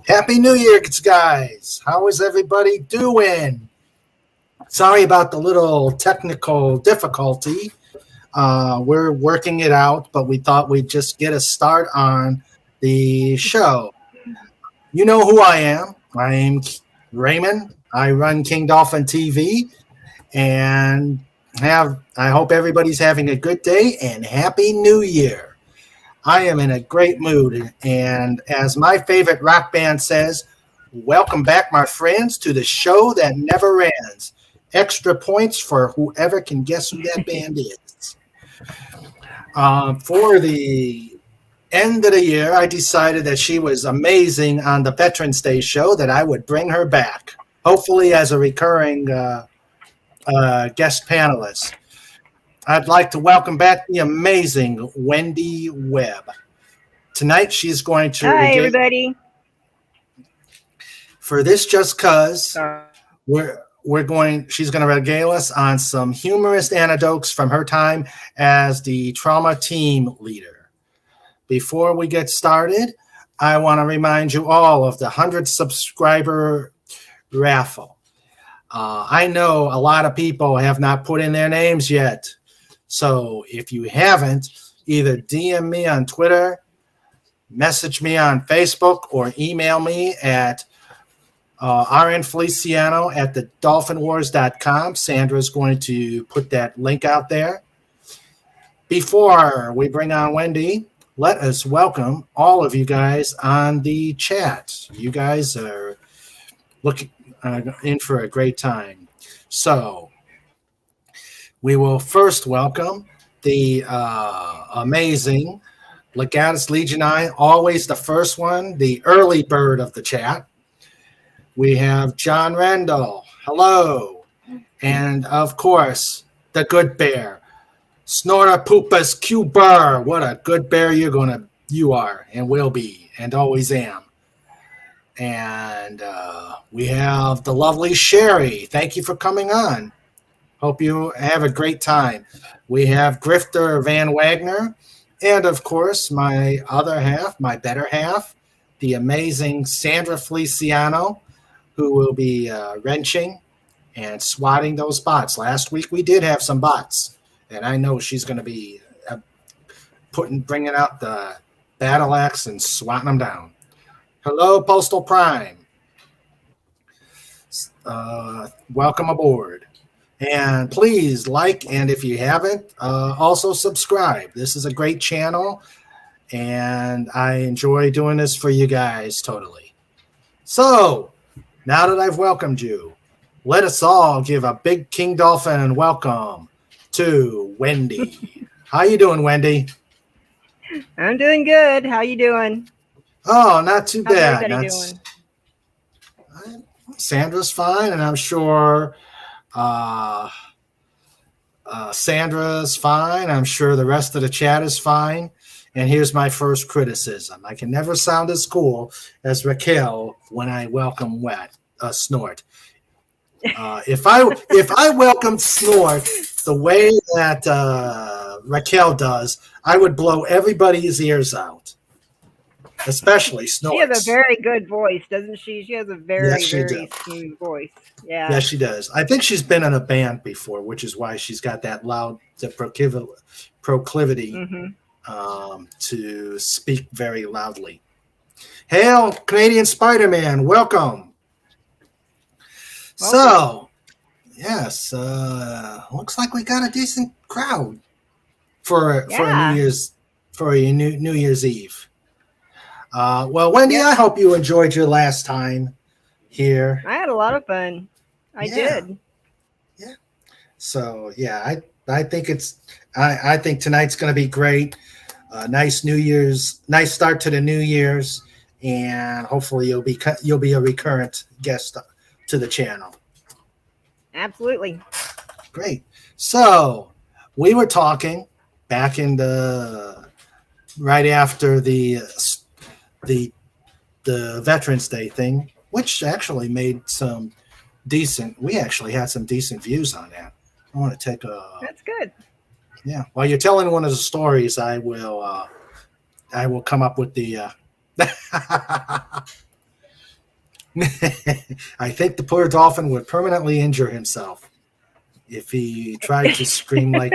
Happy New Year, guys. How is everybody doing? Sorry about the little technical difficulty. We're working it out, but we thought we'd just get a start on the show. You know who I am. I'm Raymond. I run King Dolphin TV, and I hope everybody's having a good day and Happy New Year. I am in a great mood, and as my favorite rock band says, welcome back, my friends, to the show that never ends. Extra points for whoever can guess who that band is. For the end of the year, I decided that she was amazing on the Veterans Day show, that I would bring her back, hopefully as a recurring guest panelist. I'd like to welcome back the amazing Wendy Webb. Tonight she's going to Hi, everybody. For this just cuz she's going to regale us on some humorous anecdotes from her time as the trauma team leader. Before we get started, I want to remind you all of the 100 subscriber raffle. I know a lot of people have not put in their names yet. So if you haven't, either DM me on Twitter, message me on Facebook, or email me at rnfeliciano at thedolphinwars.com. Sandra's going to put that link out there. Before we bring on Wendy, let us welcome all of you guys on the chat. You guys are looking in for a great time. So we will first welcome the amazing Legatus Legionine, always the first one, the early bird of the chat. We have John Randall, hello. And of course, the good bear, Snorta Poopus Q Burr. What a good bear you are and will be and always am. And we have the lovely Sherry. Thank you for coming on. Hope you have a great time. We have Grifter Van Wagner, and of course, my other half, my better half, the amazing Sandra Feliciano, who will be wrenching and swatting those bots. Last week we did have some bots, and I know she's going to be bringing out the battle axe and swatting them down. Hello, Postal Prime. Welcome aboard. And please like, and if you haven't, also subscribe. This is a great channel, and I enjoy doing this for you guys totally. So, now that I've welcomed you, let us all give a big King Dolphin welcome to Wendy. How you doing, Wendy? I'm doing good. How you doing? Oh, not too bad. How's everybody doing? Sandra's fine, and I'm sure Sandra's fine. I'm sure the rest of the chat is fine. And here's my first criticism. I can never sound as cool as Raquel when I welcome Snort. If I welcomed Snort the way that Raquel does, I would blow everybody's ears out, especially Snort. She has a very good voice, doesn't she? She has a very smooth voice. Yeah. Yes, she does. I think she's been in a band before, which is why she's got that proclivity to speak very loudly. Hail, Canadian Spider-Man. Welcome. So, yes, looks like we got a decent crowd for a New Year's Eve. Well, Wendy, I hope you enjoyed your last time here. I had a lot of fun. I did. Yeah. So I think I think tonight's going to be great. Nice start to the New Year's, and hopefully you'll be a recurrent guest to the channel. Absolutely. Great. So we were talking back in right after the Veterans Day thing, which actually made some decent. We actually had some decent views on that. I want to take a. That's good. Yeah. While you're telling one of the stories, I will come up with the. I think the poor dolphin would permanently injure himself if he tried to scream like.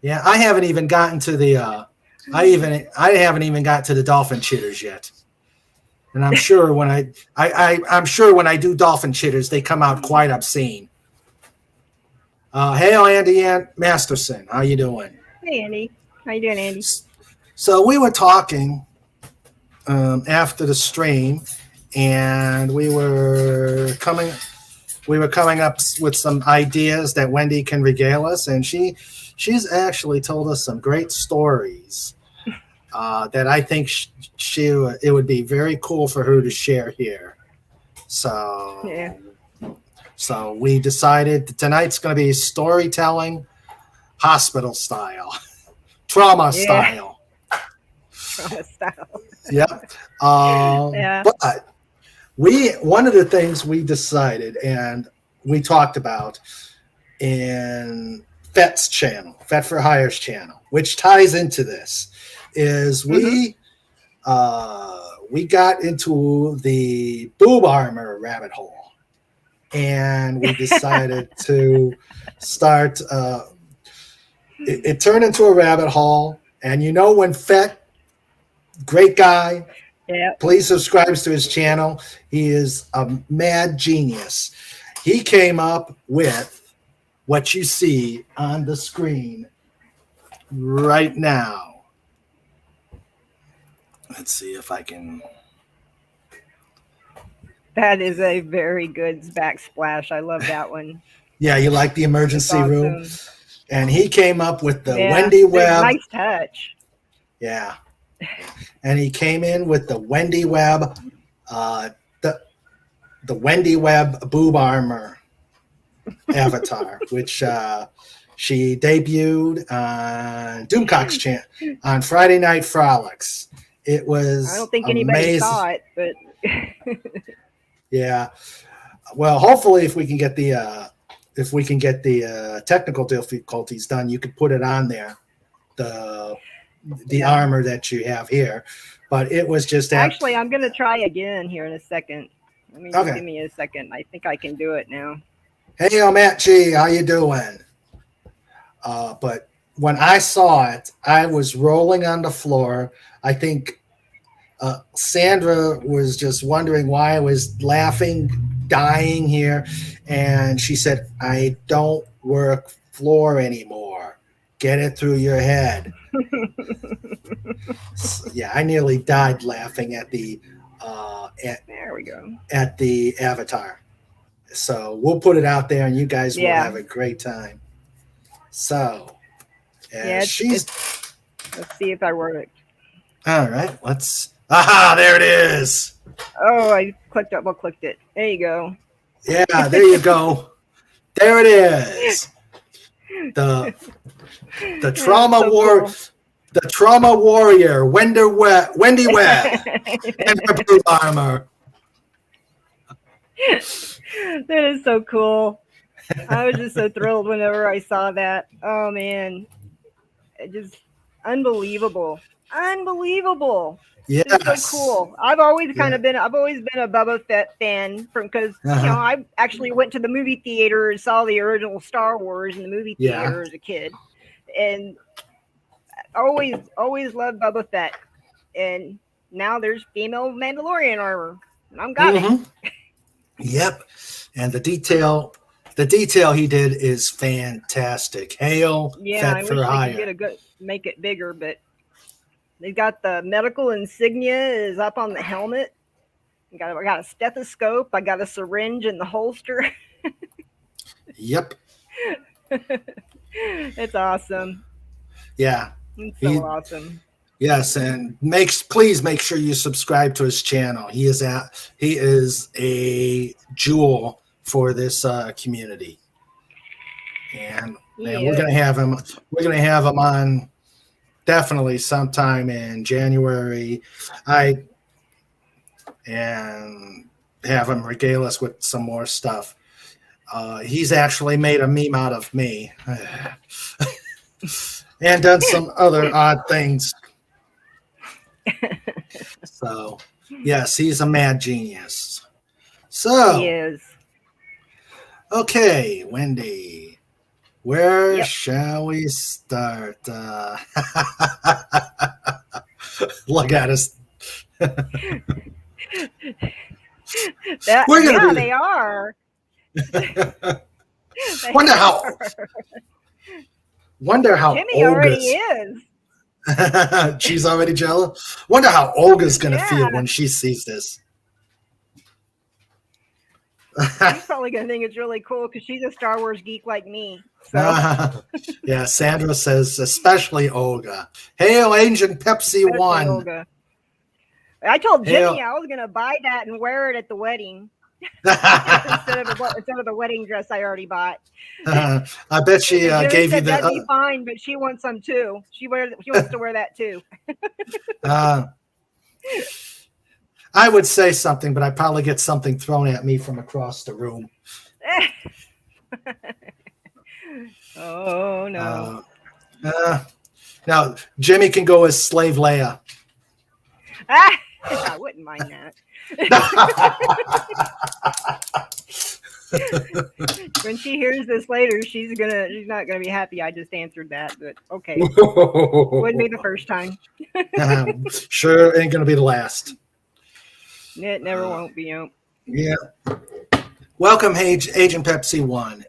Yeah, I haven't even gotten to the. I haven't even got to the dolphin chitters yet, and I'm sure when I'm sure when I do dolphin chitters, they come out quite obscene. Hey, Andy Masterson, how you doing? Hey, Andy. How you doing, Andy? So we were talking after the stream, and we were coming up with some ideas that Wendy can regale us, and she's actually told us some great stories that I think it would be very cool for her to share here. Yeah. So we decided that tonight's going to be storytelling, hospital style, trauma style. Trauma style. Yep. Yeah. But one of the things we decided and we talked about in Fet's channel, Fet for Hire's channel, which ties into this, is we got into the boob armor rabbit hole. And we decided to start. It turned into a rabbit hole, and when Fet, great guy. Yeah. Please subscribe to his channel. He is a mad genius. He came up with what you see on the screen right now. Let's see if I can. That is a very good backsplash. I love that one. Yeah, you like the emergency room? And he came up with the Wendy Webb. Nice touch. Yeah. And he came in with the Wendy Webb, the Wendy Webb boob armor avatar, which she debuted on Doomcock's channel on Friday Night Frolics. It was I don't think anybody saw it, but yeah. Well, hopefully, if we can get the technical difficulties done, you could put it on there, the armor that you have here. But it was just actually, I'm going to try again here in a second. Give me a second. I think I can do it now. Hey, Matt G, how you doing? But when I saw it, I was rolling on the floor. I think Sandra was just wondering why I was laughing, dying here. And she said, I don't work floor anymore. Get it through your head. So, yeah, I nearly died laughing at the there we go. At the avatar. So we'll put it out there and you guys will have a great time. So let's see if I worked. All right, aha, there it is. Oh, I clicked it. There you go. Yeah, there you go. There it is. The trauma cool. The trauma warrior, Wendy Webb, and her blue armor. That is so cool. I was just so thrilled whenever I saw that. Oh man, just unbelievable. Yes. It's so cool. I've always been a Boba Fett fan because I actually went to the movie theater and saw the original Star Wars in the movie theater as a kid, and always loved Boba Fett. And now there's female Mandalorian armor, and I'm got it. Yep, and the detail he did is fantastic. Hail, Fet for Hire. Make it bigger, but. They got the medical insignia is up on the helmet. I got a stethoscope. I got a syringe in the holster. Yep. It's awesome. Yeah. It's so awesome. Yes, and please make sure you subscribe to his channel. He is a jewel for this community. And we're gonna have him on definitely sometime in January. And have him regale us with some more stuff. He's actually made a meme out of me and done some other odd things. So, yes, he's a mad genius. He So, is. okay, Wendy, where Yep. shall we start? Look at us. We're gonna Yeah, be. they are. They Wonder how. are. Wonder how Jimmy already Olga's. is. She's already jealous. Wonder how Olga's gonna feel Yeah. when she sees this. She's probably gonna think it's really cool because she's a Star Wars geek like me. So Yeah, Sandra says, especially Olga. Hail, Ancient Pepsi especially 1. Olga. I told Jimmy Hail. I was gonna buy that and wear it at the wedding instead of the wedding dress I already bought. I bet she Jimmy gave you said that'd be the. fine, but she wants some too. She wants to wear that too. I would say something, but I'd probably get something thrown at me from across the room. Oh no. Now, Jimmy can go as Slave Leia. I wouldn't mind that. When she hears this later, she's not gonna be happy I just answered that, but okay. Wouldn't be the first time. Sure ain't gonna be the last. It never won't be. Yeah. Welcome, Agent Pepsi 1.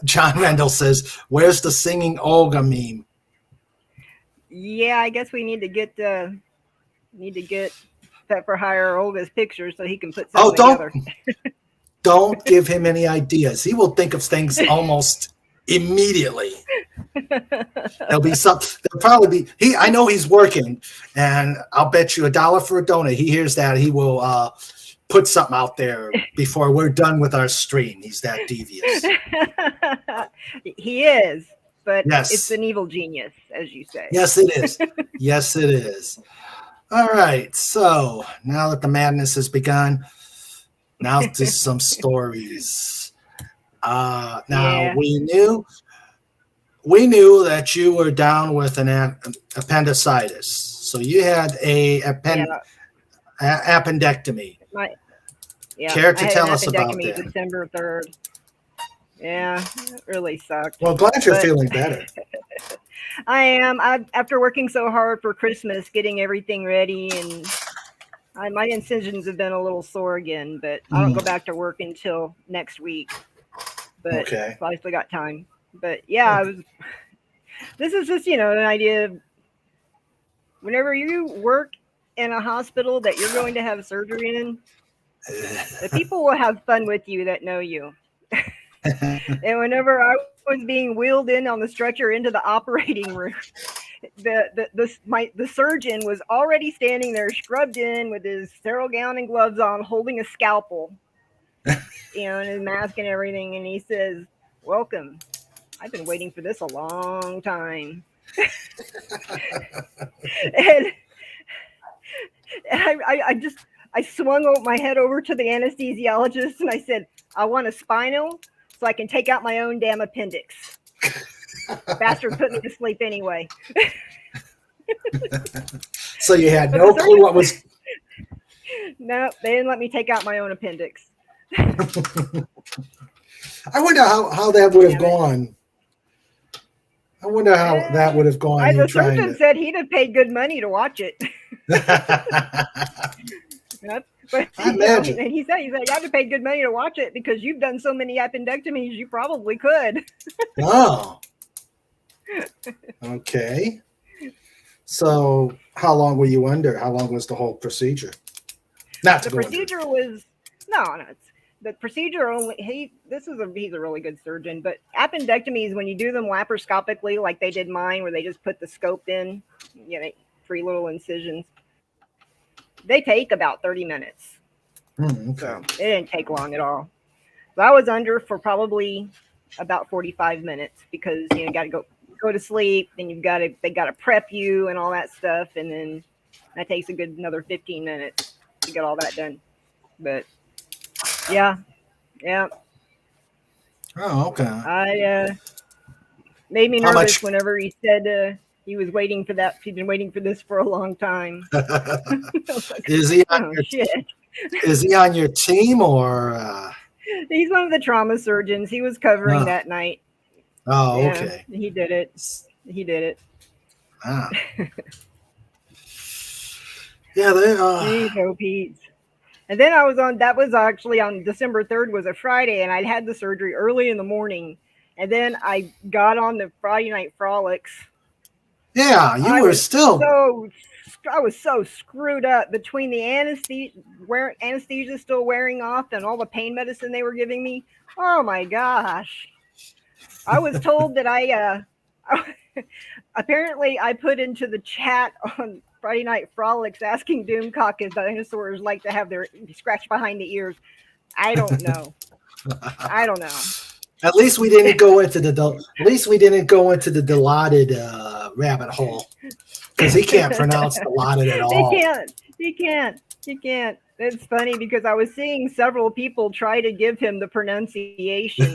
John Rendell says, where's the singing Olga meme? Yeah, I guess we need to get Pet for Hire Olga's picture so he can put something together. Don't give him any ideas. He will think of things almost immediately. There'll probably be I know he's working, and I'll bet you $1 for a donut. He hears that, he will put something out there before we're done with our stream. He's that devious. He is, but yes. It's an evil genius, as you say. Yes, it is. Yes, it is. All right. So now that the madness has begun, now to some stories. Now yeah. we knew that you were down with an appendicitis. So you had a appendectomy. Care to tell us about that? December 3rd. Yeah, it really sucked. Well, glad you're feeling better. I am. After working so hard for Christmas, getting everything ready, and my incisions have been a little sore again, but I don't go back to work until next week. But I still got time. But yeah, this is just, an idea of whenever you work in a hospital that you're going to have surgery in, the people will have fun with you that know you. And whenever I was being wheeled in on the stretcher into the operating room, the surgeon was already standing there scrubbed in with his sterile gown and gloves on, holding a scalpel, and his mask and everything. And he says, "Welcome. I've been waiting for this a long time." and I swung my head over to the anesthesiologist and I said, "I want a spinal so I can take out my own damn appendix." Bastard put me to sleep anyway. So you had no clue what was. No, they didn't let me take out my own appendix. I wonder how that would have gone. I wonder how that would have gone. The surgeon said he'd have paid good money to watch it. But I imagine. And he said you have to pay good money to watch it because you've done so many appendectomies, you probably could. Oh. Okay. So how long were you under? How long was the whole procedure? The procedure was the procedure only he's a really good surgeon, but appendectomies, when you do them laparoscopically like they did mine, where they just put the scope in, 3 little incisions, they take about 30 minutes. Okay. So it didn't take long at all. So I was under for probably about 45 minutes because you got to go to sleep, then they got to prep you and all that stuff, and then that takes another 15 minutes to get all that done. But yeah. Oh, okay. Made me nervous whenever he said he was waiting for that. He'd been waiting for this for a long time. Like, Is he on oh shit. Is he on your team or? He's one of the trauma surgeons. He was covering that night. Oh, yeah, okay. He did it. He did it. Ah. Yeah, they. Jeez, Pete. And then I was on. That was actually on December 3rd. Was a Friday, and I'd had the surgery early in the morning. And then I got on the Friday Night Frolics. Yeah, you were still. I was so screwed up between the anesthesia still wearing off and all the pain medicine they were giving me. Oh my gosh. I was told that apparently I put into the chat on Friday Night Frolics asking Doomcock if dinosaurs like to have their scratch behind the ears. I don't know. I don't know. At least we didn't go into the Dilaudid rabbit hole, because he can't pronounce Dilaudid at all. He can't. It's funny because I was seeing several people try to give him the pronunciation. In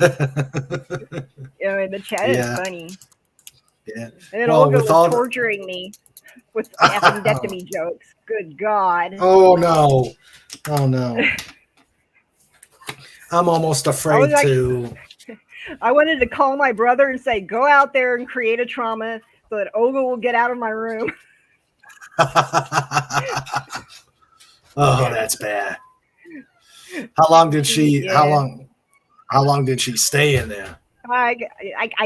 the chat, it's funny. Yeah. And then Olga was torturing me with appendectomy jokes. Good God. Oh no. I'm almost afraid to. I wanted to call my brother and say, go out there and create a trauma so that Olga will get out of my room. Oh, that's bad. How long did she? How long did she stay in there? I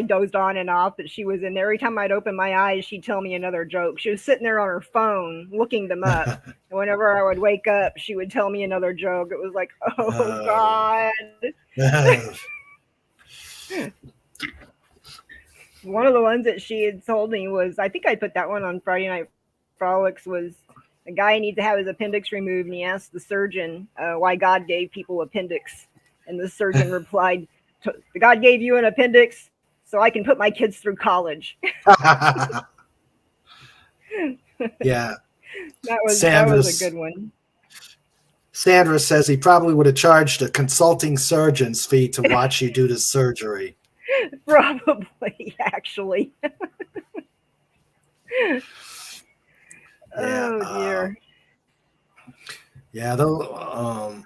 dozed on and off, but she was in there. Every time I'd open my eyes, she'd tell me another joke. She was sitting there on her phone looking them up. And whenever I would wake up, she would tell me another joke. It was like, oh God. One of the ones that she had told me was, I think I put that one on Friday Night Frolics, was a guy needs to have his appendix removed, and he asked the surgeon why God gave people appendix. And the surgeon replied, God gave you an appendix so I can put my kids through college. Yeah. That was a good one. Sandra says he probably would have charged a consulting surgeon's fee to watch you do the surgery. Probably, actually. Oh dear. Yeah, though.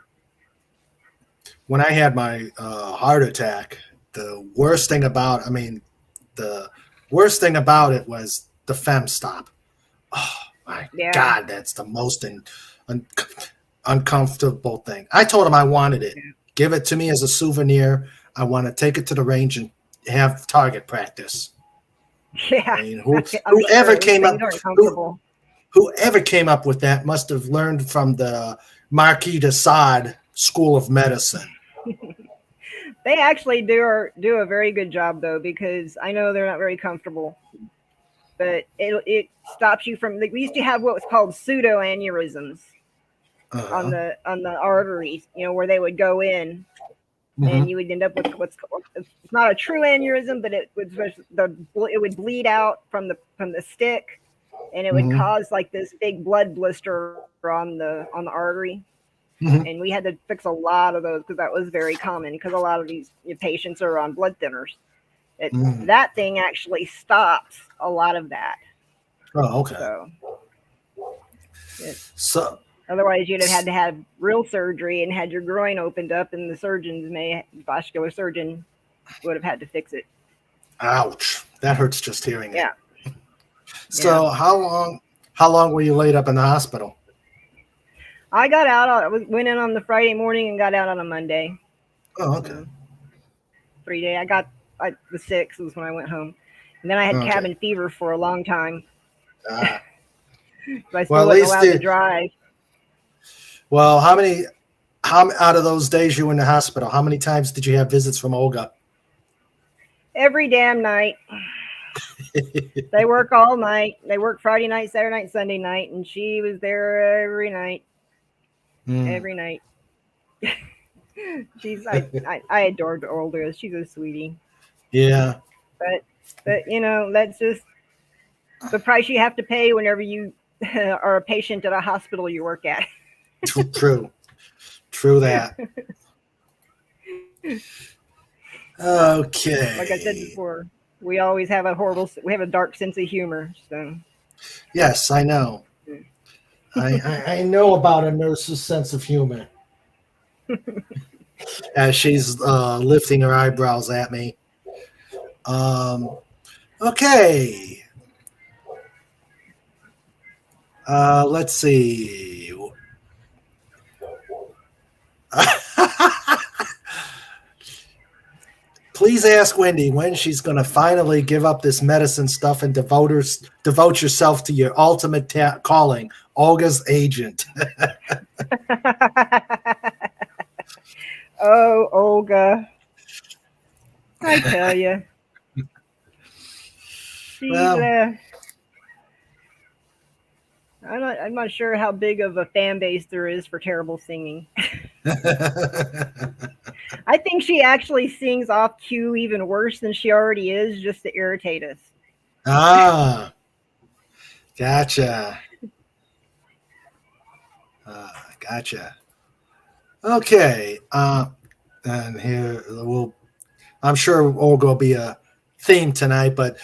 When I had my heart attack, the worst thing about it was the fem stop. Oh my God, that's the most uncomfortable thing. I told him I wanted it. Give it to me as a souvenir. I want to take it to the range and have target practice. Yeah. I mean, whoever came up with that must have learned from the Marquis de Sade School of Medicine. They actually do a very good job, though, because I know they're not very comfortable. But it stops you from. We used to have what was called pseudo aneurysms on the arteries, where they would go in, and you would end up with what's called, it's not a true aneurysm, but it would bleed out from the stick, and it would cause like this big blood blister on the artery. And we had to fix a lot of those because that was very common, because a lot of these patients are on blood thinners. That thing actually stops a lot of that. Oh, okay. So otherwise, you'd have had to have real surgery and had your groin opened up, and the vascular surgeon would have had to fix it. Ouch! That hurts just hearing it. Yeah. So how long were you laid up in the hospital? I got out. I went in on the Friday morning and got out on a Monday. Oh, okay. 3 day. the 6th was when I went home, and then I had cabin fever for a long time. But I still wasn't allowed to drive. Well, how out of those days you were in the hospital, how many times did you have visits from Olga? Every damn night. They work all night. They work Friday night, Saturday night, Sunday night, and she was there every night. Every night. I adored Olga. She's a sweetie. Yeah. But that's just the price you have to pay whenever you are a patient at a hospital you work at. True that. Okay. Like I said before, we always have we have a dark sense of humor. So Yes, I know. I know about a nurse's sense of humor as she's lifting her eyebrows at me. Um, okay. Let's see. Please ask Wendy when she's going to finally give up this medicine stuff and devote yourself to your ultimate calling, Olga's agent. oh, Olga, I tell you, she's Well, I'm not sure how big of a fan base there is for terrible singing. I think she actually sings off cue even worse than she already is, just to irritate us. ah, gotcha. Gotcha. Okay. And here I'm sure Olga will be a theme tonight, but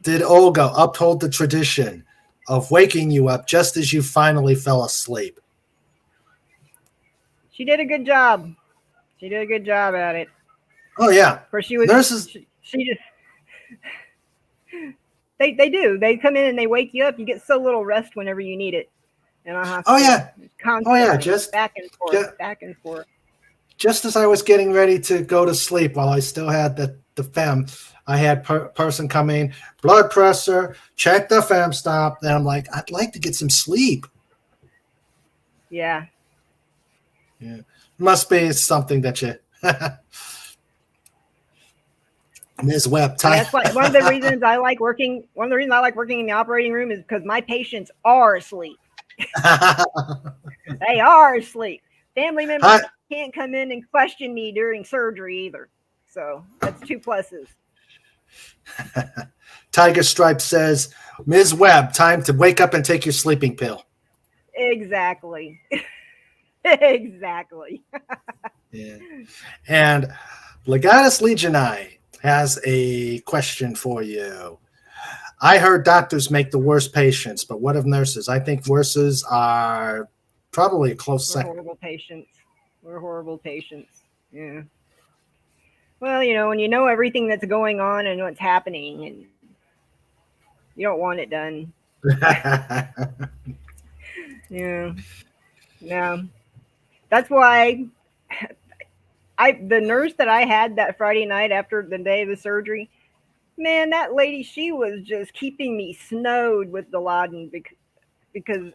did Olga uphold the tradition of waking you up just as you finally fell asleep? She did a good job. She did a good job at it. Oh yeah, Of course, she was. nurses. She just. They do. They come in and they wake you up. You get so little rest whenever you need it in a Oh hospital. yeah, Constantly, oh yeah. Just back and forth, back and forth. Just as I was getting ready to go to sleep, while I still had the fem, I had person come in, blood pressure, check the fem stop, and I'm like, I'd like to get some sleep. Yeah. Yeah, must be something that you. Ms. Webb, That's why one of the reasons I like working. One of the reasons I like working in the operating room is because my patients are asleep. They are asleep. Family members can't come in and question me during surgery either. So that's 2 pluses. Tiger Stripe says, Ms. Webb, time to wake up and take your sleeping pill. Exactly. Exactly. Yeah. And Legatus Legionii has a question for you. I heard doctors make the worst patients, but what of nurses? I think nurses are probably a close second. Horrible patients. We're horrible patients. Yeah. Well, you know, when you know everything that's going on and what's happening, and you don't want it done. Yeah. No. That's why the nurse that I had that Friday night after the day of the surgery, man, that lady, she was just keeping me snowed with Dilaudid because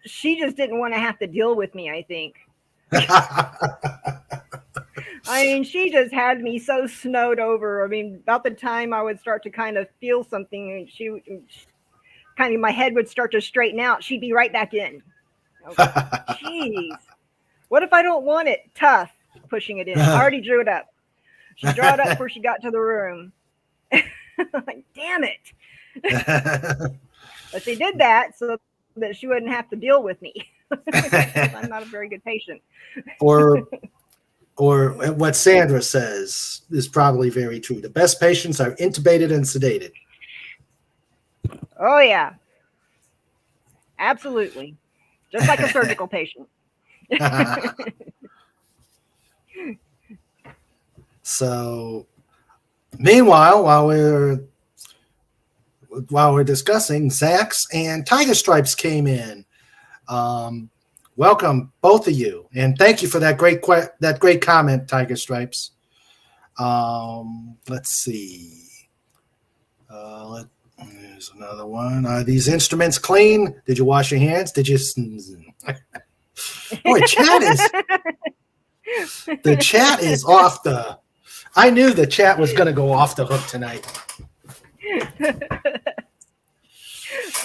she just didn't want to have to deal with me, I think. I mean, she just had me so snowed over. I mean, about the time I would start to kind of feel something, and she kind of, my head would start to straighten out, she'd be right back in. Jeez. What if I don't want it? Tough. Pushing it in. I already drew it up. She drew it up before she got to the room. Like, damn it. But she did that so that she wouldn't have to deal with me. I'm not a very good patient. Or what Sandra says is probably very true. The best patients are intubated and sedated. Oh, yeah. Absolutely. Just like a surgical patient. So, meanwhile, while we're discussing, Zax and Tiger Stripes came in. Welcome, both of you, and thank you for that great comment, Tiger Stripes. Let's see. There's another one. Are these instruments clean? Did you wash your hands? Did you? Boy, the chat is off the. I knew the chat was going to go off the hook tonight.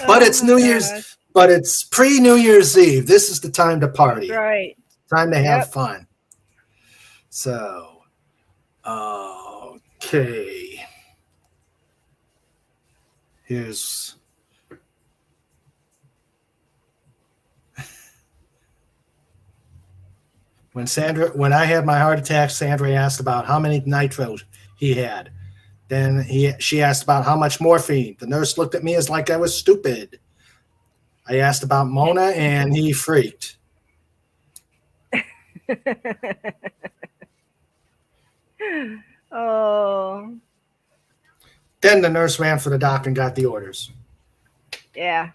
But it's New Year's. But it's pre-New Year's Eve. This is the time to party. That's right. Time to have fun. So, okay. Here's when I had my heart attack, Sandra asked about how many nitros he had. Then she asked about how much morphine. The nurse looked at me as like I was stupid. I asked about Mona, and he freaked. Oh. Then the nurse ran for the doctor and got the orders. Yeah.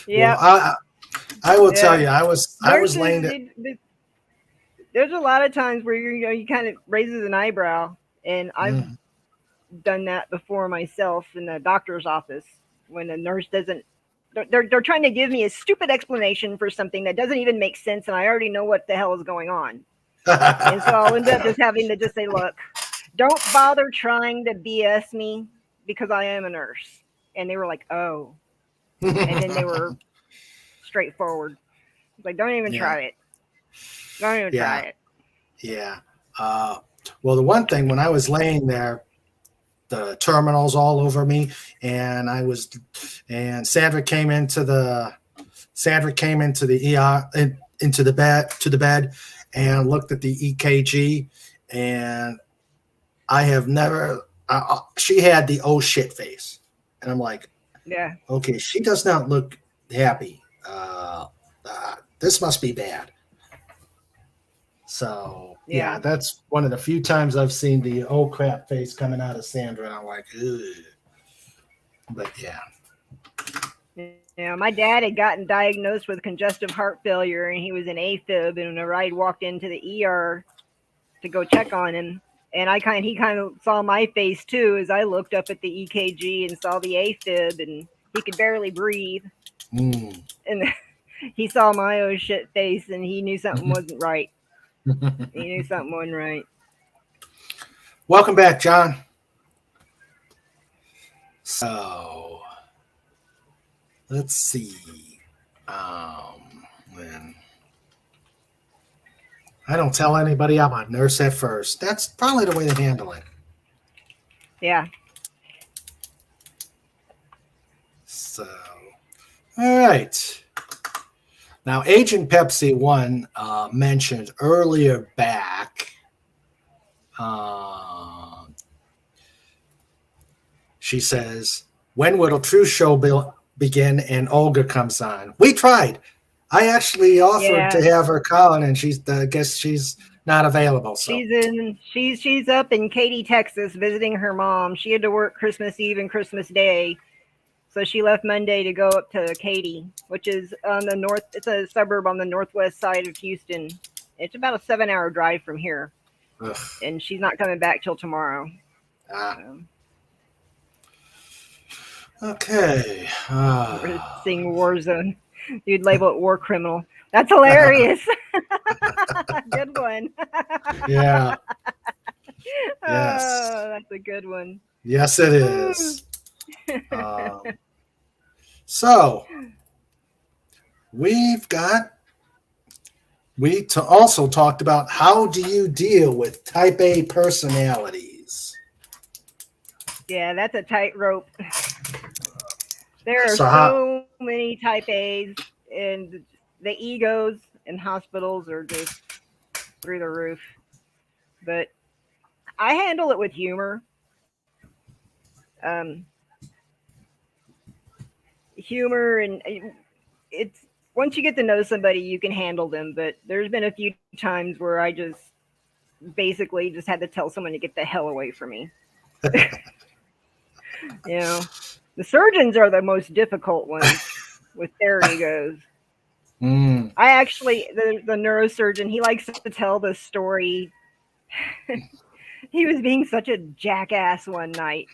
Yeah. Well, I will tell you, I was laying there. There's a lot of times where you kind of raises an eyebrow, and I've done that before myself in the doctor's office when a nurse doesn't. They're trying to give me a stupid explanation for something that doesn't even make sense, and I already know what the hell is going on. And so I'll end up just having to just say, "Look, don't bother trying to BS me because I am a nurse." And they were like, "Oh," and then they were straightforward. Like, don't even try it. Don't even try it. Yeah. Well, the one thing, when I was laying there, the terminals all over me, and Sandra came into the ER, into the bed, and looked at the EKG, and I have never. She had the oh shit face, and I'm like, yeah, okay, she does not look happy. This must be bad. So yeah, that's one of the few times I've seen the oh crap face coming out of Sandra, and I'm like, ugh. But yeah. Yeah, my dad had gotten diagnosed with congestive heart failure, and he was in AFib. And whenever I walked into the ER to go check on him, and he kind of saw my face too as I looked up at the EKG and saw the AFib, and he could barely breathe. And he saw my oh shit face, and he knew something wasn't right. He knew something wasn't right. Welcome back, John. So let's see. Then I don't tell anybody I'm a nurse at first. That's probably the way to handle it. Yeah. So, all right. Now, Agent Pepsi 1 mentioned earlier back, she says, when will a true show begin? And Olga comes on. We tried. I actually offered to have her call in, and I guess she's not available. So she's up in Katy, Texas, visiting her mom. She had to work Christmas Eve and Christmas Day. So she left Monday to go up to Katy, which is on the north. It's a suburb on the northwest side of Houston. It's about a 7-hour drive from here. Ugh. And she's not coming back till tomorrow. Okay. We're seeing Warzone. You'd label it war criminal. That's hilarious. Good one. Yeah. Yes. Oh, that's a good one. Yes, it is. So we also talked about how do you deal with type A personalities. Yeah, that's a tightrope. There are so many type A's, and the egos in hospitals are just through the roof. But I handle it with humor. Humor, and it's once you get to know somebody, you can handle them. But there's been a few times where I just basically just had to tell someone to get the hell away from me. You know, the surgeons are the most difficult ones with their egos. I actually, the neurosurgeon, he likes to tell the story. He was being such a jackass one night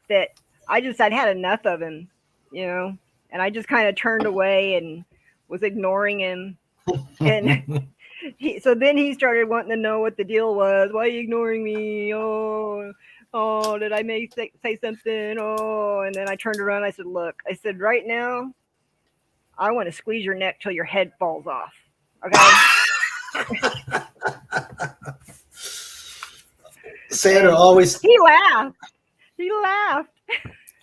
that I'd had enough of him, you know, and I just kind of turned away and was ignoring him. And so then he started wanting to know what the deal was. Why are you ignoring me? Oh, did I say something? Oh, and then I turned around. I said, look, right now, I want to squeeze your neck till your head falls off. Okay. Sandra always. He laughed.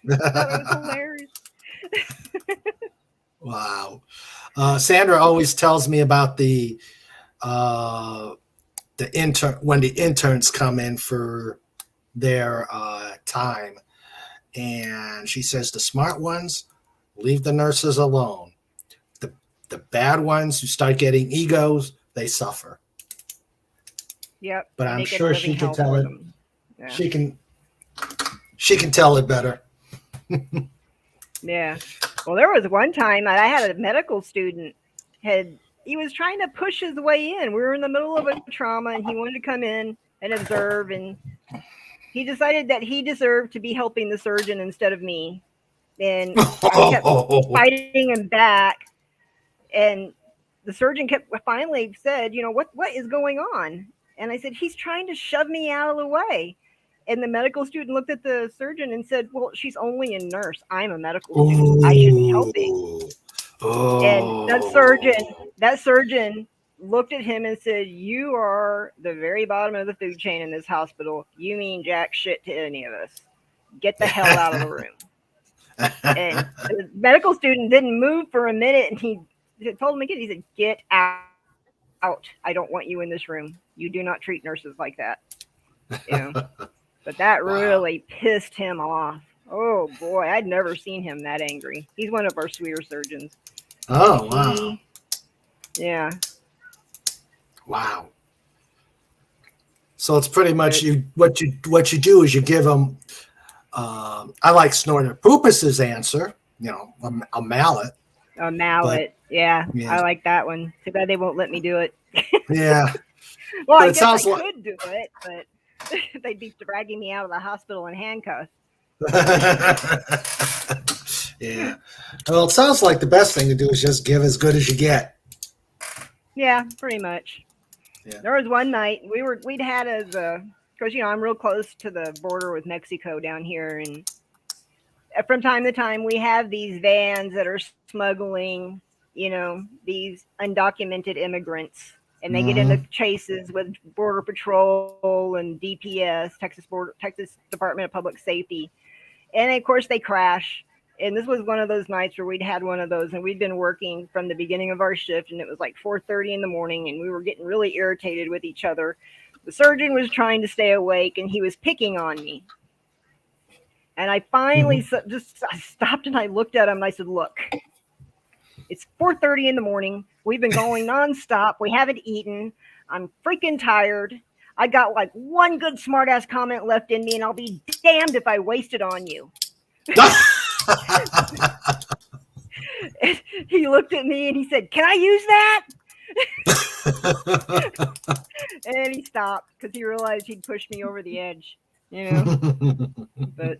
That was hilarious. Wow. Sandra always tells me about the when the interns come in for their time, and she says the smart ones leave the nurses alone. The bad ones who start getting egos, they suffer. Yep. But They I'm make it a sure living she can hell tell for it. them. Yeah. She can tell it better. Yeah. Well, there was one time I had a medical student he was trying to push his way in. We were in the middle of a trauma, and he wanted to come in and observe, and he decided that he deserved to be helping the surgeon instead of me. And I kept fighting him back, and the surgeon finally said, what is going on? And I said, he's trying to shove me out of the way. And the medical student looked at the surgeon and said, well, she's only a nurse. I'm a medical student. I should be helping. And that surgeon looked at him and said, you are the very bottom of the food chain in this hospital. You mean jack shit to any of us. Get the hell out of the room. And the medical student didn't move for a minute, and he told him again, he said, get out. I don't want you in this room. You do not treat nurses like that. But that really pissed him off. Oh boy, I'd never seen him that angry. He's one of our sweeter surgeons. Oh, wow. Yeah. Wow. So it's pretty much what you do is you give them. I like Snorter Poopus's answer. A mallet. A mallet. Yeah, I like that one. Too bad they won't let me do it. Yeah. Well, I guess I could do it, but they'd be dragging me out of the hospital in handcuffs. Yeah. Well, it sounds like the best thing to do is just give as good as you get. Yeah, pretty much. Yeah. There was one night we'd had because I'm real close to the border with Mexico down here, and from time to time we have these vans that are smuggling, these undocumented immigrants, and they get into chases with Border Patrol and DPS, Texas Department of Public Safety, and of course they crash. And this was one of those nights where we'd had one of those, and we'd been working from the beginning of our shift, and it was like 4:30 in the morning, and we were getting really irritated with each other. The surgeon was trying to stay awake, and he was picking on me. And I finally I stopped, and I looked at him, and I said, look, it's 4:30 in the morning. We've been going nonstop. We haven't eaten. I'm freaking tired. I got like one good smartass comment left in me, and I'll be damned if I waste it on you. He looked at me and he said, can I use that? And he stopped because he realized he'd pushed me over the edge, but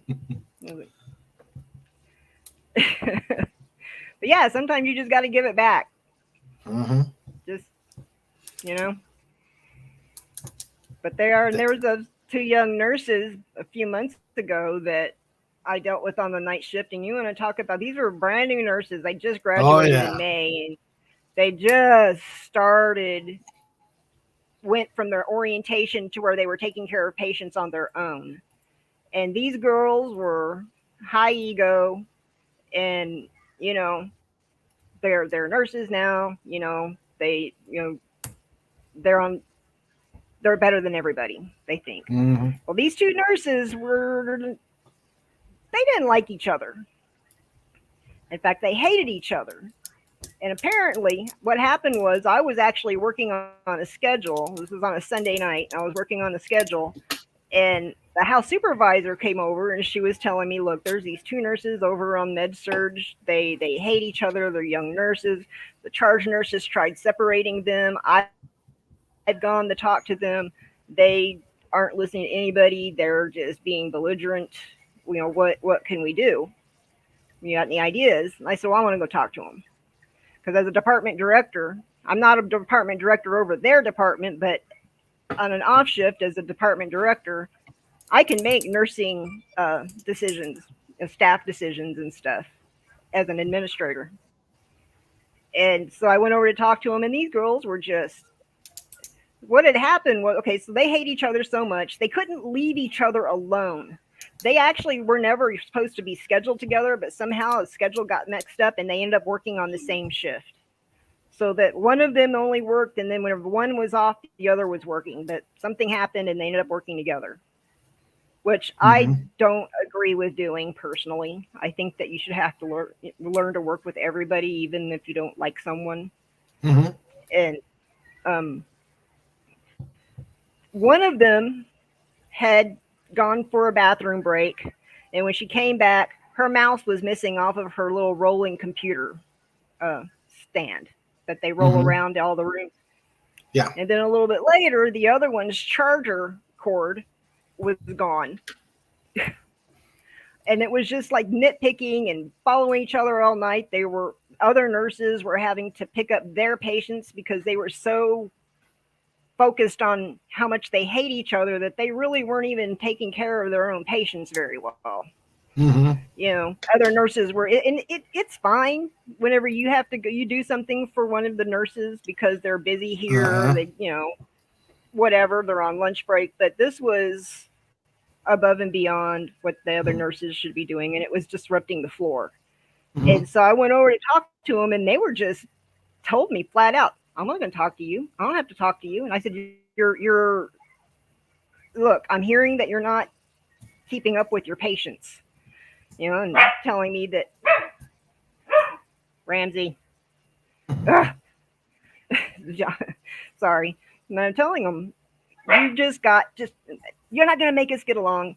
yeah, sometimes you just got to give it back. Just but there was those two young nurses a few months ago that I dealt with on the night shift, and you want to talk about, these were brand new nurses. They just graduated in May, and they just went from their orientation to where they were taking care of patients on their own. And these girls were high ego, and they're nurses now. They're better than everybody, they think. Well, these two nurses they didn't like each other. In fact, they hated each other. And apparently what happened was I was actually working on a schedule. This was on a Sunday night. I was working on the schedule, and the house supervisor came over, and she was telling me, look, there's these two nurses over on Med-Surg. They hate each other. They're young nurses. The charge nurses tried separating them. I've gone to talk to them. They aren't listening to anybody. They're just being belligerent. What can we do? You got any ideas? And I said, well, I want to go talk to them. Because as a department director, I'm not a department director over their department, but on an off shift as a department director, I can make nursing decisions, staff decisions and stuff as an administrator. And so I went over to talk to them, and these girls were just, what had happened was, okay, so they hate each other so much, they couldn't leave each other alone. They actually were never supposed to be scheduled together, but somehow the schedule got mixed up, and they ended up working on the same shift. so that one of them only worked, and then whenever one was off, the other was working. But something happened, and they ended up working together, which I Mm-hmm. don't agree with doing personally. I think that you should have to learn to work with everybody, even if you don't like someone. Mm-hmm. And um, one of them had gone for a bathroom break, and when she came back, her mouse was missing off of her little rolling computer uh, stand that they roll Mm-hmm. around all the rooms. Yeah. And then a little bit later, the other one's charger cord was gone. And it was just like nitpicking and following each other all night. They were Other nurses were having to pick up their patients because they were so focused on how much they hate each other that they really weren't even taking care of their own patients very well. Mm-hmm. Other nurses were, and it's fine whenever you have to go, you do something for one of the nurses because they're busy here, Uh-huh. whatever, they're on lunch break. But this was above and beyond what the other nurses should be doing, and it was disrupting the floor. Mm-hmm. And so I went over to talk to them, and they were just told me flat out, I'm not going to talk to you. I don't have to talk to you. And I said, you're look, I'm hearing that you're not keeping up with your patients, and telling me that Ramsey, ugh, sorry. And I'm telling them, just you're not going to make us get along.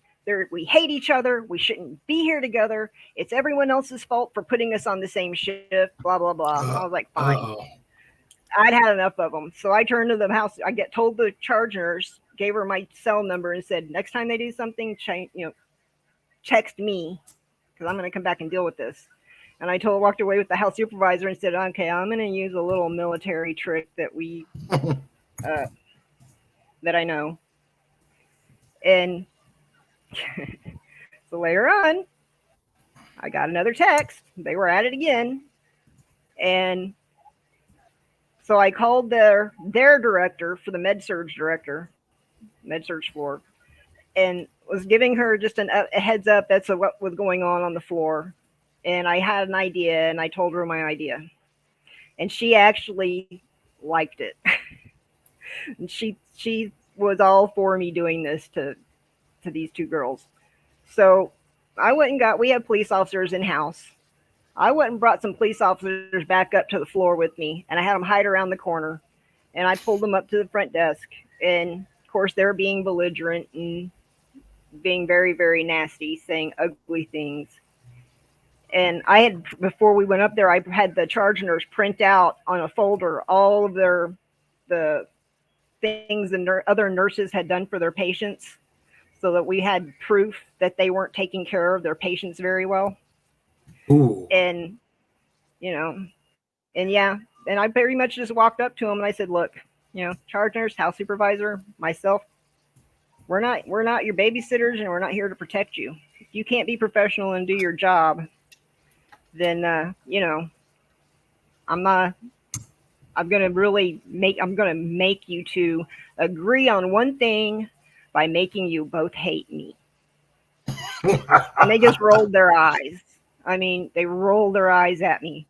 We hate each other. We shouldn't be here together. It's everyone else's fault for putting us on the same shift. Blah blah blah. I was like, fine. Uh-oh. I'd had enough of them. So I turned to the house. I get told the charge nurse, gave her my cell number, and said, next time they do something, text me because I'm going to come back and deal with this. And walked away with the house supervisor and said, okay, I'm going to use a little military trick uh, that I know. And so later on, I got another text. They were at it again. And so I called their director for the med surge floor, and was giving her just a heads up as to what was going on the floor. And I had an idea, and I told her my idea. And she actually liked it. And she was all for me doing this to these two girls. So we have police officers in house. I went and brought some police officers back up to the floor with me, and I had them hide around the corner. And I pulled them up to the front desk. And of course, they're being belligerent and being very, very nasty, saying ugly things. And before we went up there, I had the charge nurse print out on a folder all of the things the other nurses had done for their patients, so that we had proof that they weren't taking care of their patients very well. Ooh. And you know, and yeah, and I very much just walked up to him and I said, "Look, charge nurse, house supervisor, myself, we're not your babysitters, and we're not here to protect you. If you can't be professional and do your job, then I'm not. I'm gonna make you to agree on one thing by making you both hate me." And they just rolled their eyes. I mean, they rolled their eyes at me.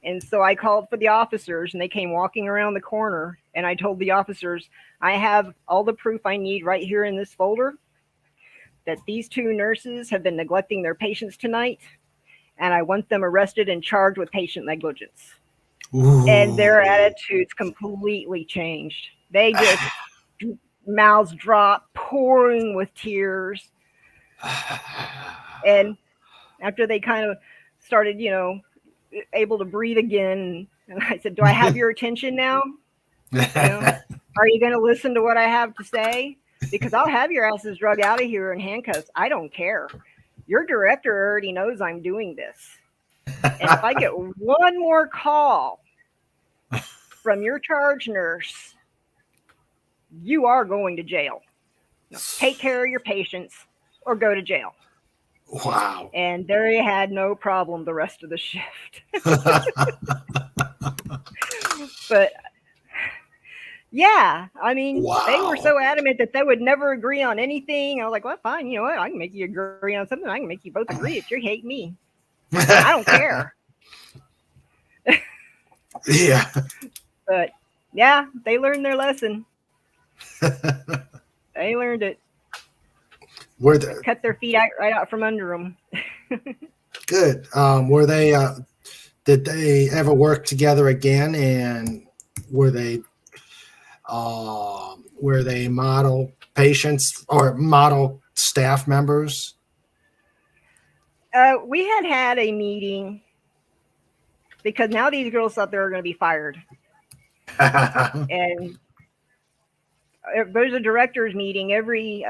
And so I called for the officers, and they came walking around the corner. And I told the officers, I have all the proof I need right here in this folder that these two nurses have been neglecting their patients tonight, and I want them arrested and charged with patient negligence. And Ooh. their attitudes completely changed. They just mouths dropped, pouring with tears. And after they kind of started, able to breathe again, and I said, "Do I have your attention now? Are you going to listen to what I have to say? Because I'll have your asses drug out of here in handcuffs. I don't care. Your director already knows I'm doing this. And if I get one more call from your charge nurse, you are going to jail. Take care of your patients or go to jail." Wow. And they had no problem the rest of the shift. But yeah, I mean, they were Wow. so adamant that they would never agree on anything. I was like, well, fine, you know what? I can make you agree on something. I can make you both agree if you hate me. I don't care. Yeah. But yeah, they learned their lesson. They learned it. Were I they cut their feet out, right out from under them. good? Were they? Did they ever work together again? And were they? Were they model patients or model staff members? We had a meeting because now these girls thought they were going to be fired, and there's a directors meeting every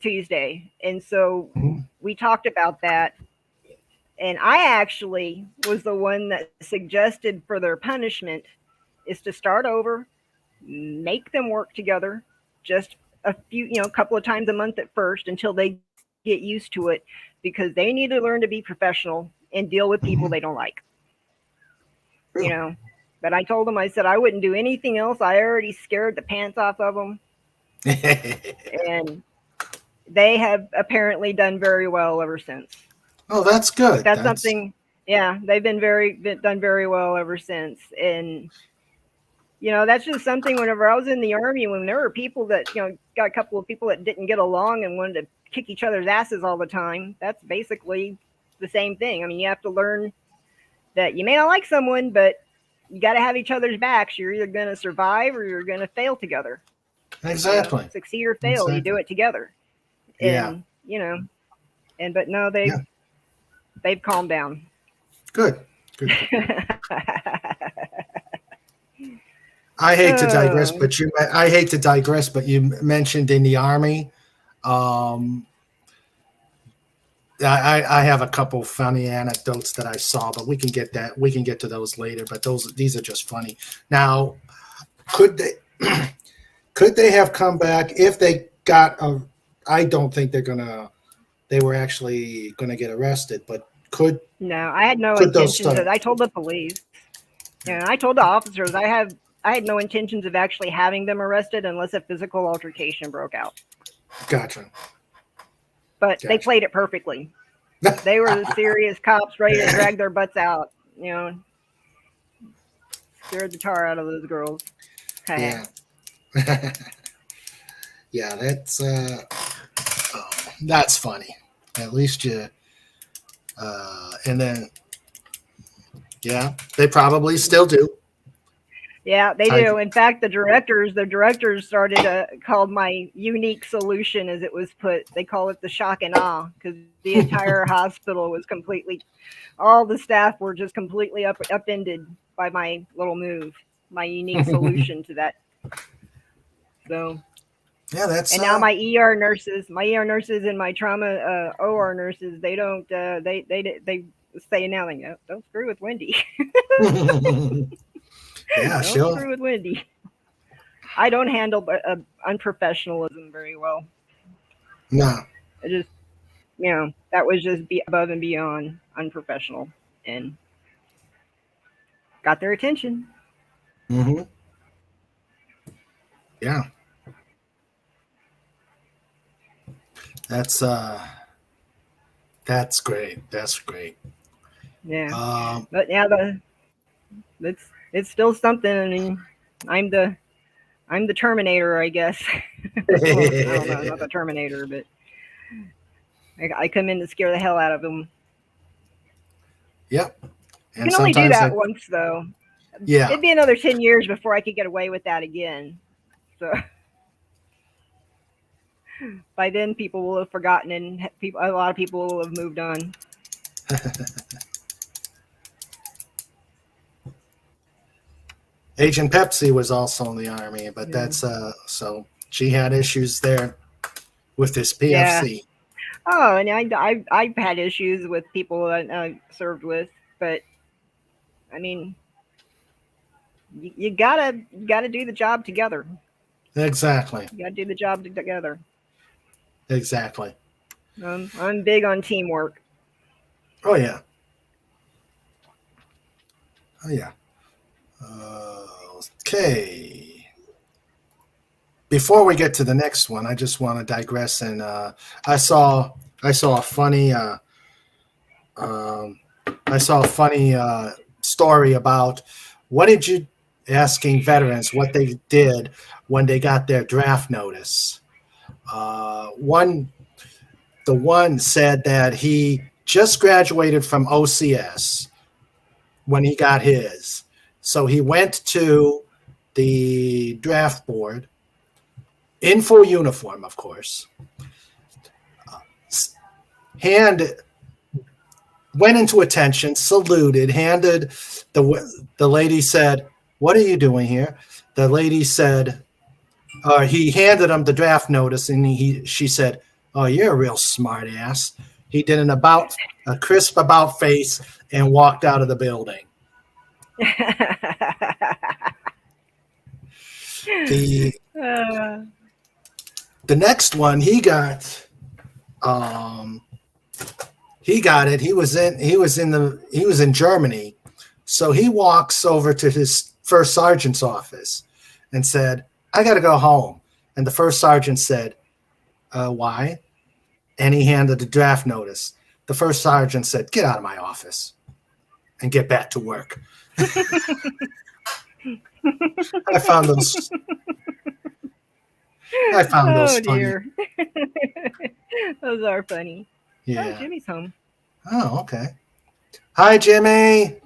Tuesday, and so we talked about that. And I actually was the one that suggested for their punishment is to start over, make them work together, just a few, a couple of times a month at first until they get used to it, because they need to learn to be professional and deal with people they don't like. You know, but I told them, I said I wouldn't do anything else. I already scared the pants off of them, and they have apparently done very well ever since. Oh, that's good. That's something. Yeah, they've been done very well ever since, and that's just something. Whenever I was in the army, when there were people that got a couple of people that didn't get along and wanted to kick each other's asses all the time, that's basically the same thing. I mean, you have to learn that you may not like someone, but you got to have each other's backs. You're either going to survive or you're going to fail together. Exactly. Succeed or fail, exactly. You do it together. And, but no, they've calmed down. Good. I hate to digress, but you mentioned in the Army. I have a couple funny anecdotes that I saw, but we can get to those later. But these are just funny. Now, could they have come back if they got a? I don't think they were actually gonna get arrested, but could. No, I had no intentions. I told the police. I told the officers I had no intentions of actually having them arrested unless a physical altercation broke out. Gotcha. But they played it perfectly. They were the serious cops ready to drag their butts out. Scared the tar out of those girls. Yeah. Yeah, that's funny. At least you. And then, they probably still do. Yeah, they do. In fact, the directors started called my unique solution, as it was put. They call it the shock and awe, because the entire hospital was all the staff were just completely upended by my little move, my unique solution to that. So, that's. And now my ER nurses and my trauma OR nurses, they don't they say now, don't screw with Wendy. Yeah, don't screw with Wendy. I don't handle unprofessionalism very well. No. I just, that was just above and beyond unprofessional, and got their attention. Mm-hmm. Yeah. That's great. That's great. Yeah. But it's still something. I mean, I'm the Terminator, I guess. Well, I don't know, not the Terminator, but I come in to scare the hell out of them. Yep. And you can only do that once, though. Yeah. It'd be another 10 years before I could get away with that again. So by then, people will have forgotten, and a lot of people will have moved on. Agent Pepsi was also in the Army, but that's so she had issues there with this PFC. Yeah. Oh, and I've had issues with people that I served with, but I mean, you gotta do the job together. Exactly. You gotta do the job together. Exactly. I'm big on teamwork. Oh yeah. Okay. Before we get to the next one, I just want to digress, and I saw a funny story about what did you asking veterans what they did when they got their draft notice? The one said that he just graduated from OCS when he got his. So he went to the draft board in full uniform, of course. Went into attention, saluted, handed the lady said, "What are you doing here?" The lady said, he handed him the draft notice, and she said, "Oh, you're a real smart ass." He did a crisp about face and walked out of the building. The next one he got it. He was in Germany. So he walks over to his first sergeant's office and said, "I got to go home." And the first sergeant said, "Why?" And he handed the draft notice. The first sergeant said, "Get out of my office and get back to work." I found those funny. Those are funny. Yeah. Oh, Jimmy's home. Oh, okay. Hi, Jimmy.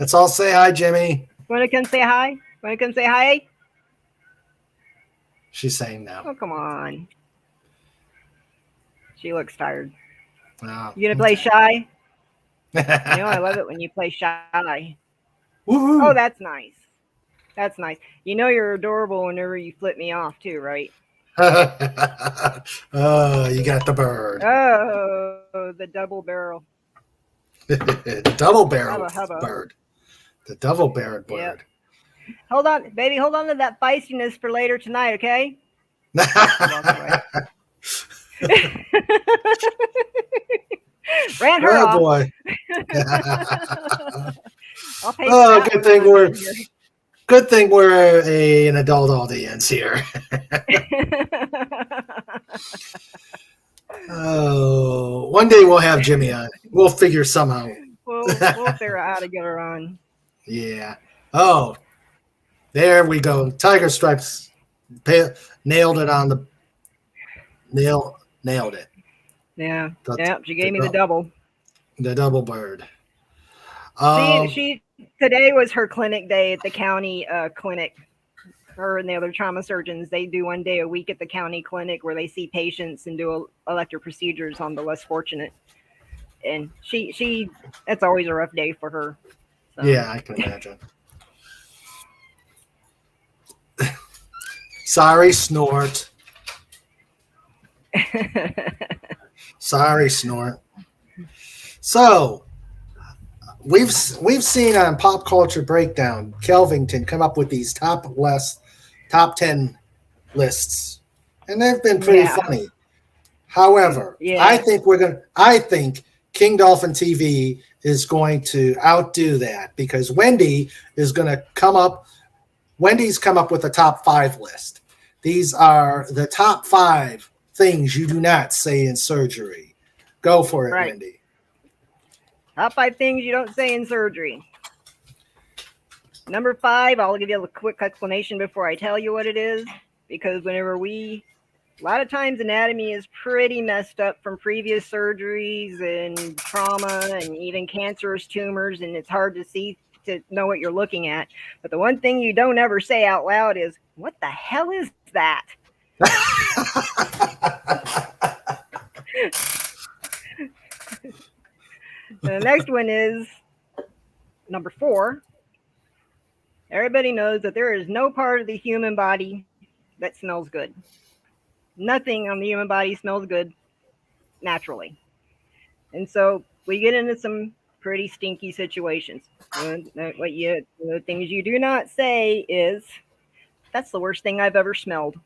Let's all say hi, Jimmy. Want to come say hi? Want to come say hi? She's saying no. Oh, come on. She looks tired. Oh, you gonna play shy? I love it when you play shy. Woo-hoo. Oh, that's nice. That's nice. You're adorable whenever you flip me off too, right? Oh, you got the bird. Oh, the double barrel. The double barrel bird. The double barrel bird. Yep. Hold on, baby. Hold on to that feistiness for later tonight, okay? Ran her off. Boy. Oh, good thing we're an adult audience here. Oh, one day we'll have Jimmy on. We'll figure somehow. We'll figure out how to get her on. Yeah. Oh, there we go. Tiger Stripes nailed it on the nailed it. Yeah. She gave me the double. The double bird. She today was her clinic day at the county clinic. Her and the other trauma surgeons, they do one day a week at the county clinic where they see patients and do elective procedures on the less fortunate. And she that's always a rough day for her. So. Yeah, I can imagine. Sorry, Snort. Sorry, Snort. So we've seen on Pop Culture Breakdown, Kelvington come up with these top 10 lists, and they've been pretty funny. However, I think King Dolphin TV is going to outdo that because Wendy's come up with a top 5 list. These are the top 5 things you do not say in surgery. Go for it, right. Wendy. Top 5 things you don't say in surgery. Number 5, I'll give you a quick explanation before I tell you what it is, because a lot of times anatomy is pretty messed up from previous surgeries and trauma and even cancerous tumors, and it's hard to know what you're looking at. But the one thing you don't ever say out loud is, what the hell is that? The next one is number 4. Everybody knows that there is no part of the human body that smells good. Nothing on the human body smells good naturally. And so we get into some pretty stinky situations. The things you do not say is, that's the worst thing I've ever smelled.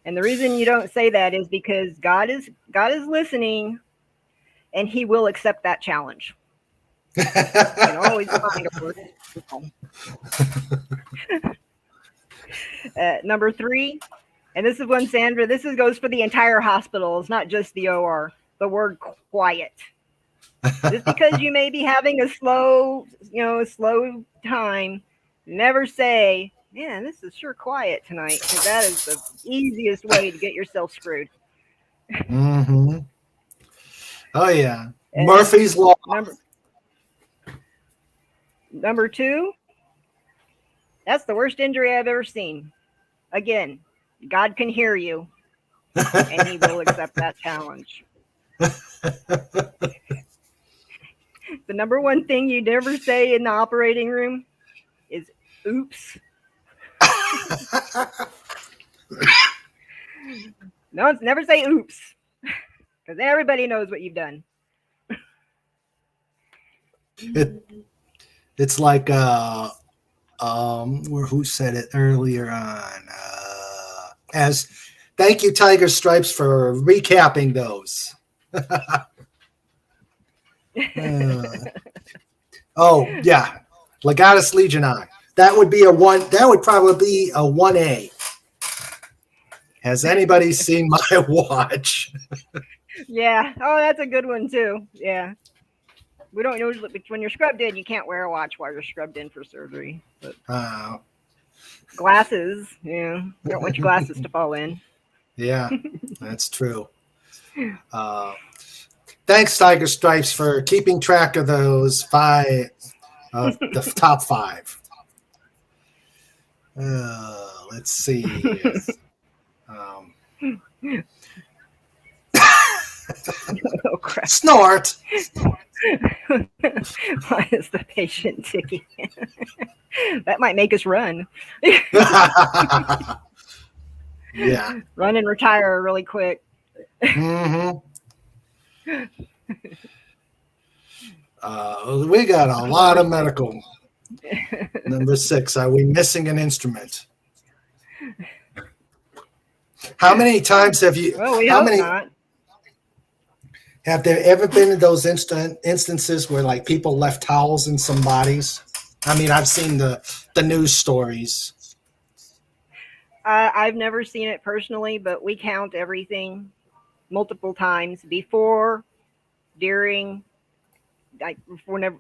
And the reason you don't say that is because God is listening, and he will accept that challenge. You can always find a word. Number 3, and this is one, Sandra, goes for the entire hospital. It's not just the OR. The word quiet. Just because you may be having a slow time, never say, "Man, this is sure quiet tonight," because that is the easiest way to get yourself screwed. Mm-hmm. Oh yeah, And Murphy's Law. Number two, that's the worst injury I've ever seen. Again, God can hear you, and He will accept that challenge. The number one thing you never say in the operating room is "oops." No, never say "oops," because everybody knows what you've done. It's like who said it earlier on? As thank you, Tiger Stripes, for recapping those. Oh yeah, Legatus Legionnaire. That would be a one. That would probably be a 1A. Has anybody seen my watch? Yeah. Oh, that's a good one too. Yeah. We don't usually, when you're scrubbed in, you can't wear a watch while you're scrubbed in for surgery. But glasses, yeah, you don't want your glasses to fall in. Yeah, that's true. Thanks, Tiger Stripes, for keeping track of those five, the top five. Let's see. Oh, crap. Snort. Why is the patient ticking? That might make us run. Yeah. Run and retire really quick. Mm-hmm. We got a lot of medical. Number 6. Are we missing an instrument? How many times have you? Well, we how hope many? Not. Have there ever been those instances where like people left towels in some bodies? I mean, I've seen the news stories. I've never seen it personally, but we count everything multiple times before, during, like whenever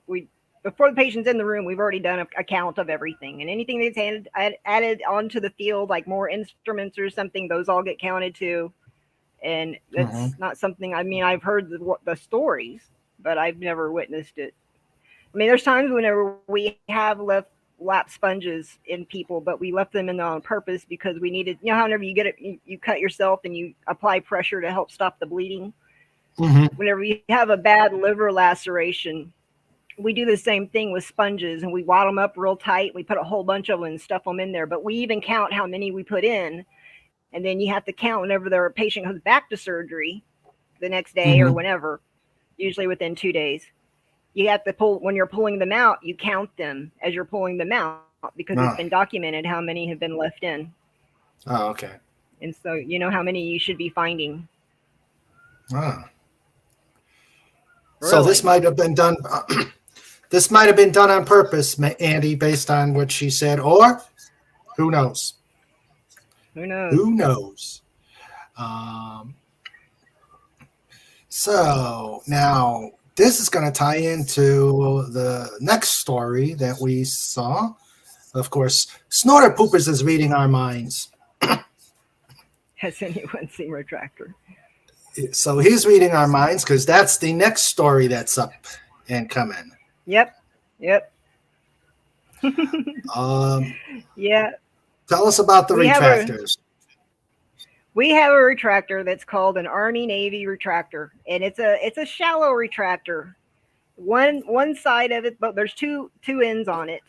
before the patient's in the room, we've already done a count of everything, and anything that's added onto the field, like more instruments or something, those all get counted too. And that's not something. I mean, I've heard the stories, but I've never witnessed it. I mean, there's times whenever we have left lap sponges in people, but we left them in there on purpose because we needed. You know, whenever you get it, you cut yourself and you apply pressure to help stop the bleeding. Mm-hmm. Whenever you have a bad liver laceration, we do the same thing with sponges, and we wad them up real tight. We put a whole bunch of them and stuff them in there, but we even count how many we put in. And then you have to count whenever the patient comes back to surgery the next day or whenever, usually within 2 days. You have to pull, when you're pulling them out, you count them as you're pulling them out because it's been documented how many have been left in. Oh, okay. And so you know how many you should be finding. Ah. Really? So this might have been done. This might have been done on purpose, Andy, based on what she said, or who knows? Who knows? Who knows? So now this is going to tie into the next story that we saw. Of course, Snorter Poopers is reading our minds. Has anyone seen Retractor? So he's reading our minds because that's the next story that's up and coming. Yep. Yeah. Tell us about the retractors. We have a retractor that's called an Army-Navy retractor, and it's a shallow retractor. One side of it, but there's two ends on it.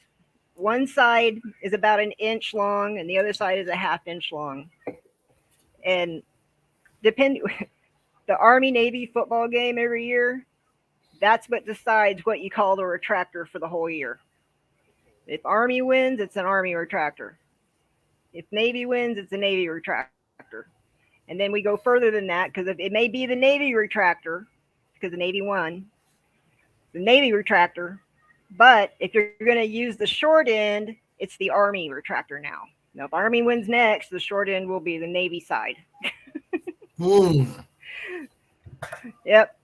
One side is about 1 inch long, and the other side is a 1/2 inch long. And the Army-Navy football game every year, that's what decides what you call the retractor for the whole year. If Army wins, it's an Army retractor. If Navy wins, it's a Navy retractor. And then we go further than that because it may be the Navy retractor because the Navy won, the Navy retractor. But if you're going to use the short end, it's the Army retractor now. Now, if Army wins next, the short end will be the Navy side. Yep.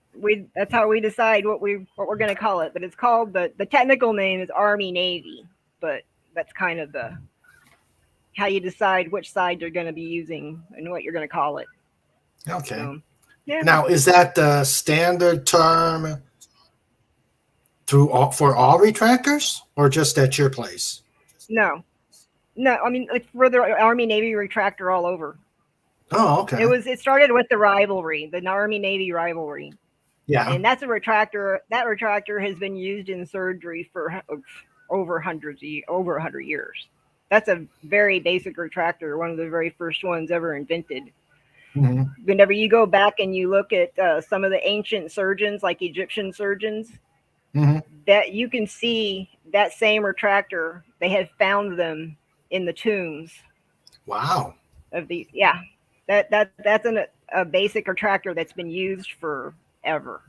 that's how we decide what we're going to call it. But it's called the technical name is Army Navy, but that's kind of the how you decide which side you're going to be using and what you're going to call it. Okay. So, yeah. Now, is that the standard term for all retractors, or just at your place? No. I mean, it's for the Army Navy retractor all over. Oh, okay. It started with the rivalry, the Army Navy rivalry. Yeah. And that's a retractor. That retractor has been used in surgery for over 100 years. That's a very basic retractor, one of the very first ones ever invented. Mm-hmm. Whenever you go back and you look at some of the ancient surgeons, like Egyptian surgeons, mm-hmm. that you can see that same retractor. They have found them in the tombs. Wow. Of these, yeah, that's a basic retractor that's been used forever.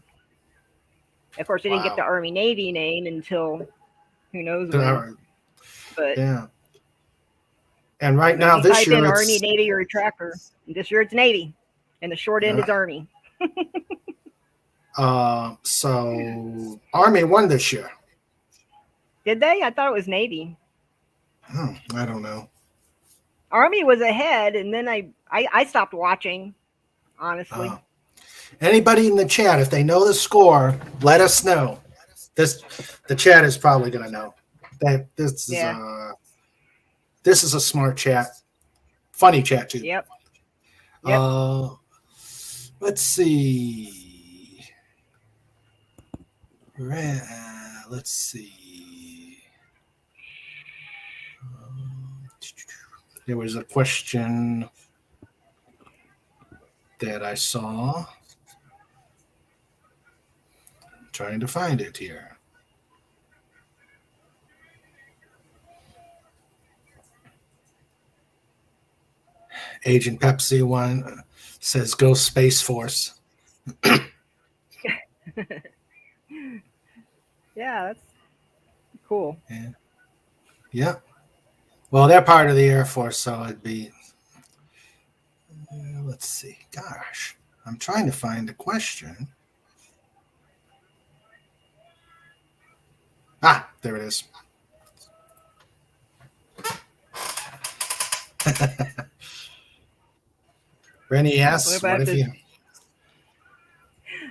Of course, it didn't get the Army Navy name until who knows when. But yeah. And right now, this year, it's Army Navy retractor. This year, it's Navy, and the short end is Army. So Army won this year. Did they? I thought it was Navy. I don't know. Army was ahead, and then I stopped watching. Honestly. Anybody in the chat, if they know the score, let us know. The chat is probably going to know that this is a smart chat, funny chat too. Yep. Let's see. Let's see. There was a question that I saw. I'm trying to find it here. Agent Pepsi one says go Space Force. Yeah, that's cool. Yeah. Well, they're part of the Air Force, so it'd be. Let's see. Gosh, I'm trying to find the question. There it is. Rennie asks, what if you...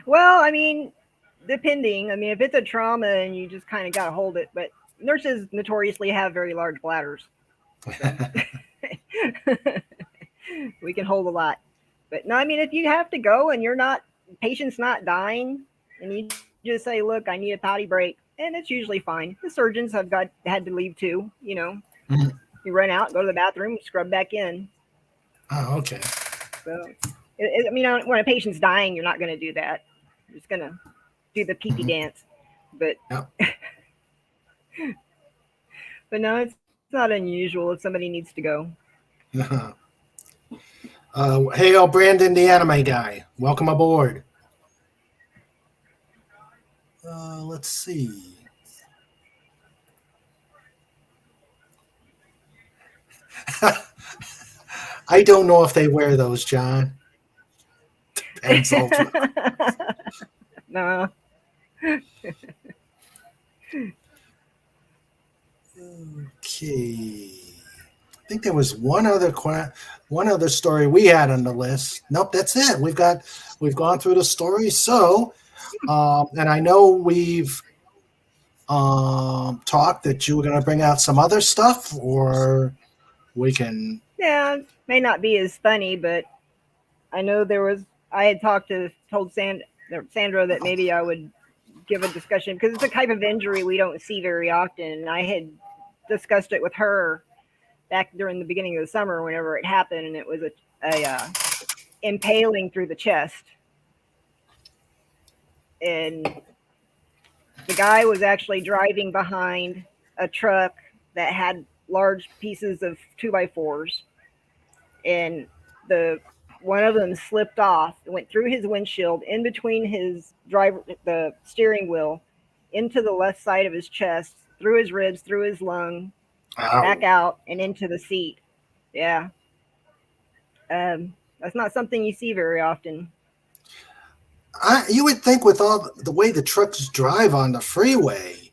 Well, I mean, depending. I mean, if it's a trauma and you just kind of got to hold it, but nurses notoriously have very large bladders. So. We can hold a lot. But no, I mean, if you have to go and patient's not dying, and you just say, look, I need a potty break, and it's usually fine. The surgeons have had to leave too, you know. Mm-hmm. You run out, go to the bathroom, scrub back in. Oh, okay. So, I mean, when a patient's dying, you're not going to do that. You're just going to do the pee-pee dance. But, but no, it's not unusual if somebody needs to go. Hey, Brandon, the anime guy. Welcome aboard. Let's see. I don't know if they wear those, John. Depends ultimately. No. Okay. I think there was one other story we had on the list. Nope, that's it. We've gone through the story. So, and I know we've talked that you were going to bring out some other stuff, or we can. Yeah, it may not be as funny, but I know I had told Sandra that maybe I would give a discussion because it's a type of injury we don't see very often. And I had discussed it with her back during the beginning of the summer whenever it happened, and it was a impaling through the chest. And the guy was actually driving behind a truck that had large pieces of 2x4s, and one of them slipped off, went through his windshield, in between the steering wheel, into the left side of his chest, through his ribs, through his lung, back out, and into the seat. Yeah. That's not something you see very often. You would think with all the way the trucks drive on the freeway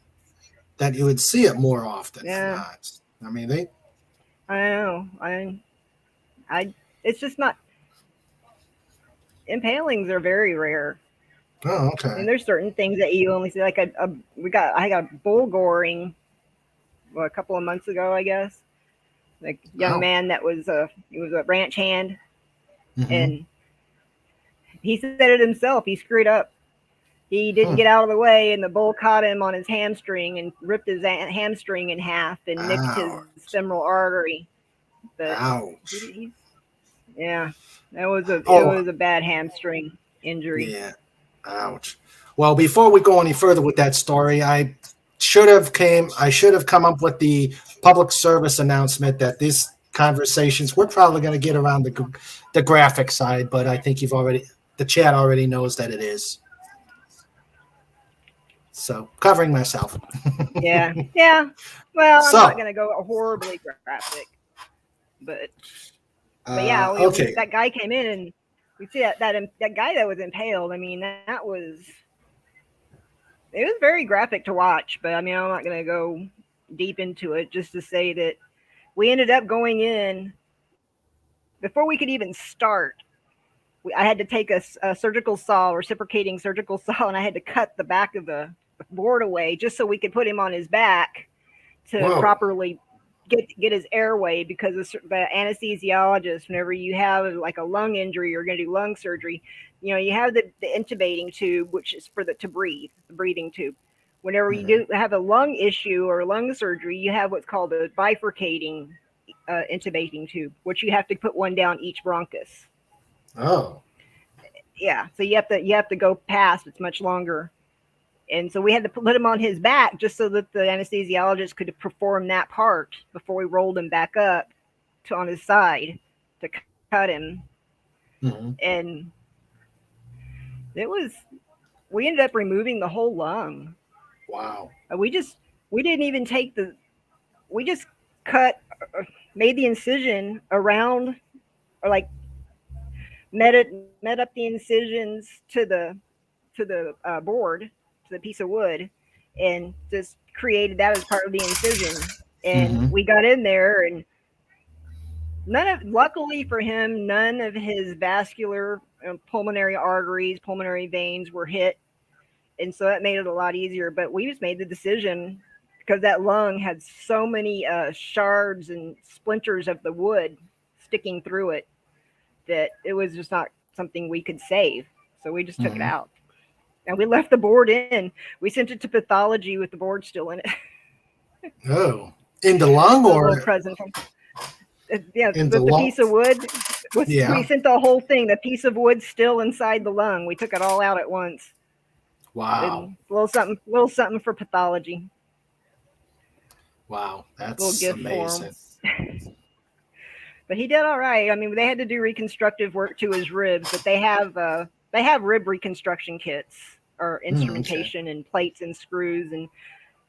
that you would see it more often than Yeah, not. I mean, they. I know. I. It's just not. Impalings are very rare. Oh, I mean, okay. there's certain things that you only see. Like I got bull goring a couple of months ago, I guess. Like young Wow. man that was he was a ranch hand, Mm-hmm. and he said it himself. He screwed up. He didn't Huh. get out of the way, and the bull caught him on his hamstring and ripped his hamstring in half and nicked his Ow. femoral artery. But Ouch. he's yeah, it Oh, was a bad hamstring injury. yeah. Ouch. Well, before we go any further with that story, I should have come up with the public service announcement that these conversations we're probably going to get around the graphic side, but I think the chat already knows that it is. So, covering myself. Yeah, yeah. Well, I'm not So, gonna go horribly graphic, but yeah, okay. that guy came in and we see that guy that was impaled. I mean, that was it was very graphic to watch. But I mean, I'm not gonna go deep into it. Just to say that we ended up going in before we could even start. I had to take a surgical saw, reciprocating surgical saw, and I had to cut the back of the board away just so we could put him on his back to Whoa. properly get his airway, because the anesthesiologist, whenever you have like a lung injury, you're going to do lung surgery, you have the intubating tube, which is for to breathe, the breathing tube. Whenever you Mhm. do have a lung issue or lung surgery, you have what's called a bifurcating intubating tube, which you have to put one down each bronchus. Oh. Yeah, so you have to go past. It's much longer, and so we had to put him on his back just so that the anesthesiologist could perform that part before we rolled him back up to on his side to cut him. Mhm. And it was we ended up removing the whole lung. Wow. We didn't even take the we just cut made the incision around, or like met up the incisions to the board, to the piece of wood, and just created that as part of the incision. And Mhm. we got in there, and luckily for him, none of his vascular pulmonary arteries, pulmonary veins were hit. And so that made it a lot easier. But we just made the decision, because that lung had so many shards and splinters of the wood sticking through it, that it was just not something we could save. So we just took it Mhm. out. And we left the board in. We sent it to pathology with the board still in it. Oh. In the lung A little or present from yeah, in the with the lung? piece of wood. We Yeah. sent the whole thing, the piece of wood still inside the lung. We took it all out at once. Wow. And a little something for pathology. Wow. A little That's gift for him. amazing. But he did all right. I mean, they had to do reconstructive work to his ribs, but they have rib reconstruction kits or Okay. instrumentation and plates and screws. And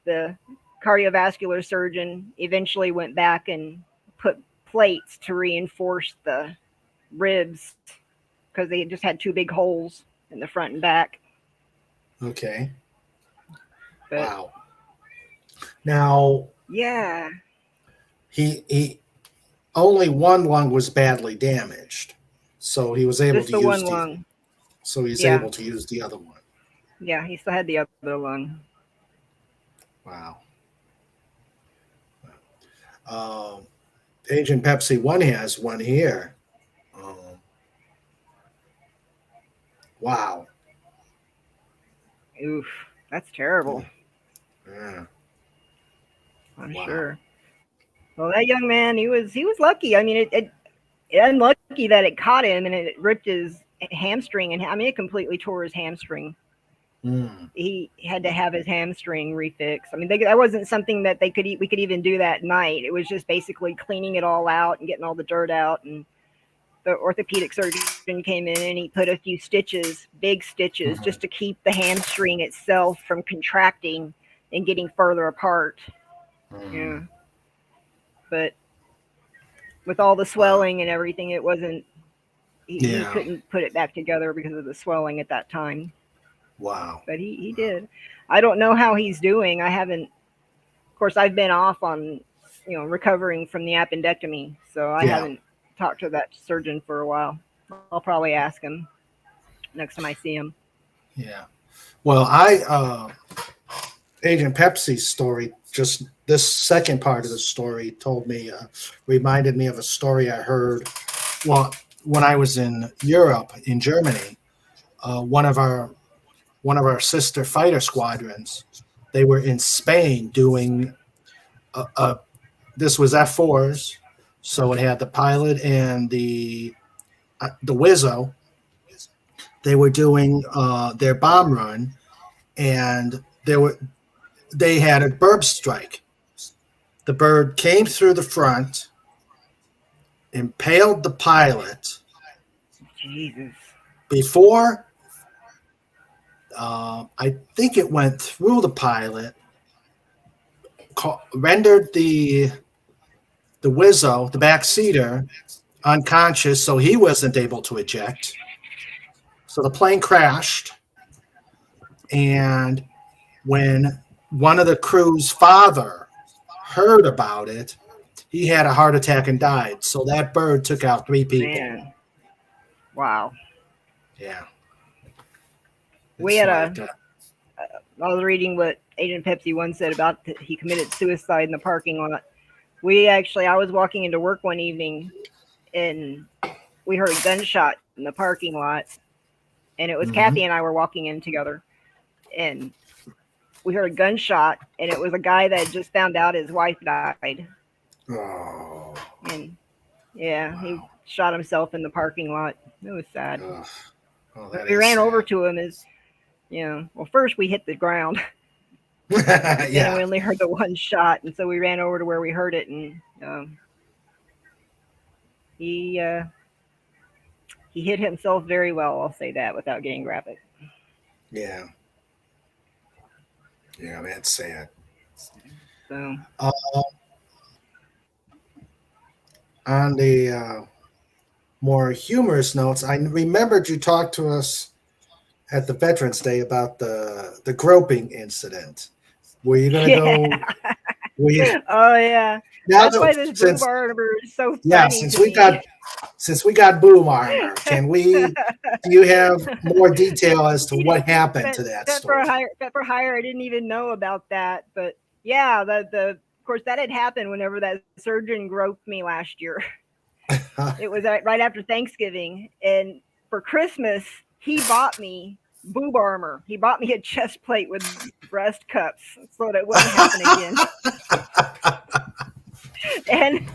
the cardiovascular surgeon eventually went back and put plates to reinforce the ribs, because they just had two big holes in the front and back. Okay. But Wow. Now yeah, he only one lung was badly damaged, so he was able just to the use one lung. Yeah, the other one. yeah, he still had the other lung. Wow. Um, Agent Pepsi One has one here. Um, wow. Oof, that's terrible. Yeah. I'm Wow. sure. Well, that young man, he was lucky. I mean, it unlucky that it caught him and it ripped his hamstring, and I mean, it completely tore his hamstring. Mm. He had to have his hamstring refixed. I mean, that wasn't something that we could even do that night. It was just basically cleaning it all out and getting all the dirt out. And the orthopedic surgeon came in and he put a few stitches, big stitches, just to Mhm. keep the hamstring itself from contracting and getting further apart. Yeah, Mm. but with all the Wow. swelling and everything, it wasn't. he couldn't put it back together because of the swelling at that time. Wow. But he did. I don't know how he's doing. I haven't. Of course, I've been off on recovering from the appendectomy, so I haven't talked to that surgeon for a while. I'll probably ask him next time I see him. Yeah. Well, Agent Pepsi's story, just this second part of the story, reminded me of a story I heard. Well, when I was in Europe, in Germany, one of our sister fighter squadrons, they were in Spain doing this was F4s, so it had the pilot and the Wizzo. They were doing their bomb run, and they had a bird strike. The bird came through the front, impaled the pilot. Jesus. Before, I think it went through the pilot, rendered the Wizzo, the backseater, unconscious, so he wasn't able to eject. So the plane crashed, and when one of the crew's father heard about it, he had a heart attack and died. So that bird took out 3 people. Man. Wow. Yeah. I was reading what Agent Pepsi once said about he committed suicide in the parking lot. I was walking into work one evening, and we heard a gunshot in the parking lot, and it was Kathy and I were walking in together, and we heard a gunshot, and it was a guy that had just found out his wife died. Oh. And he shot himself in the parking lot. It was sad. We ran over to him well, first we hit the ground. Yeah. We only heard the one shot, and so we ran over to where we heard it, and he hit himself very well. I'll say that without getting graphic. Yeah. Yeah, that's sad. So on the more humorous notes, I remembered you talked to us at the Veterans Day about the groping incident. Were you going to go? Oh yeah, that's why this boob armor is so funny. Yeah, since we got boob armor, do you have more detail as to what happened to that story? For hire, I didn't even know about that, but yeah, of course that had happened whenever that surgeon groped me last year. It was right after Thanksgiving, and for Christmas he bought me boob armor. He bought me a chest plate with breast cups so that it wouldn't happen again. And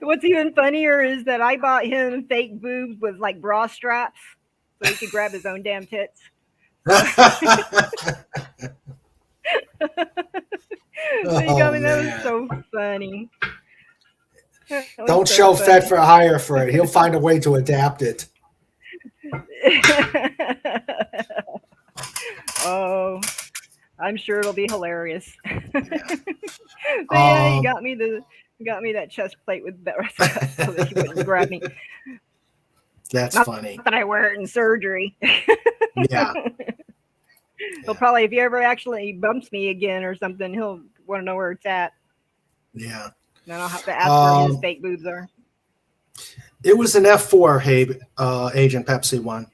what's even funnier is that I bought him fake boobs with like bra straps so he could grab his own damn tits. So that was so funny. Don't show Fed for hire for it. He'll find a way to adapt it. Oh, I'm sure it'll be hilarious. He got me that chest plate with breast cups so that he wouldn't grab me. That's funny. Not that I wear it in surgery. Yeah. He'll probably, if he ever actually bumps me again or something, he'll want to know where it's at. Yeah. Then I'll have to ask where his fake boobs are. It was an F4, Agent Pepsi one.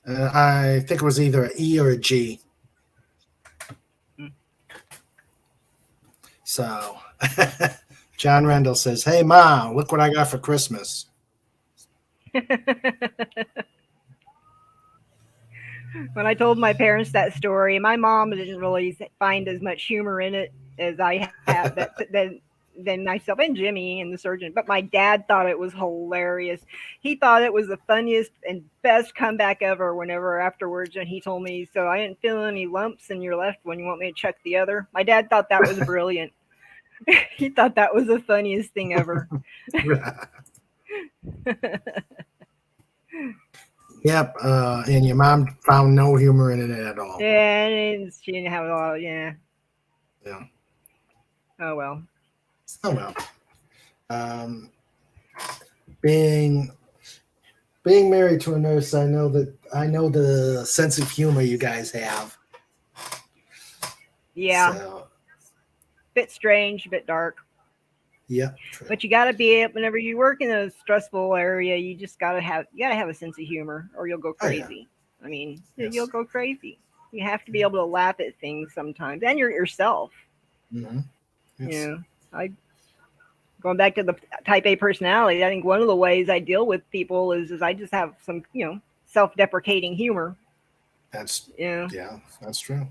I think it was either an E or a G. So, John Rendell says, "Hey, Mom, look what I got for Christmas." When I told my parents that story, my mom didn't really find as much humor in it as I have. Than myself and Jimmy and the surgeon, but my dad thought it was hilarious. He thought it was the funniest and best comeback ever whenever afterwards, and he told me, "So I didn't feel any lumps in your left one. You want me to check the other?" My dad thought that was brilliant. He thought that was the funniest thing ever. Yep, and your mom found no humor in it at all. Yeah, and she didn't have it all. Yeah. Oh well. well. being being married to a nurse, I know the sense of humor you guys have. Yeah, So, bit strange, bit dark. yeah, true. But you got to be whenever you work in a stressful area, you just got to have a sense of humor, or you'll go Oh yeah, crazy. I mean, you'll yes. go crazy. You have to be able to laugh at things sometimes, and you're yourself. Hmm. You Yes. know, I going back to the type A personality. I think one of the ways I deal with people is I just have some self-deprecating humor. That's You know, yeah, that's true.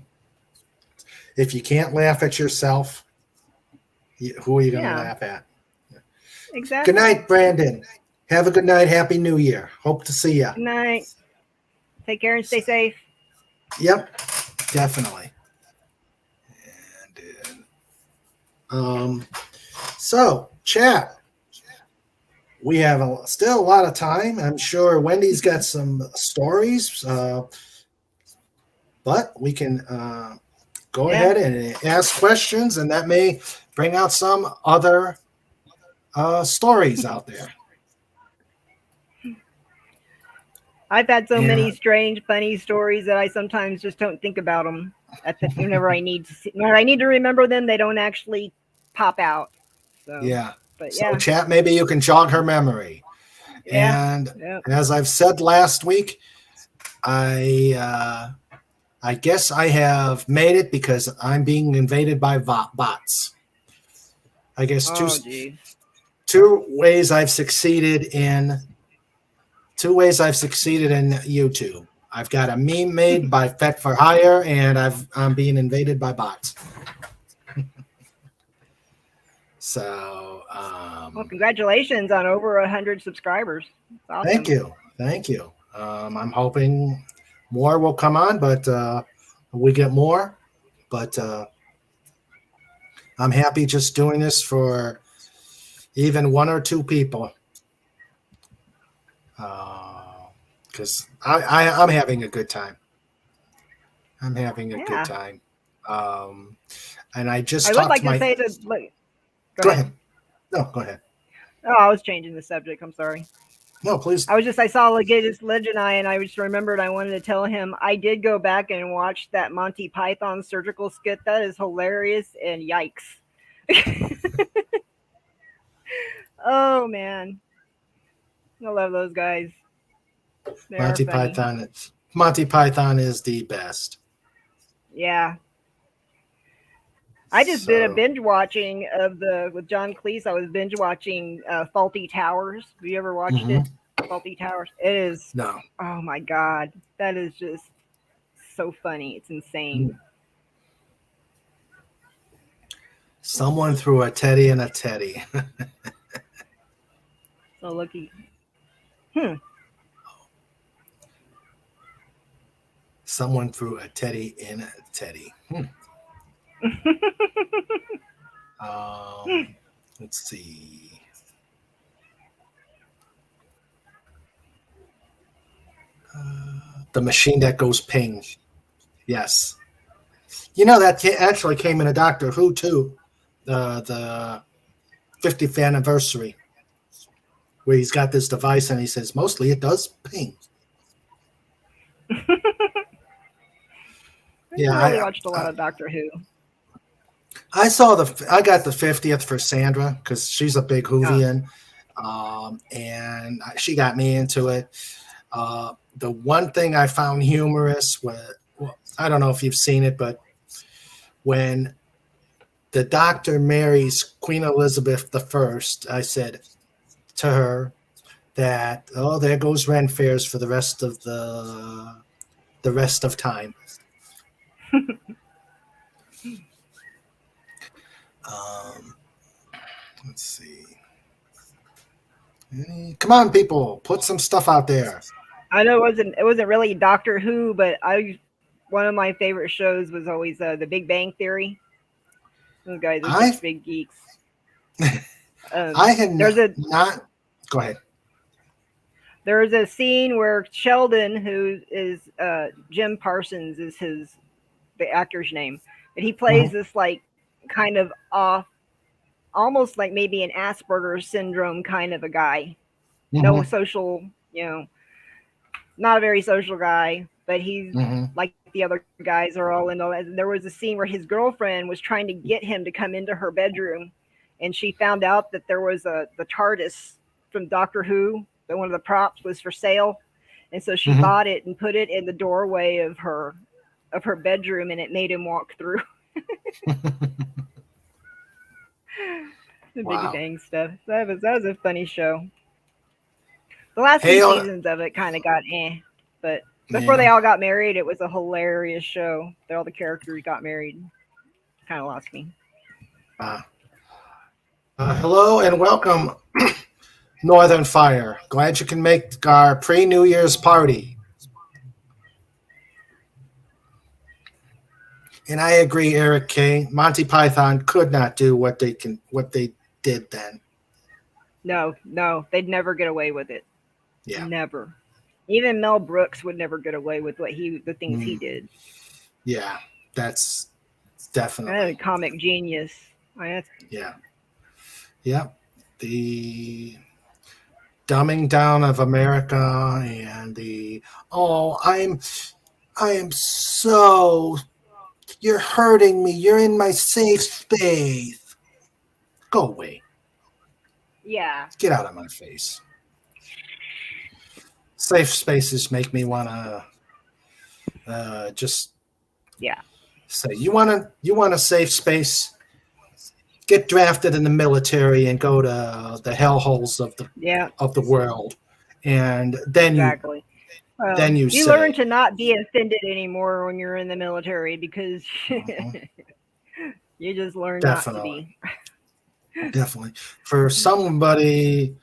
If you can't laugh at yourself, who are you going to yeah, laugh at? Good exactly. night, Brandon. Have a good night. Happy New Year. Hope to see you. Good night. Take care and stay So, safe. yep, definitely. And so chat. We have still a lot of time. I'm sure Wendy's got some stories, but we can go Yeah. ahead and ask questions, and that may bring out some other stories out there. I've had so many And strange, funny stories that I sometimes just don't think about them. Whenever whenever I need to remember them, they don't actually pop out. So, yeah, but so yeah, chat, maybe you can jog her memory. yeah, And yeah. as I've said last week, I I guess I have made it because I'm being invaded by bots. I guess Oh, geez. two ways I've succeeded in YouTube. I've got a meme made by Fet for Hire, and I'm being invaded by bots. So Well, congratulations on over 100 subscribers. It's thank awesome. you, thank you. I'm hoping more will come on, but we get more. But I'm happy just doing this for even one or two people, because I'm having a good time. I'm having a good Yeah. time. And I just I would talked like to to my. say to like, go Go ahead. ahead. No, go ahead. Oh, I was changing the subject. I'm sorry. No, please. I saw Legatus Legeni and I just remembered I wanted to tell him I did go back and watch that Monty Python surgical skit. That is hilarious and yikes. Oh man. I love those guys. They are Monty funny. Python. Monty Python is the best. Yeah. I just did a So binge watching of the with John Cleese. I was binge watching Faulty Towers. Have you ever watched mhm. it? Faulty Towers. It is, No. oh my god. That is just so funny. It's insane. Someone threw a teddy and a teddy. So looky. Hmm. Someone threw a teddy in a teddy. Um, let's see. The machine that goes ping. Yes. You know that actually came in a Doctor Who too. The 50th anniversary, where he's got this device and he says mostly it does ping. I Yeah, never really watched a lot of Doctor Who. I got the 50th for Sandra because she's a big Oh. Whovian, and she got me into it. The one thing I found humorous was, well, I don't know if you've seen it, but when the doctor marries Queen Elizabeth I, I said to her that, oh, there goes rent fares for the rest of time. Um, let's see. Come on, people, put some stuff out there. I know it wasn't really Doctor Who, but I one of my favorite shows was always The Big Bang Theory. Those guys are I such big geeks. I had There's a not. Go ahead. there's a scene where Sheldon, who is Jim Parsons, is the actor's name, but he plays Mhm. this like kind of off, almost like maybe an Asperger's syndrome kind of a guy. no Mm-hmm. social, not a very social guy, but he's Mm-hmm. like the other guys are all in the. There was a scene where his girlfriend was trying to get him to come into her bedroom, and she found out that there was the TARDIS from Doctor Who, that one of the props was for sale, and so she Mm-hmm. bought it and put it in the doorway of her bedroom, and it made him walk through. The Big Wow. Bang stuff. That was a funny show. The last Hey, two seasons of it kind of got but before they yeah. all got married, it was a hilarious show. That all the characters got married. Kind of lost me. Uh, hello and welcome, Northern Fire. Glad you can make our pre-New Year's party. And I agree, Eric K. Monty Python could not do what they did then. No, no, they'd never get away with it. Yeah. Never. Even Mel Brooks would never get away with the things he Mm, did. yeah. That's A definitely. comic genius. Yeah. Yeah. The dumbing down of America and the oh, I am so you're hurting me. You're in my safe space. Go away. Yeah. Get out of my face. Safe spaces make me want to just Yeah. say, you want a safe space? Get drafted in the military and go to the hellholes Yeah. of the world, and Exactly. then you You learn say, to not be offended anymore when you're in the military because mhm, you just learn not to definitely, be. definitely for somebody.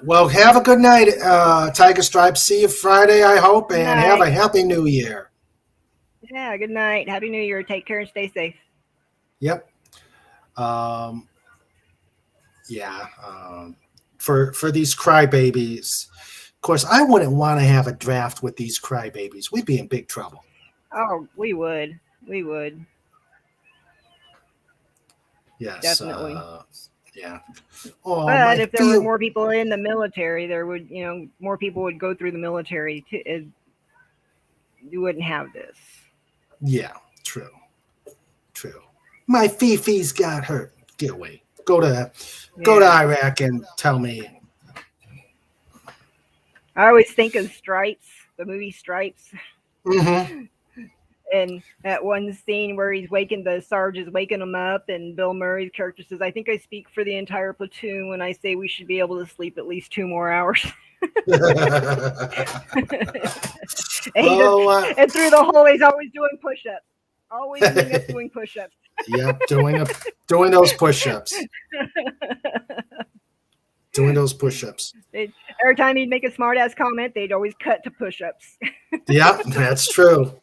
Well, have a good night, Tiger Stripes. See you Friday, I hope, Good and have night. a happy New Year. Yeah, good night. Happy New Year. Take care and stay safe. Yep. Um, yeah. For these crybabies, of course, I wouldn't want to have a draft with these crybabies. We'd be in big trouble. Oh, we would. We would. Yes. Definitely. Yeah. Oh, But my if there were feel. more people in the military, there would, more people would go through the military. You wouldn't have this. Yeah. True. True. My Fifi's got hurt. Get away. Go to Yeah. Iraq and tell me. I always think of Stripes, the movie Stripes, Mm-hmm. and that one scene where the Sarge is waking him up, and Bill Murray's character says, "I think I speak for the entire platoon when I say we should be able to sleep at least 2 more hours." And, Oh, and through the whole, he's always doing push-ups, always ending up doing push-ups. yep, doing those push-ups. Doing those push-ups. Every time he'd make a smart-ass comment, they'd always cut to push-ups. Yep, that's true.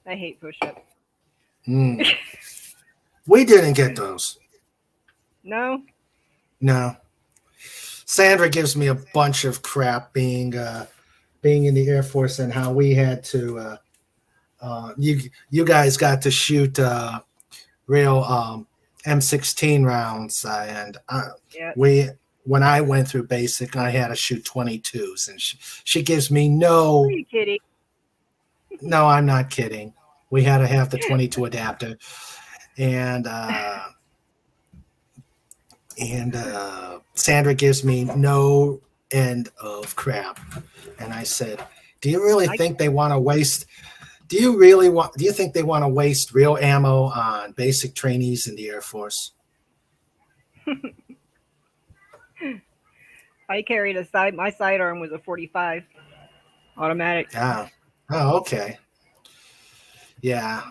I hate push-ups. Mm. We didn't get those. No? No. Sandra gives me a bunch of crap being in the Air Force and how we had to you guys got to shoot real M16 rounds and Yeah. we when I went through basic I had to shoot 22s and she gives me no. Are you kidding? No, I'm not kidding. We had to have the 22 adapter and Sandra gives me no end of crap and I said, do you really think they want to waste do you think they want to waste real ammo on basic trainees in the Air Force? I carried my sidearm was a 45 automatic. Yeah. Oh, okay. Yeah.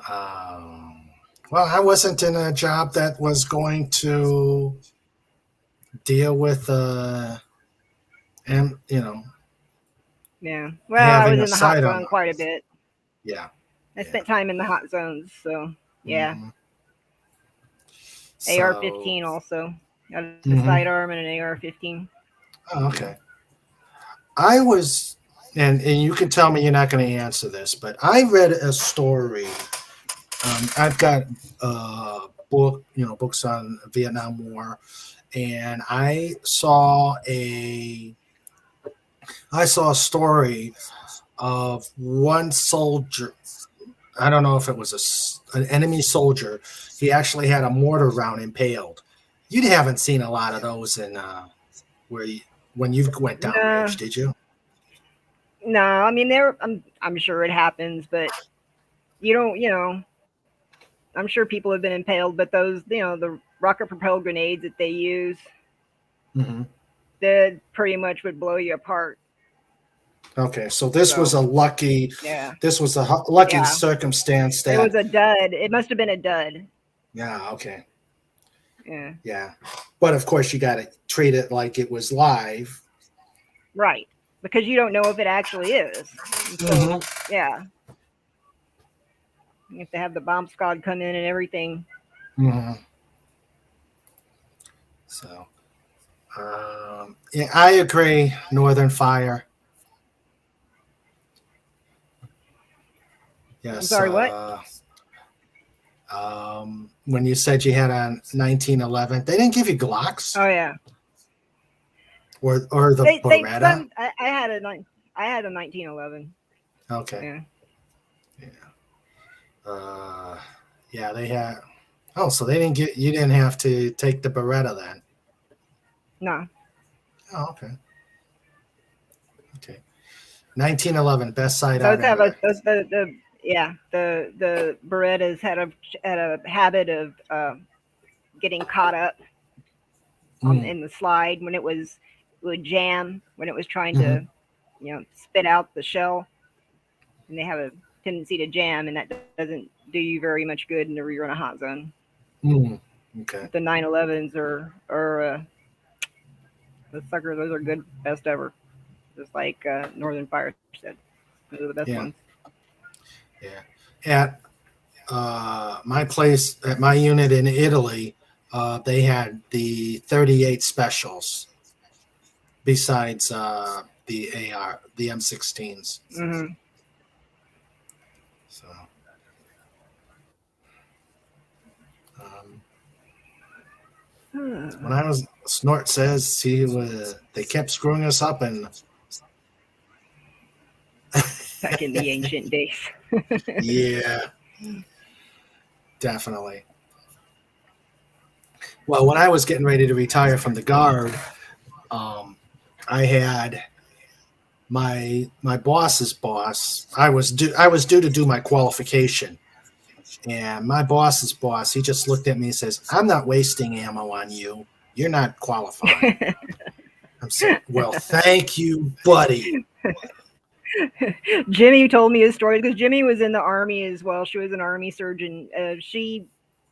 Well, I wasn't in a job that was going to deal with, and Yeah. Well, I having was a in the hot sidearm. zone quite a bit. Yeah. I spent time in the hot zones, so yeah. Mhm. AR-15 also. Got a Mhm. sidearm and an AR-15. Oh, okay. I was, and you can tell me you're not going to answer this, but I read a story. I've got books on Vietnam War, and I saw a story of one soldier. I don't know if it was an enemy soldier. He actually had a mortar round impaled. You haven't seen a lot of those in when you went downrange, did you? No, I mean I'm sure it happens, but you don't, I'm sure people have been impaled, but those, the rocket propelled grenades that they use, Mm-hmm. that pretty much would blow you apart. Okay, so this was a lucky. Yeah. This was a lucky Yeah. circumstance It was that. a dud. It must have been a dud. Yeah. Okay. Yeah. Yeah, but of course you got to treat it like it was live. Right. Because you don't know if it actually is. So, yeah. You have to have the bomb squad come in and everything. Mm-hmm. So, yeah, I agree. Northern Fire. Yes. I'm sorry, what? When you said you had a 1911, they didn't give you Glocks. Oh yeah. Or the Beretta. I had a 1911. Okay. Yeah. Yeah, they had. Oh, so they didn't get. You didn't have to take the Beretta then. No. Oh, okay. Okay. 1911, best sidearm Those have ever. the Berettas had a habit of getting caught up in the slide when it would jam when it was trying to spit out the shell, and they have a tendency to jam, and that doesn't do you very much good whenever you're in a hot zone. Okay. The 911s are the suckers. Those are good, best ever. Just like Northern Fire said, those are the best ones. Yeah. My place, at my unit in Italy, they had the 38 specials besides the M16s. Mm-hmm. So, when I was, Snort says they kept screwing us up and back in the ancient days. Yeah, definitely. Well, when I was getting ready to retire from the Guard, I had my boss's boss. I was due to do my qualification, and my boss's boss, he just looked at me and says, "I'm not wasting ammo on you. You're not qualified." I'm saying, "Well, thank you, buddy." Jimmy told me his story because Jimmy was in the Army as well. She was an Army surgeon. She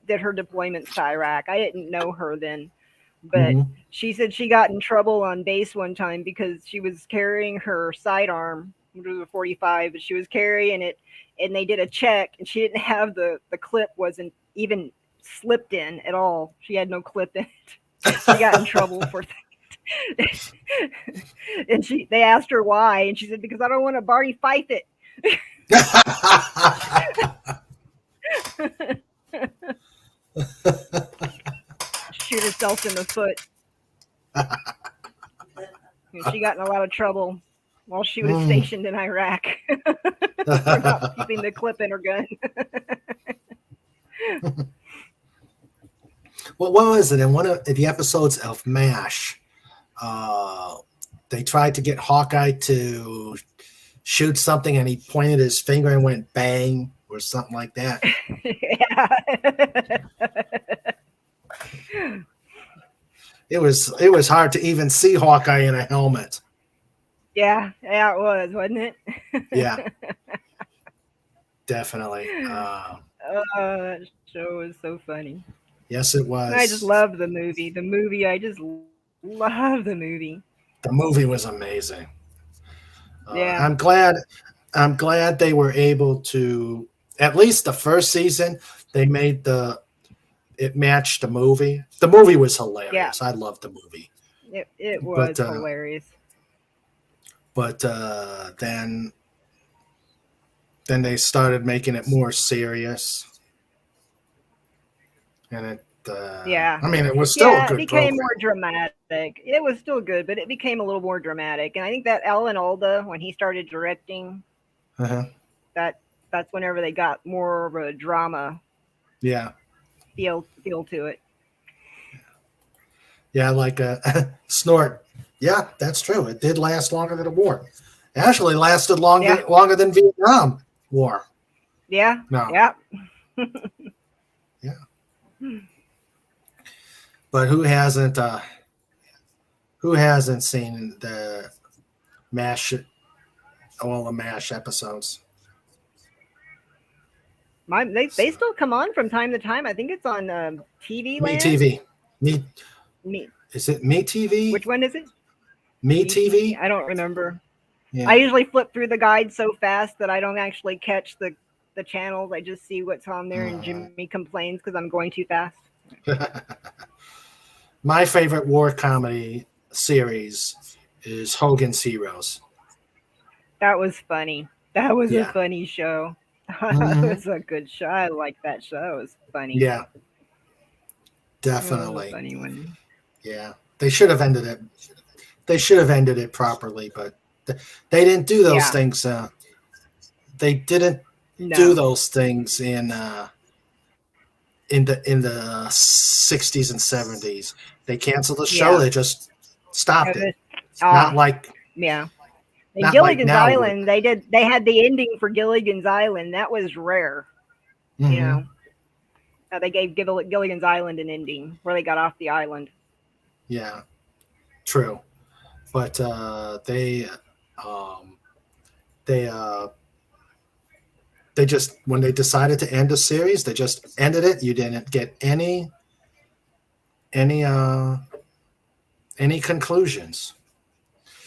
did her deployments to Iraq. I didn't know her then, but she said she got in trouble on base one time because she was carrying her sidearm, which was a 45, but she was carrying it, and they did a check, and she didn't have the clip wasn't even slipped in at all. She had no clip in it. She got in trouble for that. And they asked her why, and she said, "Because I don't want to Barney Fife it." Shoot herself in the foot. She got in a lot of trouble while she was stationed in Iraq for not keeping the clip in her gun. Well, what was it in one of the episodes of MASH? They tried to get Hawkeye to shoot something, and he pointed his finger and went bang or something like that. Yeah. It was hard to even see Hawkeye in a helmet. Yeah, it was, wasn't it? Yeah, definitely. That show was so funny. Yes, it was. And I just loved the movie. I just love the movie. The movie was amazing. Yeah. I'm glad they were able to, at least the first season, they made it matched the movie. The movie was hilarious. I loved the movie. It was hilarious. But then they started making it more serious. and it. Yeah. I mean, it was still a It good became program. more dramatic. It was still good, but it became a little more dramatic. And I think that Alan Alda, when he started directing, Uh-huh. that's whenever they got more of a drama Yeah. feel to it. Yeah, like Snort. Yeah, that's true. It did last longer than the war. It actually lasted Yeah. longer than Vietnam War. Yeah. No. Yeah. Yeah. But who hasn't seen the MASH all the MASH episodes? They So still come on from time to time. I think it's on TV Me Land. TV. Me Me, is it Me TV? which one is it? Me Me TV. TV? I don't remember. I Yeah. usually flip through the guide so fast that I don't actually catch the channels. I just see what's on there, and Jimmy complains because I'm going too fast. My favorite war comedy series is Hogan's Heroes. That was funny. That was a Yeah. funny show. That Hmm. was a good show. I like that show. It was funny. Yeah, It was a definitely. funny one. Yeah. They should have ended it. They should have ended it properly, but they didn't do those Yeah. things. They didn't do No. those things in the 60s and 70s. They canceled the show. Yeah. They just stopped It it. was, uh, yeah. In Not like Gilligan's now. With, Island, they had the ending for Gilligan's Island. That was rare. You hmm know, they gave Gilligan's Island an ending where they got off the island. Yeah, true. But um, they they just when they decided to end a series, they just ended it. You didn't get any uh any conclusions.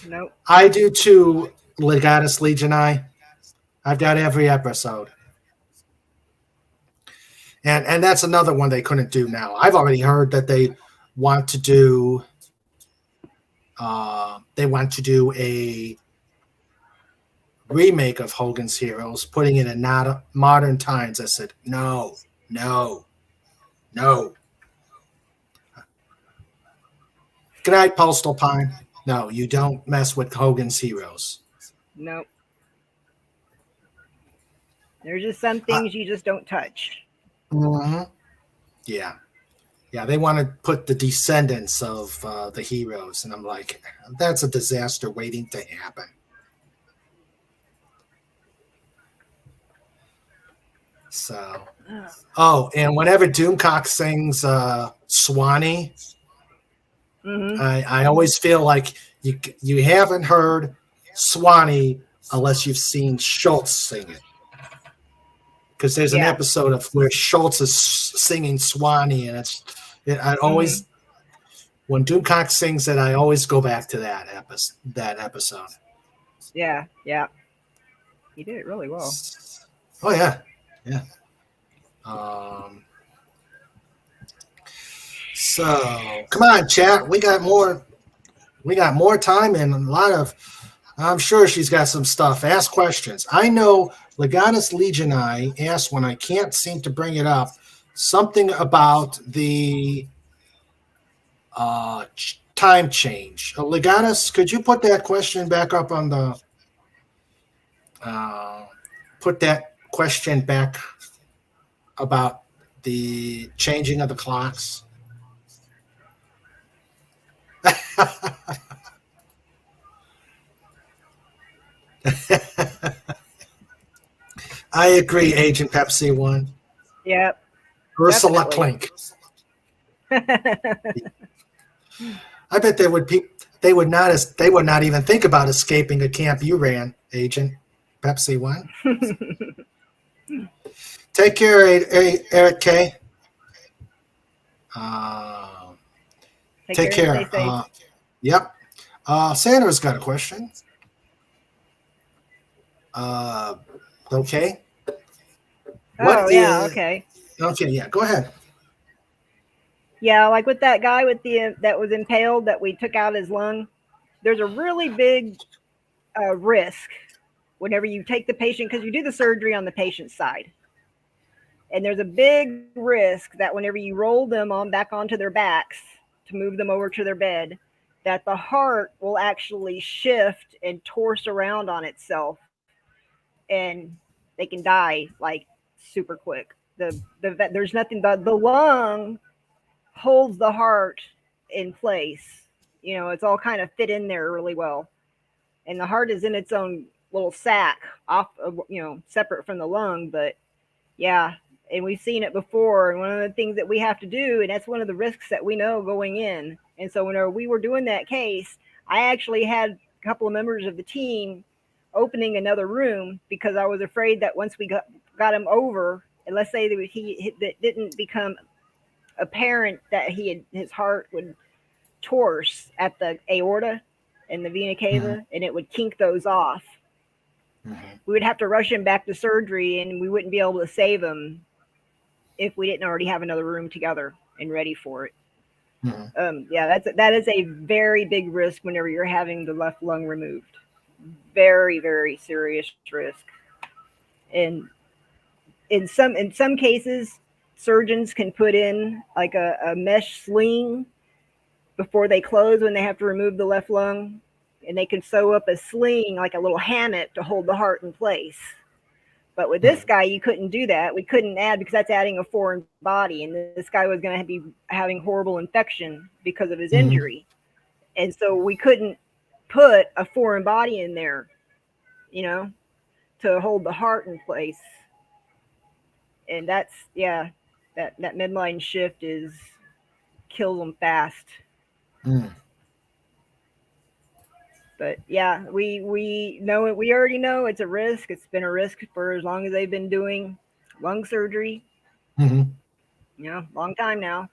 Nope. I do too, Legatus Legionii. I've got every episode. And that's another one they couldn't do now. I've already heard that want to do they want to do a remake of Hogan's Heroes, putting it in not modern times. I said, no, no, no. Good night, Postal Pine. No, you don't mess with Hogan's Heroes. Nope. There's just some Uh, things you just don't touch. mhm. Yeah. Yeah, they want to put the descendants of the heroes, and I'm like, that's a disaster waiting to happen. So, oh, and whenever Doomcock sings Swanee, Mm-hmm. I always feel like you haven't heard Swanee unless you've seen Schultz sing it. Because there's an Yeah. episode of where Schultz is singing Swanee, and I always when Doomcock sings it, I always go back to that episode. Yeah. Yeah. He did it really well. Oh yeah, yeah. Um, so come on, chat. We got more. We got more time and a lot of. I'm sure she's got some stuff. Ask questions. I know Legatus Legionii asked when I can't seem to bring it up something about the time change. Legatus, could you put that question back up on the? Put that question back about the changing of the clocks. I agree, Agent Pepsi One. Yep. Ursula Definitely. Clink. I bet they would not even think about escaping a camp you ran, Agent Pepsi One. Take care, Eric K. Take care. Stay safe. Yep. Sandra's got a question. Okay. Okay. Okay, yeah, go ahead. Yeah, like with that guy with that was impaled that we took out his lung. There's a really big risk whenever you take the patient, because you do the surgery on the patient's side. And there's a big risk that whenever you roll them on back onto their backs to move them over to their bed, that the heart will actually shift and torse around on itself, and they can die like super quick. There's nothing. The lung holds the heart in place. It's all kind of fit in there really well, and the heart is in its own little sac off of, separate from the lung. But yeah, and we've seen it before. And one of the things that we have to do, and that's one of the risks that we know going in. And so whenever we were doing that case, I actually had a couple of members of the team opening another room because I was afraid that once we got him over, and let's say that that didn't become apparent that his heart would torse at the aorta and the vena cava, and it would kink those off. We would have to rush him back to surgery, and we wouldn't be able to save him if we didn't already have another room together and ready for it. Yeah, that is a very big risk whenever you're having the left lung removed. Very, very serious risk. And in some cases, surgeons can put in like a mesh sling before they close when they have to remove the left lung, and they can sew up a sling, like a little hammock, to hold the heart in place. But with this guy, you couldn't do that. We couldn't add, because that's adding a foreign body, and this guy was going to be having horrible infection because of his injury. And so we couldn't put a foreign body in there, to hold the heart in place. And that's, yeah, that midline shift kills them fast. But yeah, we know it. We already know it's a risk. It's been a risk for as long as they've been doing lung surgery. Long time now.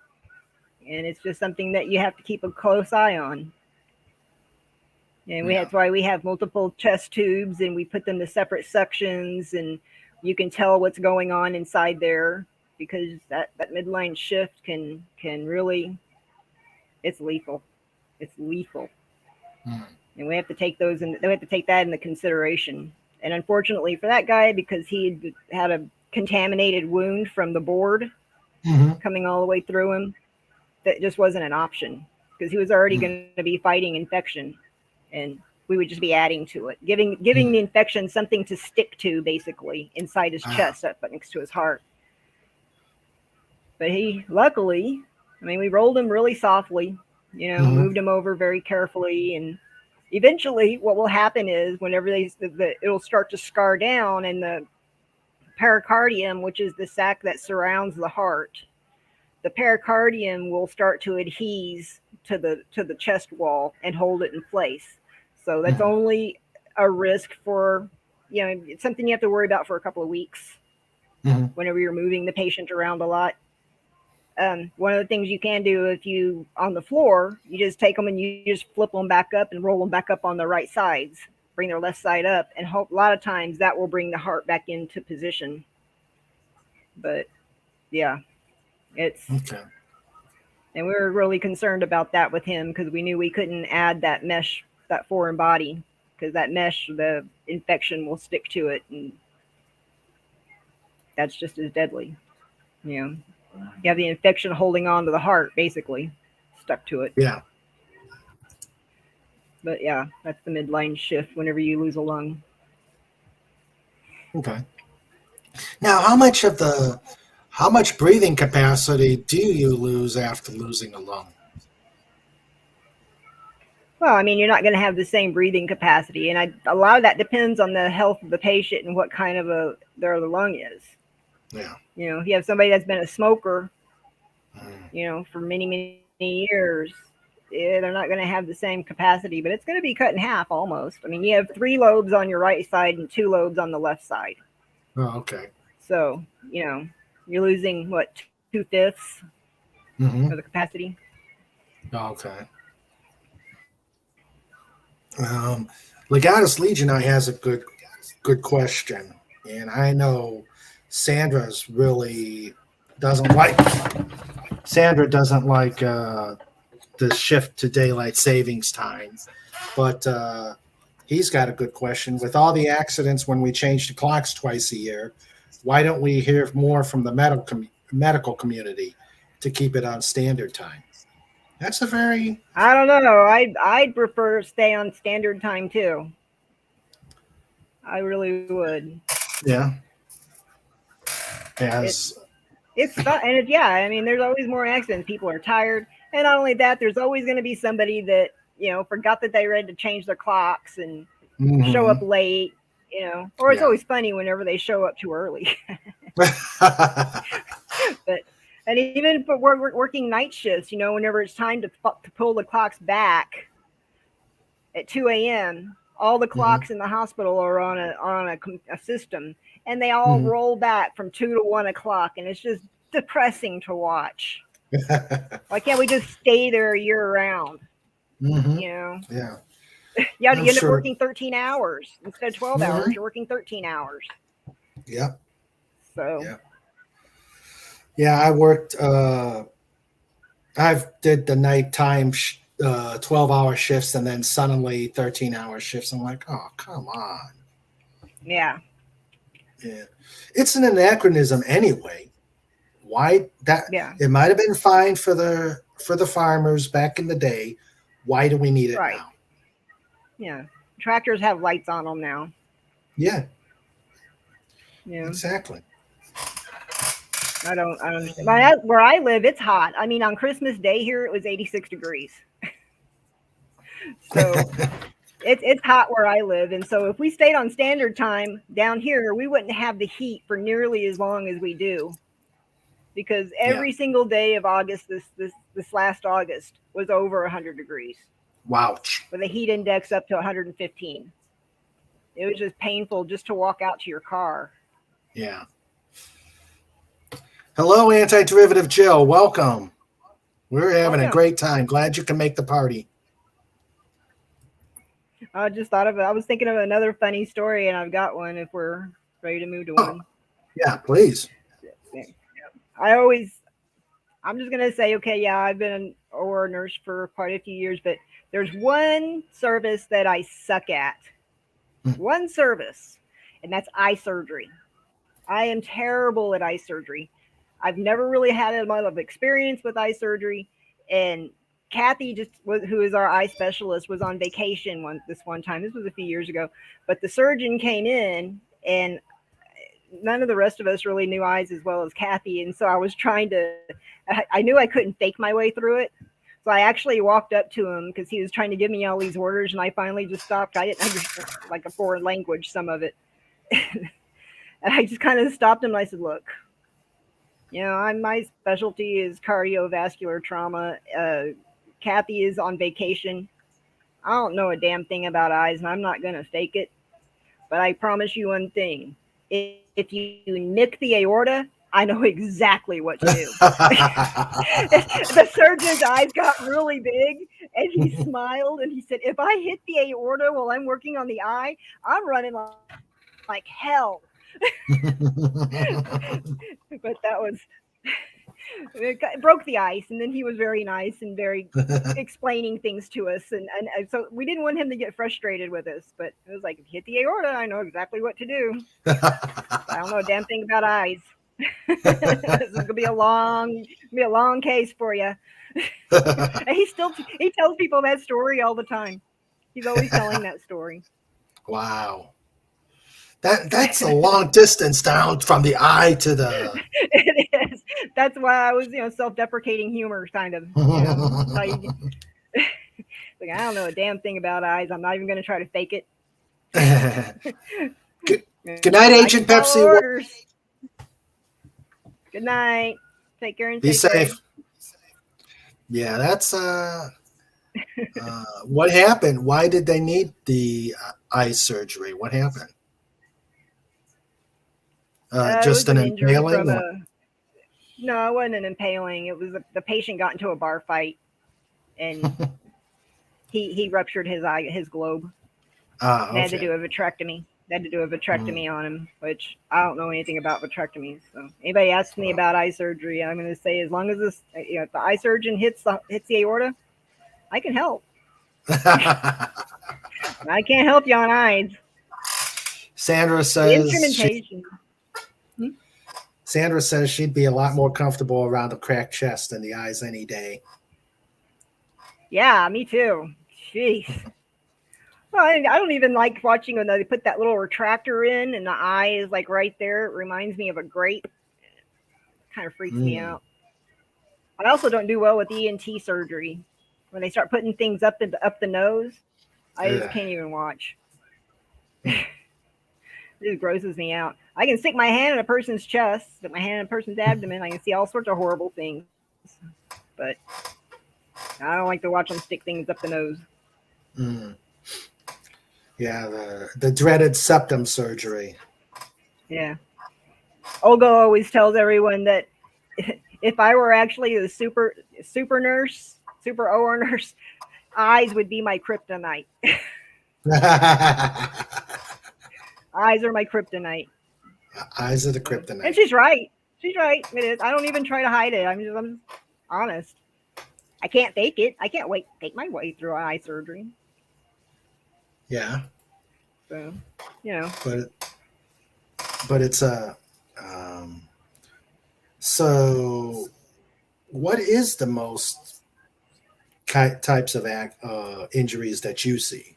And it's just something that you have to keep a close eye on. And that's why we have multiple chest tubes, and we put them to separate sections, and you can tell what's going on inside there, because that midline shift can really, it's lethal. It's lethal. And we have to take that into consideration. And unfortunately for that guy, because he had a contaminated wound from the board coming all the way through him, that just wasn't an option, because he was already going to be fighting infection, and we would just be adding to it, giving the infection something to stick to, basically inside his chest, up next to his heart. But he, luckily, we rolled him really softly, moved him over very carefully, and eventually what will happen is whenever it'll start to scar down, and the pericardium, which is the sac that surrounds the heart, the pericardium will start to adhese to the chest wall and hold it in place. So that's only a risk for, it's something you have to worry about for a couple of weeks whenever you're moving the patient around a lot. One of the things you can do, if you on the floor, you just take them and you just flip them back up and roll them back up on the right sides, bring their left side up, and hope a lot of times that will bring the heart back into position. But yeah, it's okay. And we were really concerned about that with him, because we knew we couldn't add that mesh, that foreign body, because that mesh, the infection will stick to it, and that's just as deadly. You have the infection holding on to the heart, basically, stuck to it. Yeah. But yeah, that's the midline shift whenever you lose a lung. Okay. Now, how much breathing capacity do you lose after losing a lung? Well, you're not going to have the same breathing capacity, and a lot of that depends on the health of the patient and what kind of their lung is. Yeah. If you have somebody that's been a smoker, for many, many years, they're not going to have the same capacity, but it's going to be cut in half almost. You have 3 lobes on your right side and 2 lobes on the left side. Oh, okay. So, you're losing, what, 2/5 of the capacity? Okay. Legatus Legion has a good question, and I know Sandra doesn't like the shift to daylight savings time, but he's got a good question. With all the accidents when we change the clocks twice a year, why don't we hear more from the medical community to keep it on standard time? That's a very... I don't know. I'd prefer to stay on standard time too. I really would. Yeah. As it's and it, yeah, I mean, there's always more accidents. People are tired, and not only that, there's always going to be somebody that forgot that they read to change their clocks and show up late. Or it's always funny whenever they show up too early. But and even for working night shifts, whenever it's time to pull the clocks back at 2 a.m., all the clocks in the hospital are on a system, and they all roll back from 2 to 1 o'clock, and it's just depressing to watch. Why can't we just stay there year round? Yeah. You end up working 13 hours instead of 12 hours. You're working 13 hours. Yep. So. Yeah, I worked. I've did the nighttime 12-hour shifts and then suddenly 13-hour shifts. I'm like, oh, come on. Yeah. Yeah. It's an anachronism anyway. Why that? Yeah. It might have been fine for the farmers back in the day. Why do we need it now? Yeah. Tractors have lights on them now. Yeah. Yeah. Exactly. I don't understand. Where I live, it's hot. I mean, on Christmas Day here, it was 86 degrees. So it's hot where I live. And so if we stayed on standard time down here, we wouldn't have the heat for nearly as long as we do. Because every single day of August, this last August, was over 100 degrees. Wow. With a heat index up to 115. It was just painful just to walk out to your car. Yeah. Hello, Anti-Derivative Jill. Welcome. We're having a great time. Glad you can make the party. I just thought of it. I was thinking of another funny story, and I've got one if we're ready to move to one. Yeah, please. I'm just going to say, okay, I've been an OR nurse for quite a few years, but there's one service that I suck at. One service, and that's eye surgery. I am terrible at eye surgery. I've never really had a lot of experience with eye surgery, and Kathy, who is our eye specialist, was on vacation this one time. This was a few years ago, but the surgeon came in, and none of the rest of us really knew eyes as well as Kathy, and so I knew I couldn't fake my way through it. So I actually walked up to him because he was trying to give me all these orders, and I finally just stopped. I didn't understand like a foreign language, some of it. And I just kind of stopped him and I said, look, my specialty is cardiovascular trauma. Kathy is on vacation. I don't know a damn thing about eyes, and I'm not going to fake it. But I promise you one thing. If you nick the aorta, I know exactly what to do. The surgeon's eyes got really big, and he smiled, and he said, if I hit the aorta while I'm working on the eye, I'm running like hell. But it broke the ice, and then he was very nice and very explaining things to us, and so we didn't want him to get frustrated with us, but it was like, if you hit the aorta, I know exactly what to do. I don't know a damn thing about eyes. This is gonna be a long case for you. And he tells people that story all the time. He's always telling that story. Wow. That's a long distance down from the eye to the... It is. That's why I was, self-deprecating humor, kind of. Like, I don't know a damn thing about eyes. I'm not even going to try to fake it. Good night, Agent Pepsi. Orders. Good night. Take care and be safe. Yeah, that's what happened. Why did they need the eye surgery? What happened? Just an impaling? No, it wasn't an impaling. It was the patient got into a bar fight, and he ruptured his globe. Okay. They had to do a vitrectomy. On him, which I don't know anything about vitrectomies. So anybody asks me about eye surgery, I'm going to say, as long as if the eye surgeon hits the aorta, I can help. I can't help you on eyes. Sandra says the instrumentation. Sandra says she'd be a lot more comfortable around a cracked chest than the eyes any day. Yeah, me too. Jeez. Well, I don't even like watching when they put that little retractor in and the eye is like right there. It reminds me of a grate. Kind of freaks me out. I also don't do well with ENT surgery. When they start putting things up the nose, I just can't even watch. It just grosses me out. I can stick my hand in a person's chest, stick my hand in a person's abdomen. I can see all sorts of horrible things. But I don't like to watch them stick things up the nose. Yeah, the dreaded septum surgery. Yeah. Olga always tells everyone that if I were actually the super nurse, super OR nurse, eyes would be my kryptonite. Eyes are my kryptonite. Eyes are the kryptonite. And she's right. She's right. It is. I don't even try to hide it. I'm just honest. I can't fake it. I can't fake my way through eye surgery. Yeah. So, But it's a. So, what is the most types of injuries that you see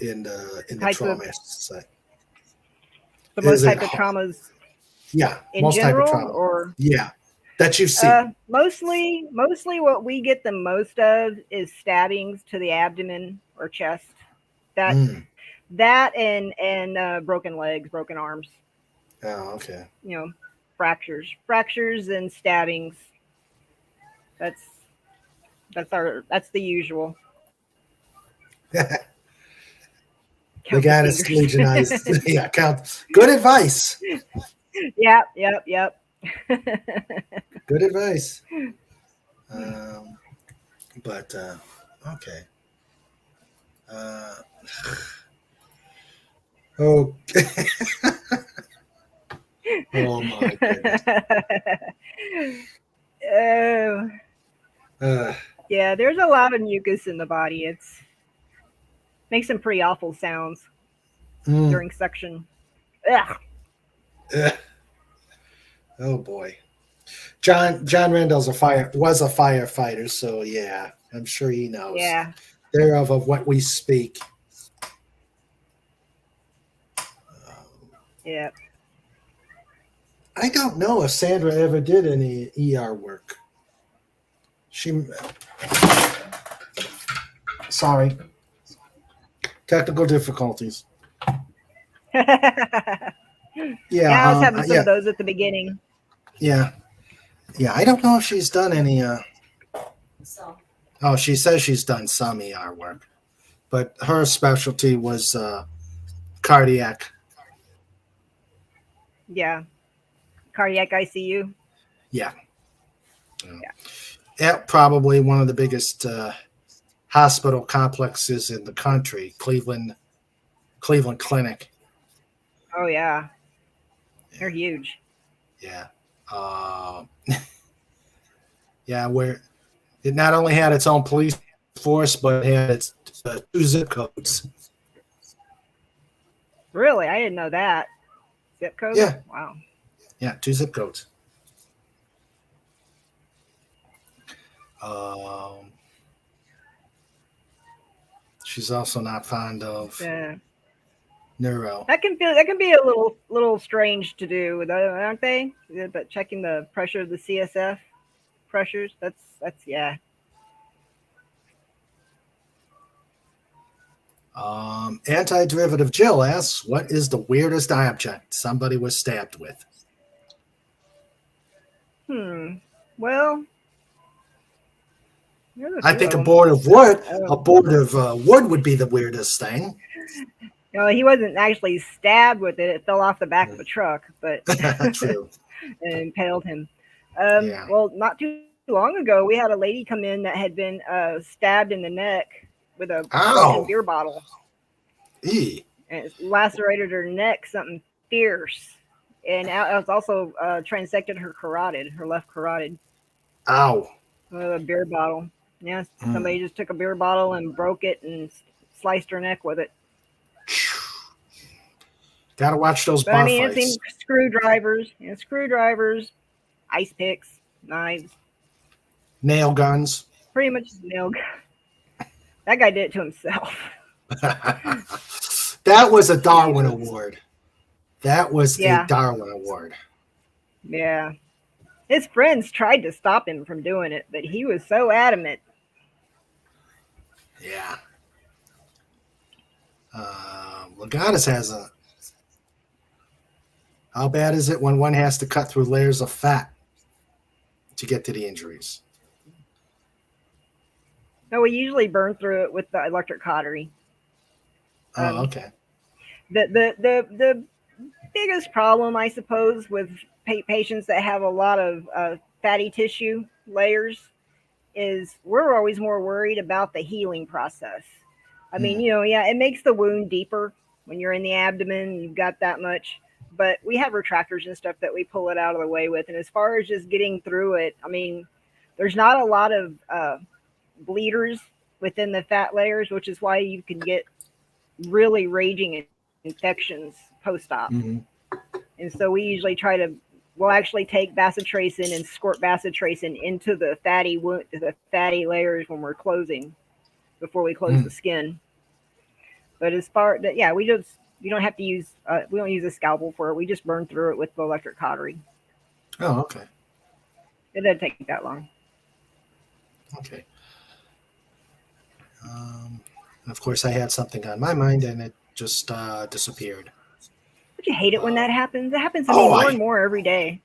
in the trauma site? The most type of traumas. Yeah, in most general, type of trauma. Or that you see. Mostly what we get the most of is stabbings to the abdomen or chest. That and broken legs, broken arms. Oh, okay. Fractures and stabbings. That's the usual. The goddess legionized. Yeah, count. Good advice. Yep. Good advice. But okay. Okay. Oh my goodness. Yeah, there's a lot of mucus in the body. It's makes some pretty awful sounds during suction. Ugh. Oh boy. John Randall's was a firefighter, so yeah, I'm sure he knows. Yeah. Thereof of what we speak. Yeah. I don't know if Sandra ever did any ER work. Sorry. Technical difficulties. Yeah, I was having some of those at the beginning. Yeah. Yeah, I don't know if she's done any Oh, she says she's done some ER work. But her specialty was cardiac. Yeah. Cardiac ICU. Yeah. Yeah, probably one of the biggest hospital complexes in the country, Cleveland Clinic. Oh yeah. They're huge. Yeah. Yeah, where it not only had its own police force, but it had its 2 zip codes. Really? I didn't know that. Zip code? Yeah. Wow. Yeah, 2 zip codes. She's also not fond of neuro. That can be a little strange to do, aren't they? But checking the pressure of the CSF pressures, that's yeah. Anti-derivative Jill asks, what is the weirdest object somebody was stabbed with? Well, I think a board of wood. A board of wood would be the weirdest thing. He wasn't actually stabbed with it. It fell off the back of a truck, but True. and impaled him. Well, not too long ago, we had a lady come in that had been stabbed in the neck with a broken beer bottle. And it lacerated her neck, something fierce. And it was also transected her carotid, her left carotid. Ow. With a beer bottle. Yeah, somebody just took a beer bottle and broke it and sliced her neck with it. Gotta watch those But bar I mean, it's fights. in screwdrivers, ice picks, knives, Nail guns. pretty much nail gun. That guy did it to himself. That was a Darwin Jesus. Award. That was a Yeah, Darwin Award. yeah. His friends tried to stop him from doing it, but he was so adamant. Yeah. Lagadas has a. How bad is it when one has to cut through layers of fat to get to the injuries? No, we usually burn through it with the electric cautery. Oh, Um, okay. the biggest problem, I suppose, with patients that have a lot of fatty tissue layers is we're always more worried about the healing process. I mean, Mm. yeah, it makes the wound deeper when you're in the abdomen, you've got that much. But we have retractors and stuff that we pull it out of the way with. And as far as just getting through it, I mean, there's not a lot of bleeders within the fat layers, which is why you can get really raging infections post-op. Mm-hmm. And so we usually we'll actually take bacitracin and squirt bacitracin into the fatty layers when we're closing, before we close the skin. But as far that, yeah, you don't have to use, we don't use a scalpel for it. We just burn through it with the electric cautery. Oh, okay. It doesn't take that long. Okay. And of course, I had something on my mind, and it just disappeared. Don't you hate it when that happens? It happens to me more and more every day.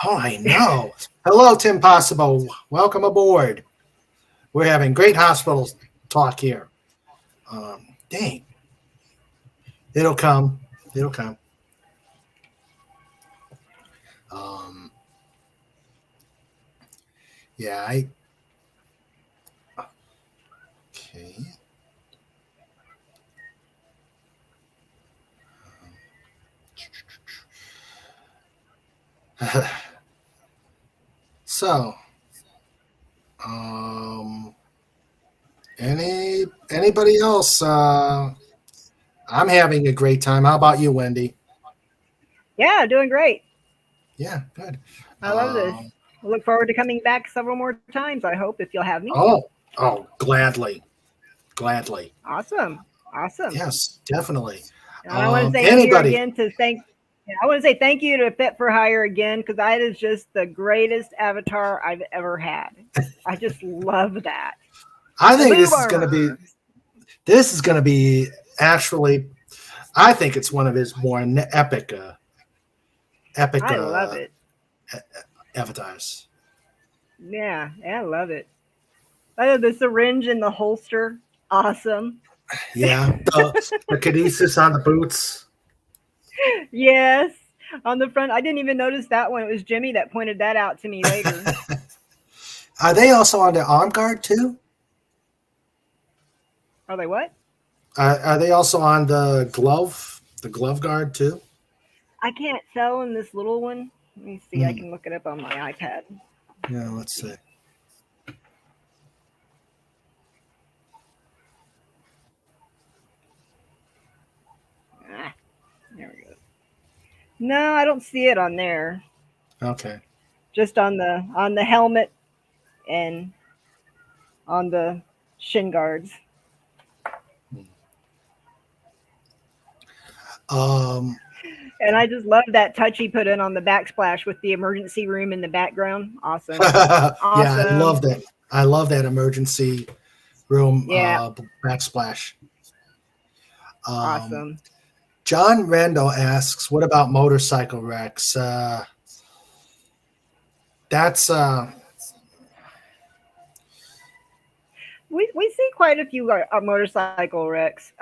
Oh, I know. Hello, Tim Possible. Welcome aboard. We're having great hospital talk here. Dang. It'll come. It'll come. Yeah, okay. So, anybody else? I'm having a great time. How about you, Wendy? Yeah, doing great. Yeah, good. I love this. I look forward to coming back several more times, I hope, if you'll have me. Oh, gladly. Awesome. Yes, definitely. And I want to say Anybody? here again I want to say thank you to Fit for Hire again, because that is just the greatest avatar I've ever had. I just love that. I think this is going to be actually, I think it's one of his more epic I love it. avatars. Yeah, I love it. The syringe in the holster, awesome. Yeah, the caduceus on the boots. Yes, on the front. I didn't even notice that one. It was Jimmy that pointed that out to me later. Are they also on the arm guard too? Are they what? Are they also on the glove guard too? I can't tell in this little one. Let me see. I can look it up on my iPad. Yeah, let's see. There we go. No, I don't see it on there. Okay. Just on the helmet and on the shin guards. And I just love that touch he put in on the backsplash with the emergency room in the background. Awesome. Yeah, I love that. I love that emergency room backsplash. Awesome. John Randall asks, "What about motorcycle wrecks?" That's we see quite a few motorcycle wrecks.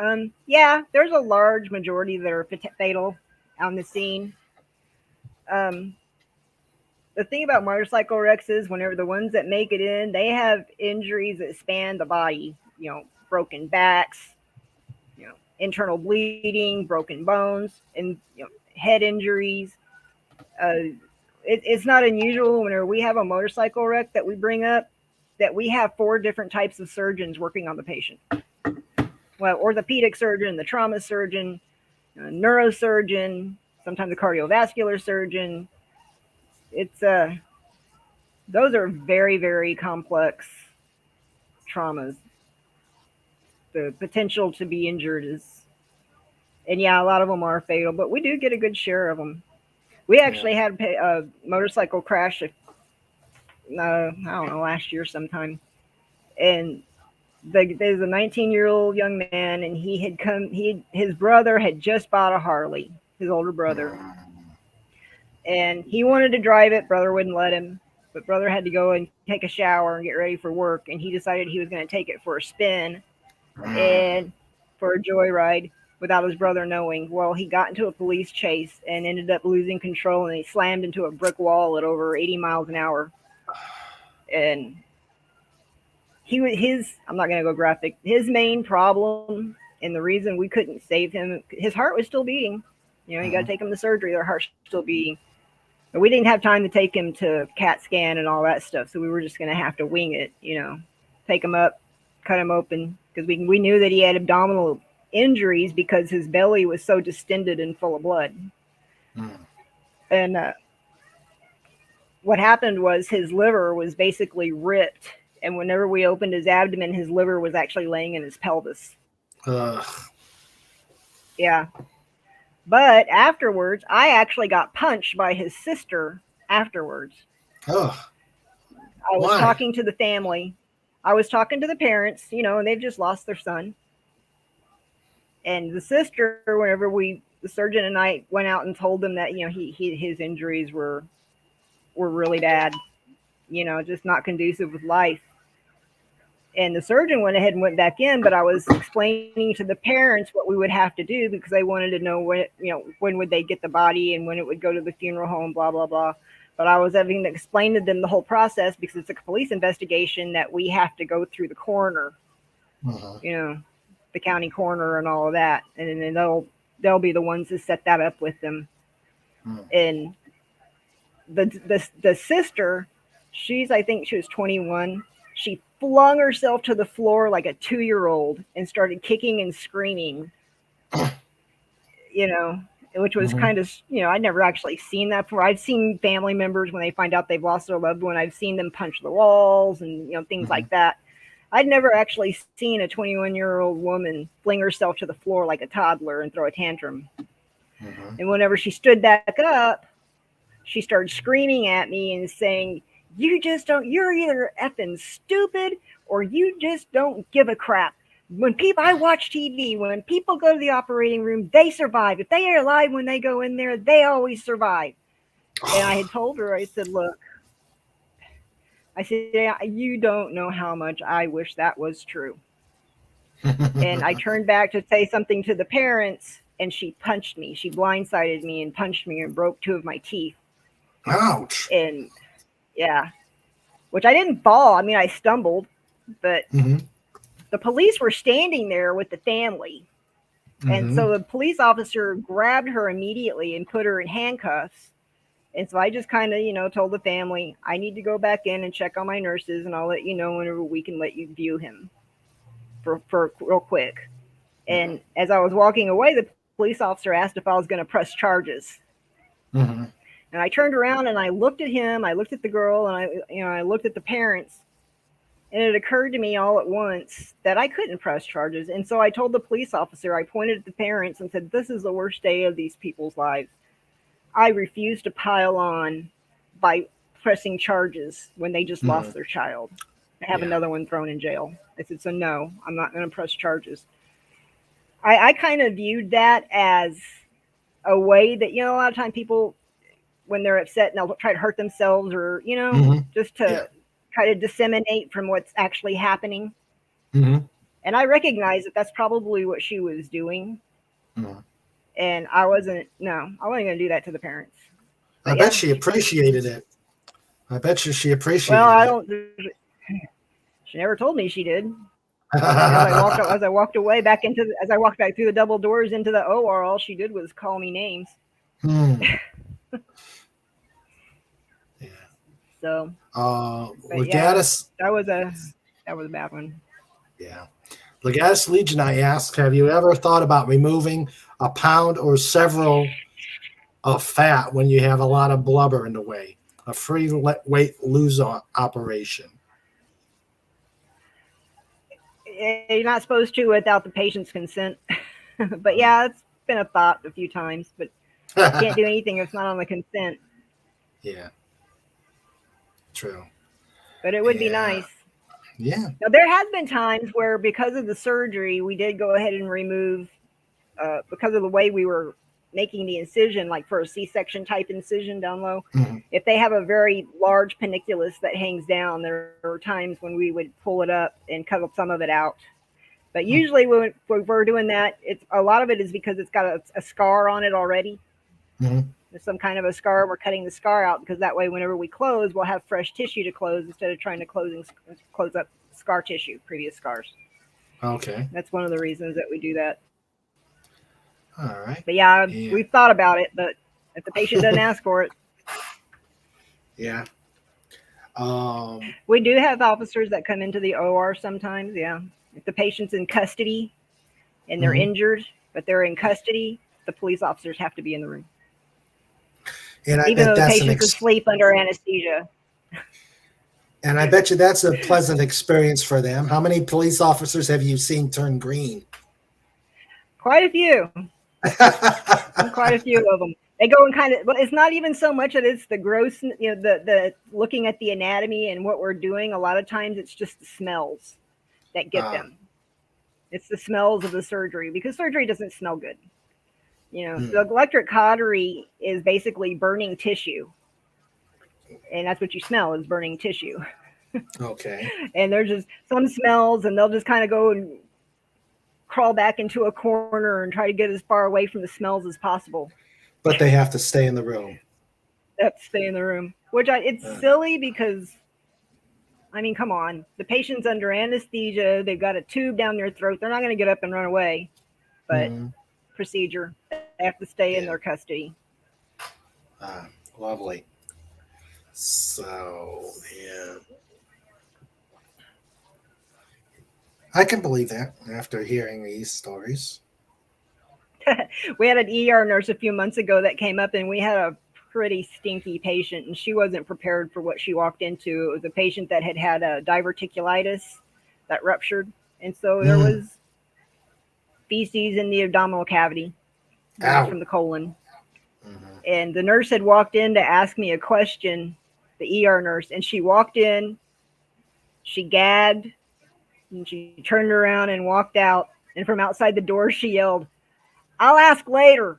Yeah, there's a large majority that are fatal on the scene. The thing about motorcycle wrecks is whenever the ones that make it in, they have injuries that span the body. Broken backs, internal bleeding, broken bones, and head injuries. It's not unusual whenever we have a motorcycle wreck that we bring up that we have 4 different types of surgeons working on the patient. Well, orthopedic surgeon, the trauma surgeon, a neurosurgeon, sometimes a cardiovascular surgeon. It's those are very, very complex traumas. The potential to be injured is, and yeah, a lot of them are fatal, but we do get a good share of them. We actually had a motorcycle crash, I don't know, last year sometime, and there's a 19-year-old young man, and he had come. His brother had just bought a Harley, his older brother, and he wanted to drive it. Brother wouldn't let him, but brother had to go and take a shower and get ready for work, and he decided he was going to take it for a spin and for a joyride without his brother knowing. Well, he got into a police chase and ended up losing control, and he slammed into a brick wall at over 80 miles an hour. And I'm not going to go graphic. His main problem and the reason we couldn't save him, his heart was still beating. You got to take him to surgery. Their heart's still beating. But we didn't have time to take him to CAT scan and all that stuff. So we were just going to have to wing it, take him up, cut him open, because we knew that he had abdominal injuries because his belly was so distended and full of blood. And what happened was his liver was basically ripped, and whenever we opened his abdomen, his liver was actually laying in his pelvis. Yeah. But afterwards, I actually got punched by his sister afterwards. I was talking to the family. I was talking to the parents, and they've just lost their son. And the sister, whenever the surgeon and I went out and told them that, his injuries were really bad, just not conducive with life. And the surgeon went ahead and went back in, but I was explaining to the parents what we would have to do because they wanted to know when would they get the body and when it would go to the funeral home, blah, blah, blah. But I was having to explain to them the whole process because it's a police investigation that we have to go through the coroner, the county coroner and all of that. And then they'll be the ones to set that up with them. And the sister, I think she was 21. She flung herself to the floor like a 2-year-old and started kicking and screaming, which was kind of, I'd never actually seen that before. I've seen family members when they find out they've lost their loved one. I've seen them punch the walls and, things like that. I'd never actually seen a 21-year-old woman fling herself to the floor like a toddler and throw a tantrum. And whenever she stood back up, she started screaming at me and saying, you're either effing stupid or you just don't give a crap. I watch TV, when people go to the operating room, they survive. If they are alive when they go in there, they always survive. And I had told her, I said, look, you don't know how much I wish that was true. And I turned back to say something to the parents, and she punched me. She blindsided me and punched me and broke 2 of my teeth. Ouch. And yeah, which I didn't fall. I mean, I stumbled, but the police were standing there with the family. And so the police officer grabbed her immediately and put her in handcuffs. And so I just kind of, told the family, I need to go back in and check on my nurses, and I'll let you know whenever we can let you view him for real quick. And as I was walking away, the police officer asked if I was going to press charges. And I turned around and I looked at him, I looked at the girl, and I looked at the parents. And it occurred to me all at once that I couldn't press charges. And so I told the police officer, I pointed at the parents and said, this is the worst day of these people's lives. I refuse to pile on by pressing charges when they just lost their child and have another one thrown in jail. I said, so no, I'm not going to press charges. I kind of viewed that as a way that, a lot of time people, when they're upset, and they'll try to hurt themselves or, just to try to disseminate from what's actually happening. And I recognize that that's probably what she was doing. And I wasn't going to do that to the parents. But I bet she appreciated it. I bet you she appreciated it. She never told me she did. As I walked back through the double doors into the OR, all she did was call me names. So, that was a bad one. Yeah. Legatus Legion, I ask, have you ever thought about removing a pound or several of fat when you have a lot of blubber in the way? A free weight lose operation. You're not supposed to without the patient's consent. But yeah, it's been a thought a few times, but you can't do anything if it's not on the consent. Yeah, true. But it would be nice. Yeah. Now, there has been times where, because of the surgery, we did go ahead and remove, because of the way we were making the incision, like for a C-section type incision down low. Mm-hmm. If they have a very large paniculus that hangs down, there are times when we would pull it up and cut some of it out. But usually when we're doing that, a lot of it is because it's got a scar on it already. Mm-hmm. There's some kind of a scar. We're cutting the scar out because that way, whenever we close, we'll have fresh tissue to close instead of trying to close up scar tissue, previous scars. Okay. That's one of the reasons that we do that. All right. But yeah, we've thought about it, but if the patient doesn't ask for it. Yeah. We do have officers that come into the OR sometimes, yeah. If the patient's in custody and they're injured, but they're in custody, the police officers have to be in the room. And even though the patient's asleep under anesthesia. And I bet you that's a pleasant experience for them. How many police officers have you seen turn green? Quite a few. Quite a few of them. They go and kind of, well, it's not even so much that it's the gross, the looking at the anatomy and what we're doing. A lot of times it's just the smells that get them. It's the smells of the surgery, because surgery doesn't smell good. The electric cautery is basically burning tissue. And that's what you smell, is burning tissue. Okay. And there's just some smells, and they'll just kind of go and crawl back into a corner and try to get as far away from the smells as possible. But they have to stay in the room. They have to stay in the room. It's silly because, I mean, come on. The patient's under anesthesia. They've got a tube down their throat. They're not going to get up and run away. But procedure, they have to stay in their custody. Lovely. So, yeah. I can believe that after hearing these stories. We had an ER nurse a few months ago that came up, and we had a pretty stinky patient, and she wasn't prepared for what she walked into. It was a patient that had a diverticulitis that ruptured, and so there was feces in the abdominal cavity from the colon. And the nurse had walked in to ask me a question, the ER nurse, and she walked in, she gagged, and she turned around and walked out. And from outside the door, she yelled, "I'll ask later."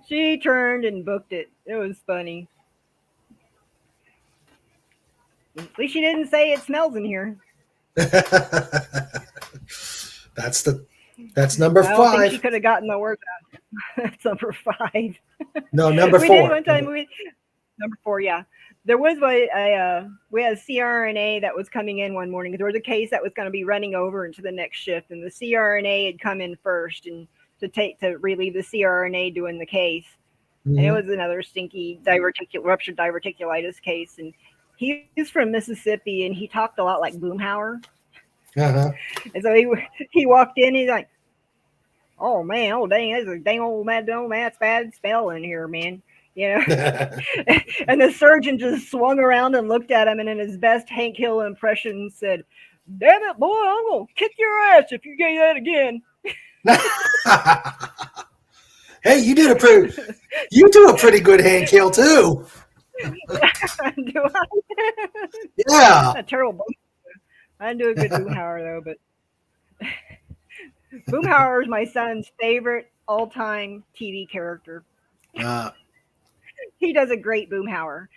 She turned and booked it. It was funny. At least she didn't say it smells in here. That's number 5. I don't think she could have gotten the word out. That's number 5. No, number 4. We did one time. Number 4, yeah. There was we had a CRNA that was coming in one morning. There was a case that was going to be running over into the next shift, and the CRNA had come in first and to relieve the CRNA doing the case. And it was another stinky ruptured diverticulitis case. And he's from Mississippi, and he talked a lot like Boomhauer. And so he walked in, he's like, "Oh man, oh dang, there's a dang old mad that's bad smell in here, man." And the surgeon just swung around and looked at him, and in his best Hank Hill impression said, "Damn it, boy, I'm gonna kick your ass if you get that again." Hey, you do a pretty good Hank Hill too. Do I? Yeah. A terrible. I didn't do a good Boomhauer though, but Boomhauer is my son's favorite all-time TV character. He does a great Boomhauer.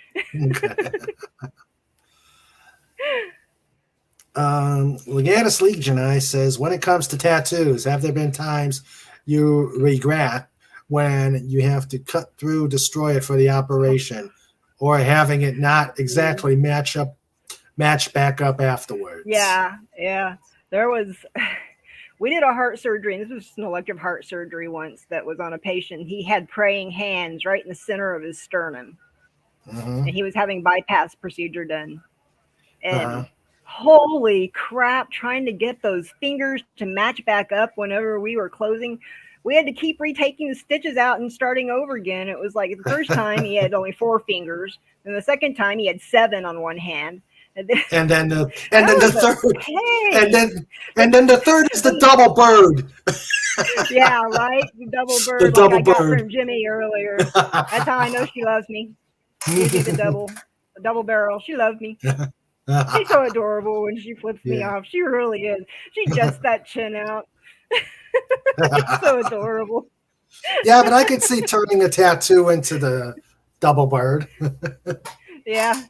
Legatus Legion says, when it comes to tattoos, have there been times you regret when you have to cut through, destroy it for the operation, or having it not exactly match back up afterwards? Yeah. We did a heart surgery, and this was an elective heart surgery once that was on a patient. He had praying hands right in the center of his sternum, and he was having bypass procedure done. And Holy crap, trying to get those fingers to match back up whenever we were closing. We had to keep retaking the stitches out and starting over again. It was like the first time he had only 4 fingers, and the second time he had 7 on one hand. And then the third, pain. and then the third is the double bird. Yeah, right. The double bird, The double like I got bird. from Jimmy earlier. That's how I know she loves me. Give me the double barrel. She loves me. She's so adorable when she flips me off. She really is. She juts that chin out. It's so adorable. Yeah, but I could see turning a tattoo into the double bird. Yeah,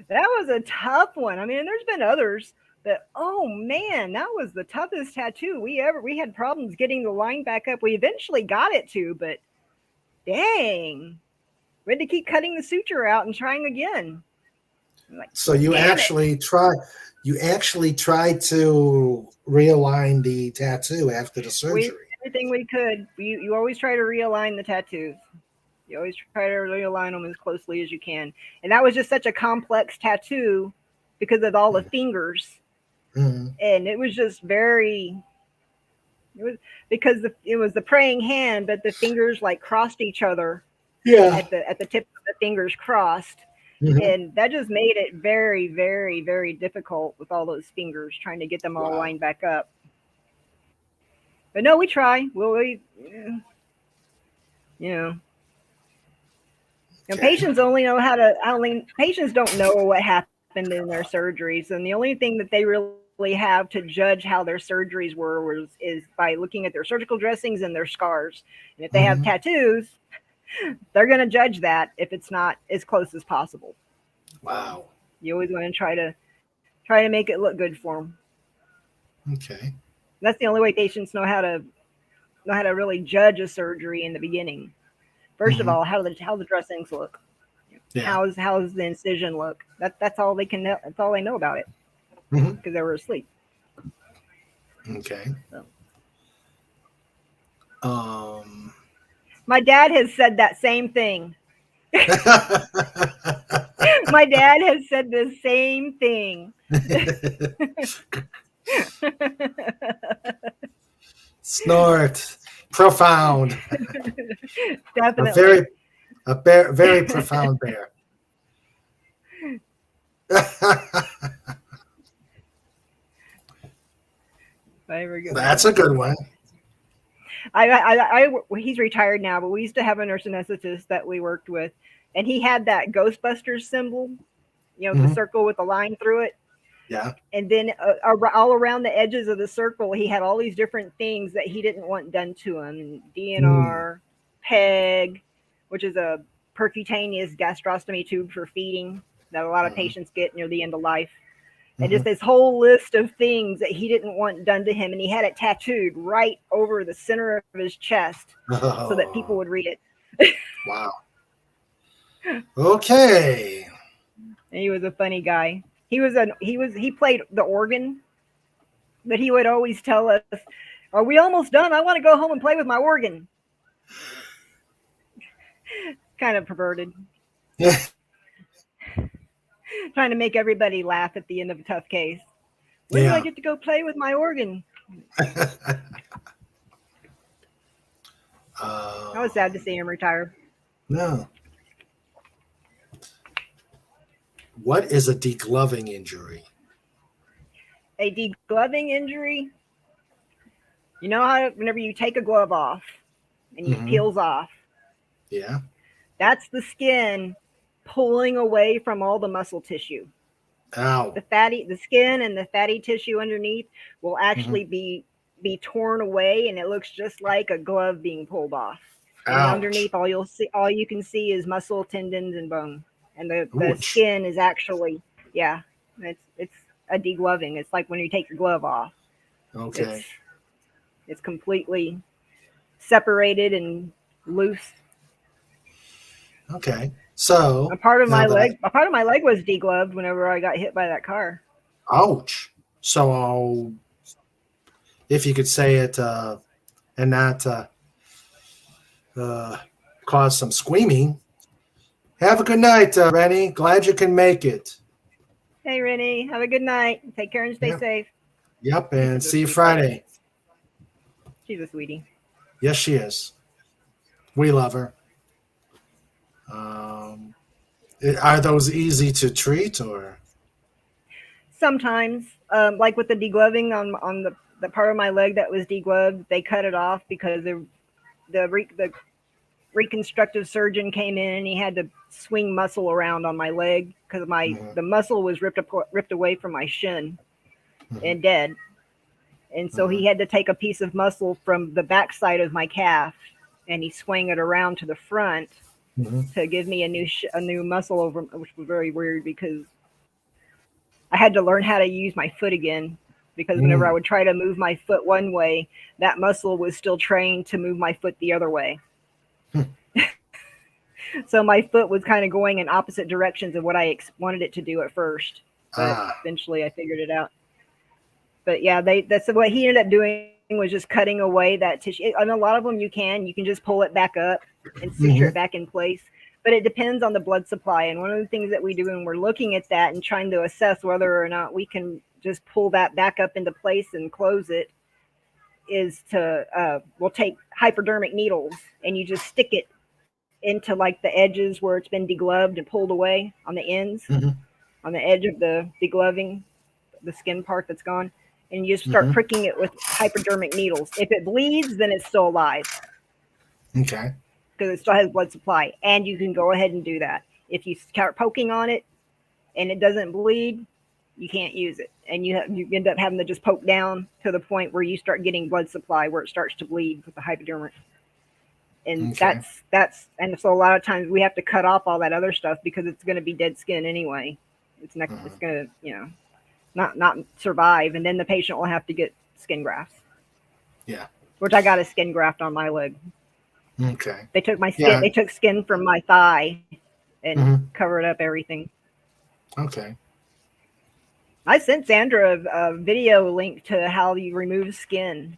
that was a tough one. I mean, there's been others that, oh man, that was the toughest tattoo we had problems getting the line back up. We eventually got it to, but dang, we had to keep cutting the suture out and trying again. Like, so you actually tried to realign the tattoo after the surgery. Everything we could. You always try to realign the tattoos. You always try to realign them as closely as you can. And that was just such a complex tattoo because of all the fingers. Mm-hmm. And it was just because it was the praying hand, but the fingers like crossed each other. Yeah. At the tip of the fingers crossed. Mm-hmm. And that just made it very, very, very difficult with all those fingers, trying to get them all lined back up. But no, we try. Patients only know patients don't know what happened in their surgeries. And the only thing that they really have to judge how their surgeries is by looking at their surgical dressings and their scars. And if they have tattoos, they're going to judge that if it's not as close as possible. Wow. You always want to try to make it look good for them. Okay. That's the only way patients know how to really judge a surgery in the beginning. First of all, how the dressings look. Yeah. How's the incision look? That's all they can know. That's all they know about it because they were asleep. Okay. So. My dad has said that same thing. My dad has said the same thing. Snort. Profound. Definitely. Very profound bear. That's a good one. He's retired now, but we used to have a nurse anesthetist that we worked with, and he had that Ghostbusters symbol, the circle with the line through it. Yeah. And then all around the edges of the circle, he had all these different things that he didn't want done to him. DNR, PEG, which is a percutaneous gastrostomy tube for feeding that a lot of patients get near the end of life. And just this whole list of things that he didn't want done to him. And he had it tattooed right over the center of his chest so that people would read it. Wow. Okay. And he was a funny guy. He played the organ, but he would always tell us, "Are we almost done? I want to go home and play with my organ." Kind of perverted. Yeah. Trying to make everybody laugh at the end of a tough case. When do I get to go play with my organ? I was sad to see him retire. No. What is a degloving injury? A degloving injury, you know how whenever you take a glove off and it peels off? Yeah. That's the skin pulling away from all the muscle tissue. Ow. The skin and the fatty tissue underneath will actually be torn away, and it looks just like a glove being pulled off. And underneath, all you can see is muscle, tendons, and bone. And the skin is actually, it's a degloving. It's like when you take your glove off. Okay. It's completely separated and loose. Okay. So a part of my leg was degloved whenever I got hit by that car. Ouch. So if you could say it and not cause some screaming. Have a good night, Rennie. Glad you can make it. Hey, Rennie. Have a good night. Take care and stay Yep. safe. Yep. She's And such a see you sweetheart. Friday. She's a sweetie. Yes, she is. We love her. Um, are those easy to treat or? Sometimes, like with the degloving on the part of my leg that was degloved, they cut it off because the reconstructive surgeon came in and he had to swing muscle around on my leg because Mhm, the muscle was ripped away from my shin mhm, and dead, and so mhm, he had to take a piece of muscle from the backside of my calf and he swung it around to the front mhm, to give me a new muscle over, which was very weird because I had to learn how to use my foot again because whenever I would mm, try to move my foot one way, that muscle was still trained to move my foot the other way. hmm. So my foot was kind of going in opposite directions of what I wanted it to do at first, but Ah. eventually I figured it out. But yeah, that's what he ended up doing was just cutting away that tissue. And a lot of them you can just pull it back up and suture it Hmm. back in place. But it depends on the blood supply. And one of the things that we do when we're looking at that and trying to assess whether or not we can just pull that back up into place and close it is to we'll take hypodermic needles and you just stick it into like the edges where it's been degloved and pulled away on the ends, Hmm. on the edge of the degloving, the skin part that's gone, and you just start Hmm. pricking it with hypodermic needles. If it bleeds, then it's still alive Okay. because it still has blood supply, and you can go ahead and do that. If you start poking on it and it doesn't bleed, you can't use it, and you end up having to just poke down to the point where you start getting blood supply where it starts to bleed with the hypodermic. And Okay. and so a lot of times we have to cut off all that other stuff because it's going to be dead skin anyway. It's Hmm. going to not survive, and then the patient will have to get skin grafts, Yeah. which I got a skin graft on my leg. Okay. They took my skin. Yeah. They took skin from my thigh and Hmm. covered up everything. Okay. I sent Sandra a video link to how you remove skin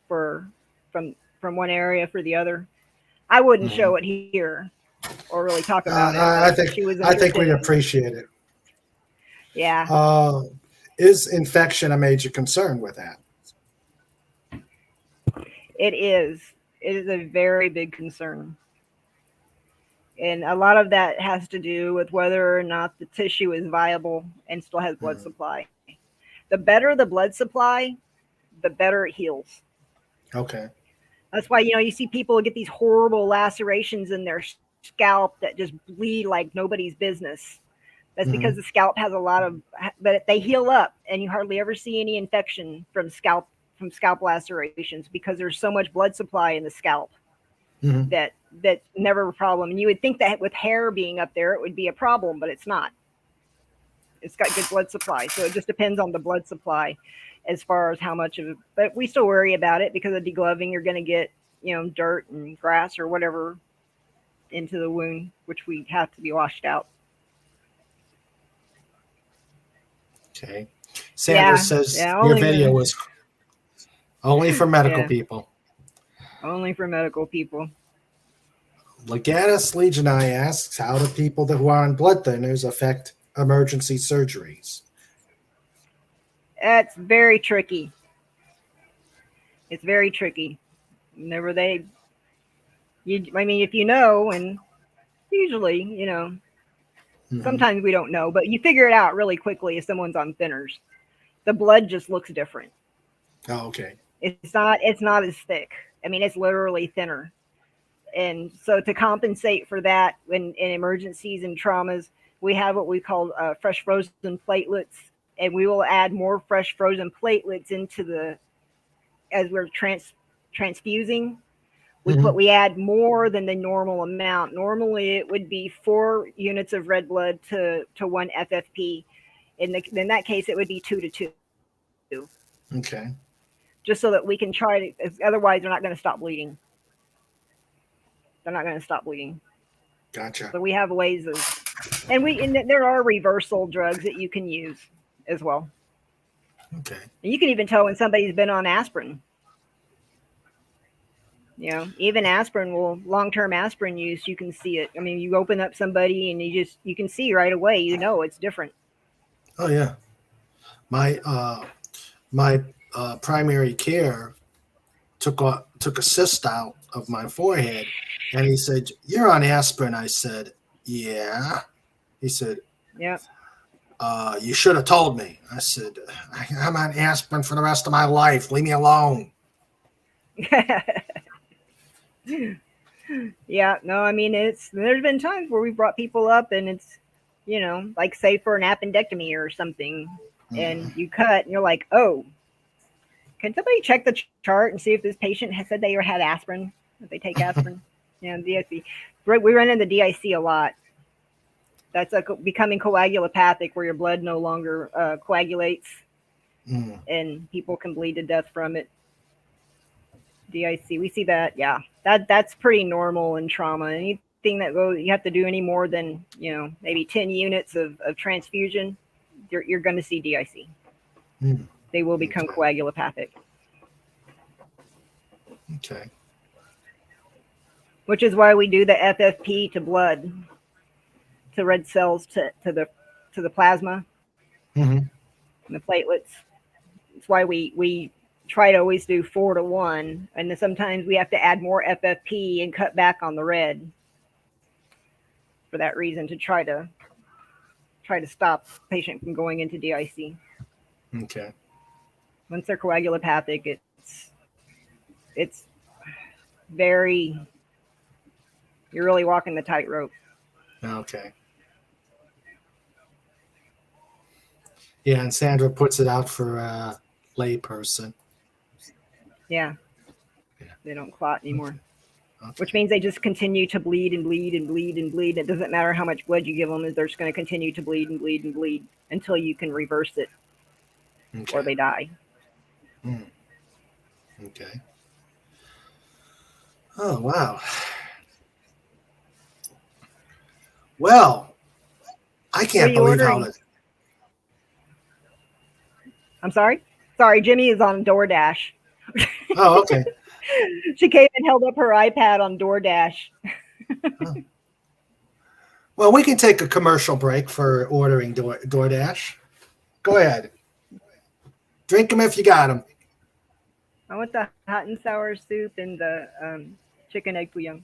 for from one area for the other. I wouldn't Hmm. show it here or really talk about it, but I she think was I interested think we in. appreciate it. Yeah, Uh, is infection a major concern with that? it is. It is a very big concern. And a lot of that has to do with whether or not the tissue is viable and still has blood Hmm. supply. The better the blood supply, the better it heals. Okay. That's why you see people get these horrible lacerations in their scalp that just bleed like nobody's business. That's because the Hmm. scalp has a lot of, but they heal up, and you hardly ever see any infection from scalp lacerations because there's so much blood supply in the scalp Hmm. that that's never a problem. And you would think that with hair being up there, it would be a problem, but it's not. It's got good blood supply, so it just depends on the blood supply as far as how much of it. But we still worry about it because of degloving. You're going to get dirt and grass or whatever into the wound, which we have to be washed out. Okay. Sandra Yeah, says yeah, your video was only for medical yeah, people. only for medical people. Legatus Legionii asks, how do people who are on blood thinners affect emergency surgeries? That's very tricky. It's very tricky. Whenever I mean, if you know, and usually, Hmm. sometimes we don't know, but you figure it out really quickly if someone's on thinners. The blood just looks different. Oh, okay. It's not as thick. I mean, it's literally thinner. And so to compensate for that in emergencies and traumas, we have what we call fresh frozen platelets, and we will add more fresh frozen platelets into the as we're transfusing. Hmm. We add more than the normal amount. Normally, it would be 4 units of red blood to one FFP. In that case, it would be 2 to 2, Okay. just so that we can try to. Otherwise, they're not going to stop bleeding. They're not going to stop bleeding. Gotcha. So we have ways of, and there are reversal drugs that you can use as well. Okay. And you can even tell when somebody's been on aspirin. Even aspirin will long-term aspirin use. You can see it. I mean, you open up somebody and you can see right away. It's different. Oh yeah. My my primary care took a cyst out of my forehead, and he said, "You're on aspirin." I said, "Yeah." He said, Yeah. "You should have told me." I said, "I'm on aspirin for the rest of my life. Leave me alone." Yeah, no, I mean there's been times where we brought people up and it's like say for an appendectomy or something, and Mm. you cut and you're like, oh, can somebody check the chart and see if this patient has said they had aspirin, if they take aspirin? DIC. We run into DIC a lot. That's becoming coagulopathic, where your blood no longer coagulates, Mm. and people can bleed to death from it. DIC, we see that. Yeah, that's pretty normal in trauma. Anything that goes, you have to do any more than maybe 10 units of transfusion, you're going to see DIC. Mm. They will become Okay. coagulopathic, Okay. which is why we do the FFP to blood, to red cells, to the plasma Hmm. and the platelets. It's why we try to always do 4-to-1, and then sometimes we have to add more FFP and cut back on the red for that reason, to try to stop the patient from going into DIC. Okay. Once they're coagulopathic, it's very, you're really walking the tightrope. Okay. Yeah, and Sandra puts it out for a layperson. Yeah, Yeah. they don't clot anymore, which Okay. means they just continue to bleed and bleed and bleed and bleed. It doesn't matter how much blood you give them; they're just going to continue to bleed and bleed and bleed until you can reverse it or Okay. they die. Mm. Okay. Oh wow. Well, I What are can't you believe how ordering? it. I'm sorry. Sorry, Jimmy is on DoorDash. Oh, okay. She came and held up her iPad on DoorDash. Oh. Well, we can take a commercial break for ordering DoorDash. Go ahead. Drink them if you got them. I want the hot and sour soup and the chicken egg foo young.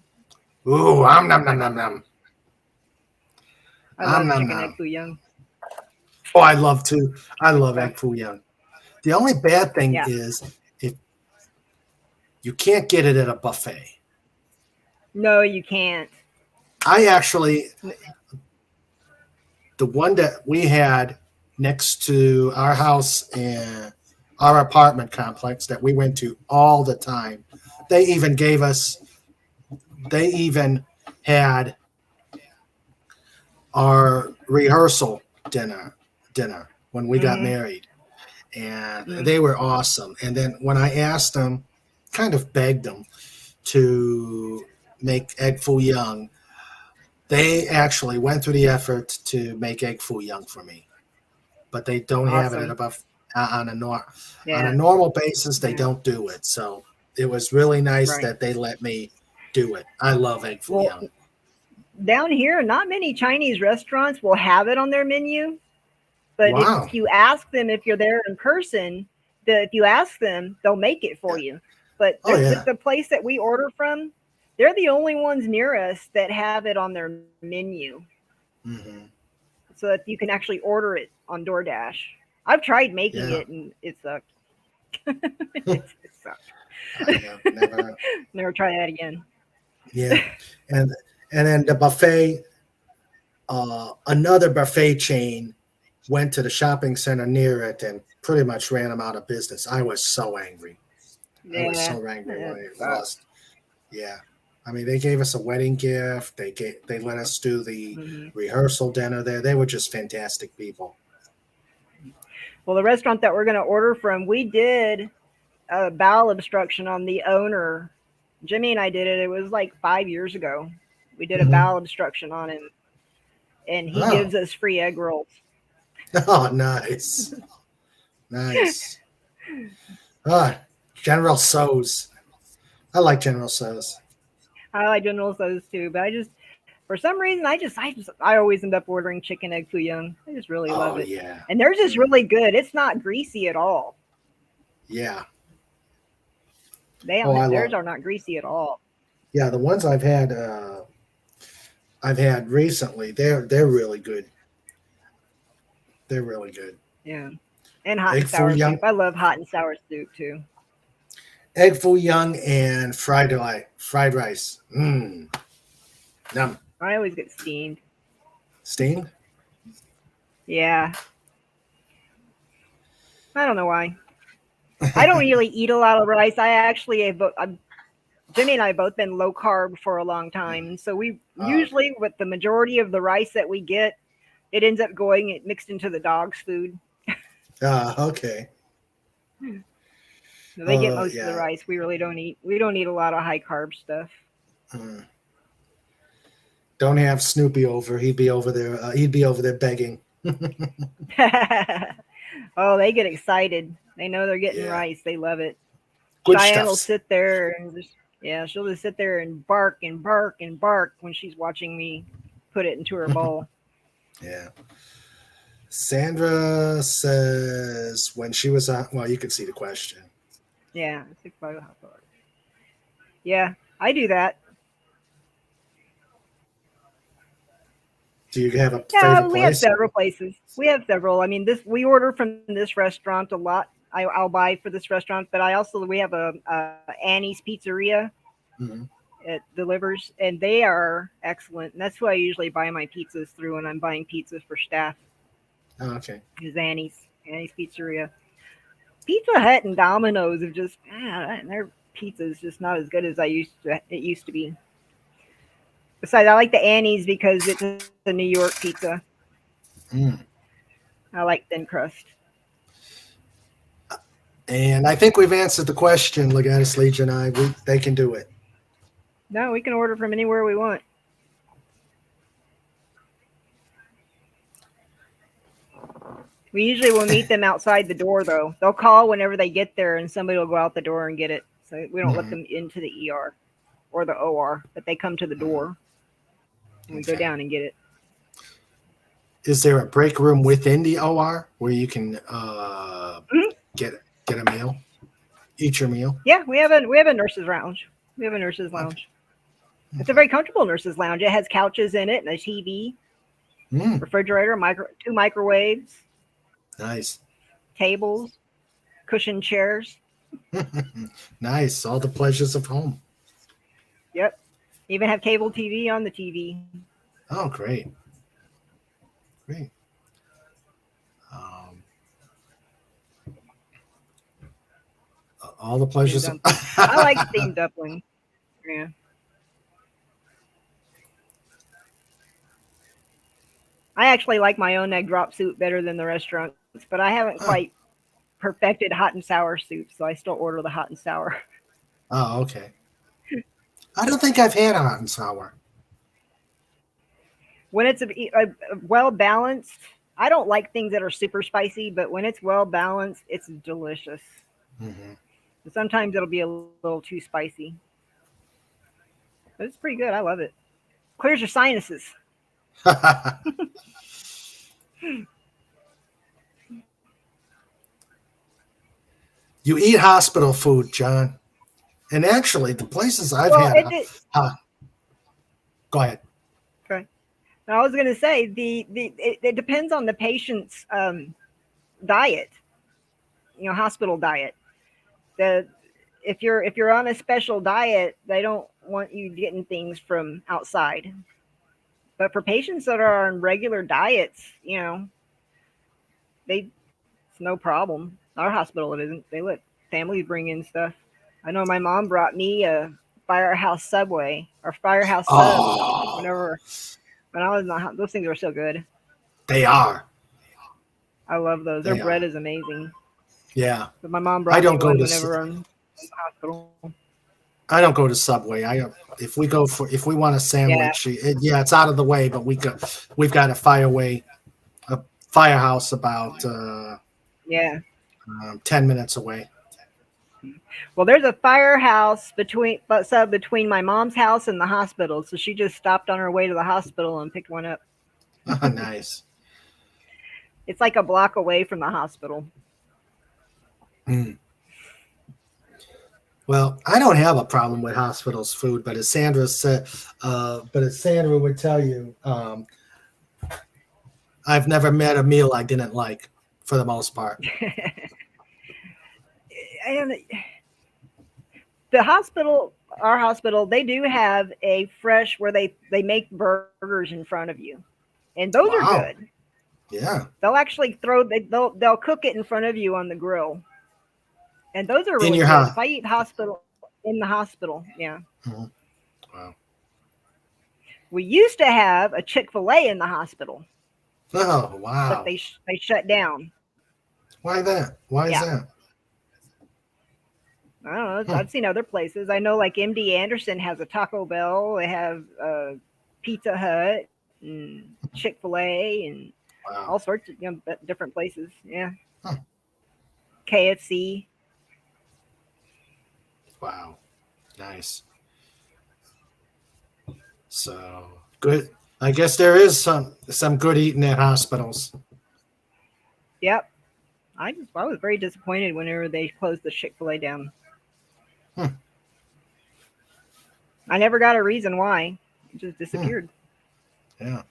Ooh, nom nom nom nom. I love Nom chicken egg nom. foo young. Oh, I love to. I love So egg foo young. The only bad thing yeah, is if you can't get it at a buffet. no, you can't. I actually, the one that we had next to our house and our apartment complex that we went to all the time, they even gave us, they even had our rehearsal dinner when we got Mm-hmm. married, and Mm-hmm. they were awesome. And then when I asked them, kind of begged them to make egg foo young, they actually went through the effort to make egg foo young for me, but they don't have it at Awesome. above on a Yeah. normal basis. They Yeah. don't do it, so it was really nice Right. that they let me do it. I love egg foo Well, young. down here, not many Chinese restaurants will have it on their menu. But if you Wow. ask them, if you're there in person, if you ask them, they'll make it for Yeah. you. But Oh the yeah. place that we order from, they're the only ones near us that have it on their menu, Hmm. so that you can actually order it on DoorDash. I've tried making Yeah. it and it sucked. It I sucked. have never. Never try that again. Yeah, and and then the buffet. Another buffet chain went to the shopping center near it and pretty much ran them out of business. I was so angry. I was Yeah, so angry when it I sucked. lost. Yeah, I mean they gave us a wedding gift. They let us do the Hmm. rehearsal dinner there. They were just fantastic people. Well, the restaurant that we're going to order from, we did a bowel obstruction on the owner. Jimmy and I did it. It was like 5 years ago. We did a Hmm. bowel obstruction on him, and he Oh, gives us free egg rolls. oh, nice, nice. Ah, General So's. I like General So's. I like General Tso's too, but I just, for For some reason, I always end up ordering chicken egg foo young. I just really love it. Yeah. And theirs is really good. It's not greasy at all. Yeah. Theirs are not greasy at all. Yeah, the ones I've had recently, they're really good. They're really good. Yeah. And hot Egg and foo sour young, soup. I love hot and sour soup too. egg foo young, and fried rice. Yum. I always get steamed. Steamed? Yeah. I don't know why. I don't really eat a lot of rice. Jimmy and I have both been low carb for a long time. And so we usually, with the majority of the rice that we get, it ends up going mixed into the dog's food. Okay. So they get most of the rice. We really don't eat. We don't eat a lot of high carb stuff. Don't have Snoopy over. He'd be over there. He'd be over there begging. Oh, they get excited. They know they're getting rice. They love it. Good Cheyenne will stuff. sit there and she'll just sit there and bark and bark and bark when she's watching me put it into her bowl. Yeah. Sandra says when she was well, you can see the question. Yeah, 6 hot dogs. Yeah, I do that. Do you have a favorite we place? have several places. We have several. I mean, we order from this restaurant a lot. I'll buy for this restaurant, but we have a Annie's Pizzeria. Mm-hmm. It delivers, and they are excellent. And that's who I usually buy my pizzas through when I'm buying pizzas for staff. Oh, okay. Is Annie's Pizzeria. Pizza Hut and Domino's have just their pizza is just not as good as it used to be. Besides, I like the Annie's because it's a New York pizza. I like thin crust. And I think we've answered the question, Legatus Legion. They can do it. No, we can order from anywhere we want. We usually will meet them outside the door, though. They'll call whenever they get there, and somebody will go out the door and get it. So we don't let them into the ER or the OR, but they come to the door. And we go down and get it. Is there a break room within the OR where you can get a meal, eat your meal? Yeah, we have a nurse's lounge. We have a nurse's lounge. Okay. It's a very comfortable nurse's lounge. It has couches in it and a TV, refrigerator, 2 microwaves. Nice. Tables, cushioned chairs. Nice. All the pleasures of home. Yep. Even have cable TV on the TV. Oh, great. Great. All the pleasures. I like steamed dumplings. Yeah. I actually like my own egg drop soup better than the restaurants, but I haven't quite perfected hot and sour soup, so I still order the hot and sour. Oh, okay. I don't think I've had a hot and sour. When it's a well balanced, I don't like things that are super spicy, but when it's well balanced, it's delicious. Mm-hmm. Sometimes it'll be a little too spicy, but it's pretty good. I love it. Clears your sinuses. You eat hospital food, John. And actually, the places I've had. Go ahead. Okay. I was going to say it depends on the patient's diet. Hospital diet. If you're on a special diet, they don't want you getting things from outside. But for patients that are on regular diets, it's no problem. Our hospital, it isn't. They let families bring in stuff. I know my mom brought me a Firehouse Subway or Firehouse Sub when I was in those things are so good. They are. I love those. Their bread is amazing. Yeah. But my mom brought me one whenever I'm in the hospital. I don't go to Subway. If we want a sandwich, it's out of the way, but we've got a firehouse about 10 minutes away. Well, there's a firehouse between my mom's house and the hospital, so she just stopped on her way to the hospital and picked one up. Oh, nice. It's like a block away from the hospital. Mm. Well, I don't have a problem with hospitals' food, but as Sandra said, but as Sandra would tell you, I've never met a meal I didn't like, for the most part. And the hospital, our hospital, they do have a fresh where they make burgers in front of you, and those are Wow. good. Yeah. They'll actually they'll cook it in front of you on the grill, and those are In really your good. house. If I eat hospital in the hospital, yeah. Mhm. Wow. We used to have a Chick-fil-A in the hospital, Oh, but wow. they shut down. Why that? Why is Yeah, that? I don't know. Hmm. I've seen other places. I know like MD Anderson has a Taco Bell. They have Pizza Hut and Chick-fil-A and all Wow. sorts of different places. Yeah, Huh. KFC. Wow. Nice. So good. I guess there is some good eating at hospitals. Yep. I was very disappointed whenever they closed the Chick-fil-A down. Hmm. I never got a reason why. It just Hmm. disappeared. Yeah.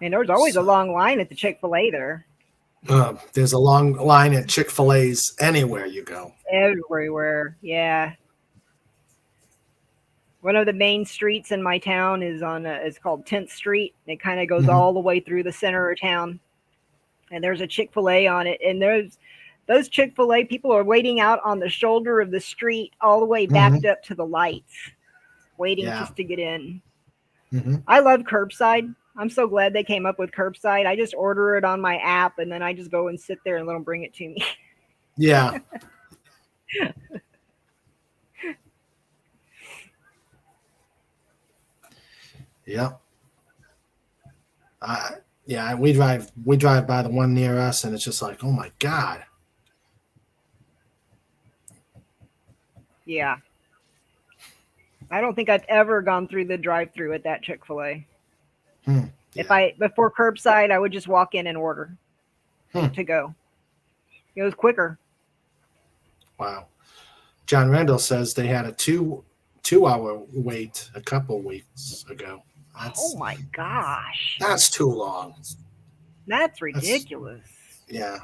And there was always a So long line at the Chick-fil-A there. there's a long line at Chick-fil-A's anywhere you go. Everywhere. Yeah. One of the main streets in my town it's called 10th Street. It kind of goes Hmm. all the way through the center of town. And there's a Chick-fil-A on it. And those Chick-fil-A people are waiting out on the shoulder of the street all the way Hmm. backed up to the lights, waiting Yeah. just to get in. Hmm. I love curbside. I'm so glad they came up with curbside. I just order it on my app and then I just go and sit there and let them bring it to me. Yeah. Yeah. Uh, yeah. We drive by the one near us, and it's just like, oh my god. Yeah. I don't think I've ever gone through the drive-through at that Chick-fil-A. Hmm. If Yeah. I before curbside, I would just walk in and order Hmm. to go. It was quicker. Wow. John Randall says they had a 2 hour wait a couple weeks ago. Oh That's my gosh. that's too long. That's That's ridiculous. yeah.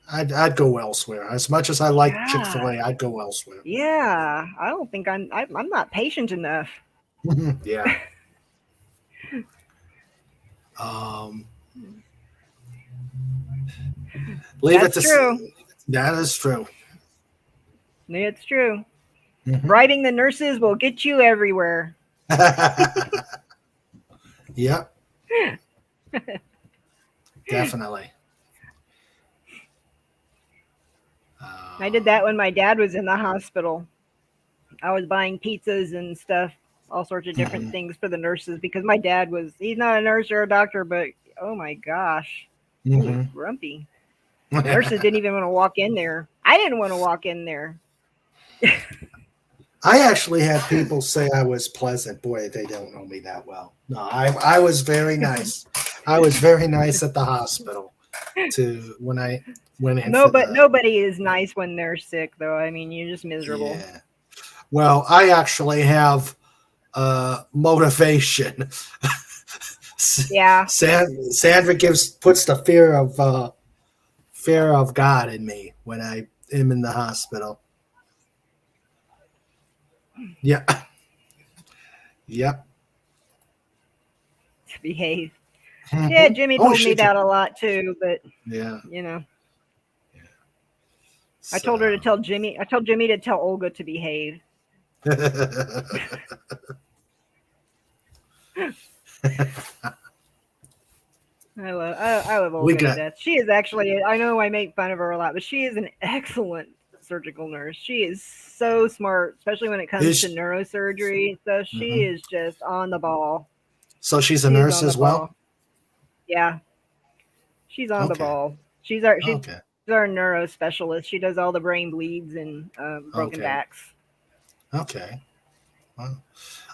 I'd go elsewhere. As much as I like God. Chick-fil-A, I'd go elsewhere. Yeah. I don't think I'm not patient enough. Yeah. Um, leave it That's to true. that is true. It's true. Hmm. Bribing the nurses will get you everywhere. Yep, definitely. I did that Um, when my dad was in the hospital. I was buying pizzas and stuff, all sorts of different mhm, things for the nurses because my dad he's not a nurse or a doctor, but oh my gosh, he was mhm. grumpy. Nurses didn't even want to walk in there. I didn't want to walk in there. I actually had people say I was pleasant. Boy, they don't know me that well. No, I was very nice. I was very nice at the hospital to when I went in No, for but the nobody is nice when they're sick, though. I mean, you're just miserable. yeah. Well, I actually have motivation. Yeah, Sandra puts the fear of God in me when I am in the hospital. Yeah, yep. to behave. Yeah, Hmm. Jimmy Oh, told me she told that a me. lot too, but Yeah. you know, Yeah. I told her to So. tell Jimmy. I told Jimmy to tell Olga to behave. I love we Olga to got. death. She is actually, I know I make fun of her a lot, but she is an excellent surgical nurse. She is so smart, especially when it comes to Is neurosurgery and stuff. She mhm. is just on the ball. So she's a She is nurse on the as well. ball. Yeah, she's on the Okay. ball. She's Okay. our neuro specialist. She does all the brain bleeds and broken Okay. backs. Okay. Well,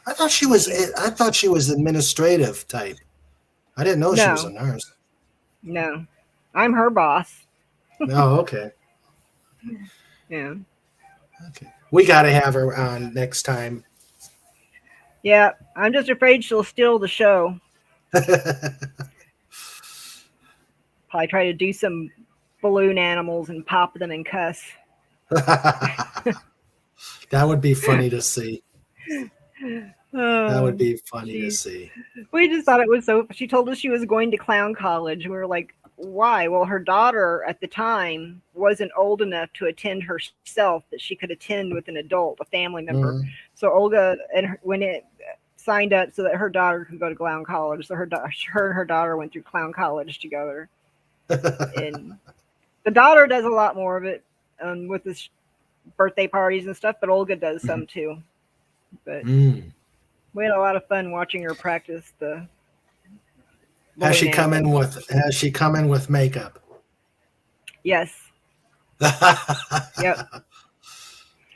I thought she was. She's I thought she was administrative type. I didn't know she was a no, nurse. no. I'm her boss. Oh, okay. Yeah. Okay. We got to have her on next time. Yeah. I'm just afraid she'll steal the show. Probably try to do some balloon animals and pop them and cuss. That would be funny to see. That would Oh, be funny to she. see. We just thought it was so. She told us she was going to clown college. We were like, why? Well, her daughter at the time wasn't old enough to attend herself that she could attend with an adult, a family member. Mhm. So Olga and when it signed up so that her daughter could go to clown college. So her and her daughter went through clown college together, and the daughter does a lot more of it with this birthday parties and stuff. But Olga does some too. But Mm. we had a lot of fun watching her practice the Has balloon she come in animals. with? Has she come in with makeup? Yes. Yep.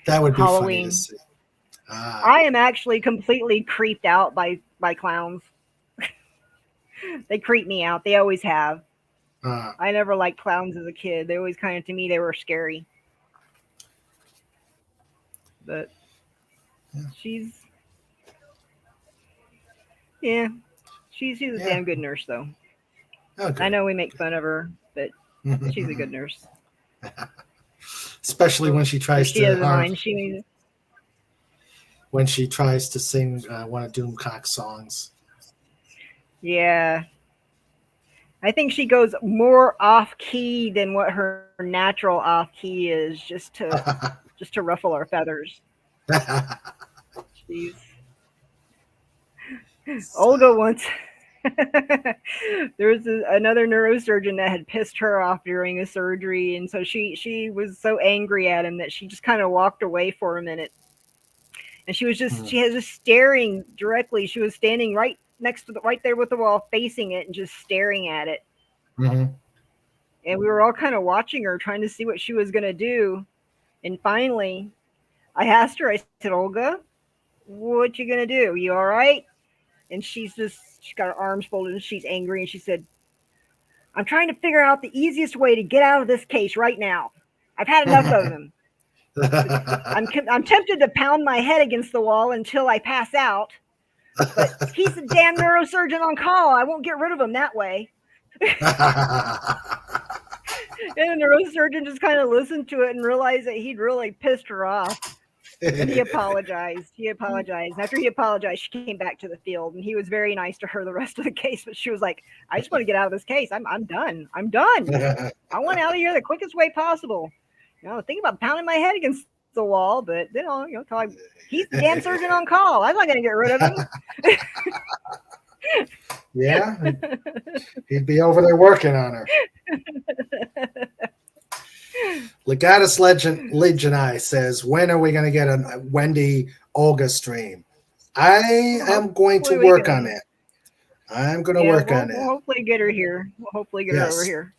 That would be funny to Halloween. see. Ah, I am actually completely creeped out by clowns. They creep me out. They always have. ah. I never liked clowns as a kid. They always kind of to me they were scary. But Yeah. she's yeah, she's a Yeah. damn good nurse though. Oh, I good. know we make fun of her, but she's a good nurse. Especially when she So tries she to, doesn't mind. She when she tries to sing one of Doomcock's songs. yeah. I think she goes more off key than what her natural off key is, just to ruffle our feathers. She's Olga So, once. There was another neurosurgeon that had pissed her off during a surgery, and so she was so angry at him that she just kind of walked away for a minute, and mm, she was just staring directly. She was standing right next to right there with the wall, facing it, and just staring at it. mhm. And we were all kind of watching her, trying to see what she was going to do. And finally, I asked her. I said, "Olga, what you gonna do? You all right?" And she's got her arms folded and she's angry and she said, "I'm trying to figure out the easiest way to get out of this case right now. I've had enough of them. I'm tempted to pound my head against the wall until I pass out, but he's the damn neurosurgeon on call. I won't get rid of him that way." And the neurosurgeon just kind of listened to it and realized that he'd really pissed her off. And he apologized. He apologized. After he apologized, she came back to the field, and he was very nice to her the rest of the case. But she was like, "I just want to get out of this case. I'm done. I'm done. I want out of here the quickest way possible. Think about pounding my head against the wall, but he's the damn surgeon on call. I'm not going to get rid of him." Yeah, he'd be over there working on her. Legatus Legend I says, when are we going to get a Wendy Olga stream? I am going to Hopefully we work on can. it. I'm going to Yeah, work on we'll it. hopefully get her here. We'll hopefully get her over Yes, here.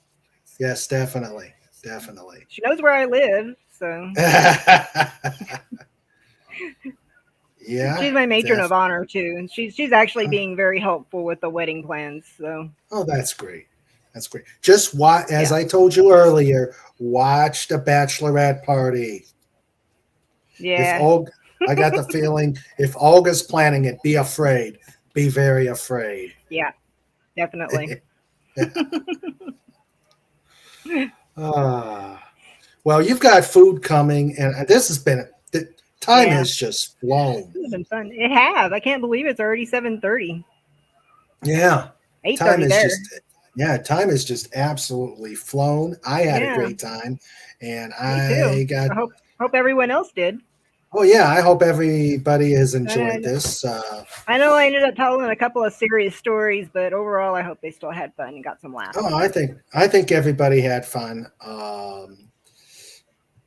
yes, definitely, definitely. She knows where I live, so Yeah, she's my matron def- of honor too, and she's actually being very helpful with the wedding plans. So oh, that's great. That's great. Just watch, as yeah, I told you earlier, watch the bachelorette party. If yeah, Olga, I got the feeling if Olga's planning it, be afraid. Be very afraid. yeah, definitely. Ah, well, you've got food coming, and this has been the time Yeah, has just flown. this has been fun. It has. I can't believe it's already 7:30. Yeah, Eight time thirty is there. just time is just absolutely flown. I had a Yeah, great time, and me too. I got. I hope everyone else did. Oh yeah, I hope everybody has enjoyed And this. I know I ended up telling a couple of serious stories, but overall, I hope they still had fun and got some laughs. Oh, I think everybody had fun.